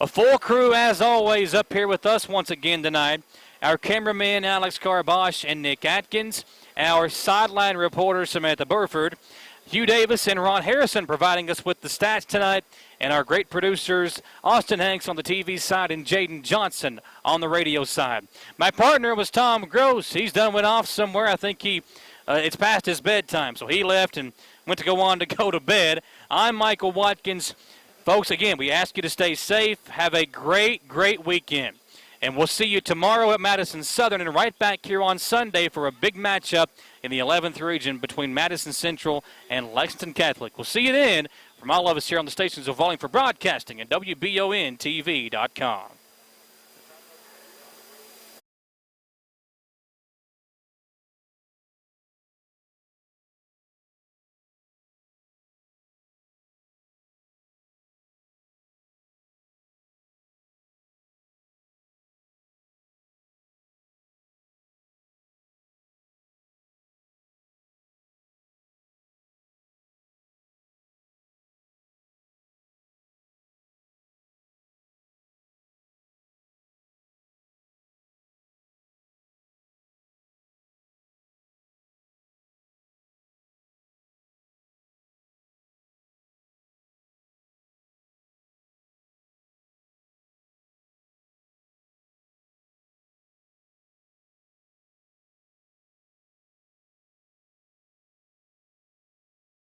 A full crew, as always, up here with us once again tonight. Our cameraman, Alex Carbosh and Nick Atkins. Our sideline reporter, Samantha Burford. Hugh Davis and Ron Harrison providing us with the stats tonight. And our great producers, Austin Hanks on the TV side and Jaden Johnson on the radio side. My partner was Tom Gross. He's went off somewhere. I think it's past his bedtime, so he left and went to go to bed. I'm Michael Watkins. Folks, again, we ask you to stay safe. Have a great, great weekend. And we'll see you tomorrow at Madison Southern and right back here on Sunday for a big matchup in the 11th region between Madison Central and Lexington Catholic. We'll see you then. From all of us here on the stations of Volume for Broadcasting at WBONTV.com.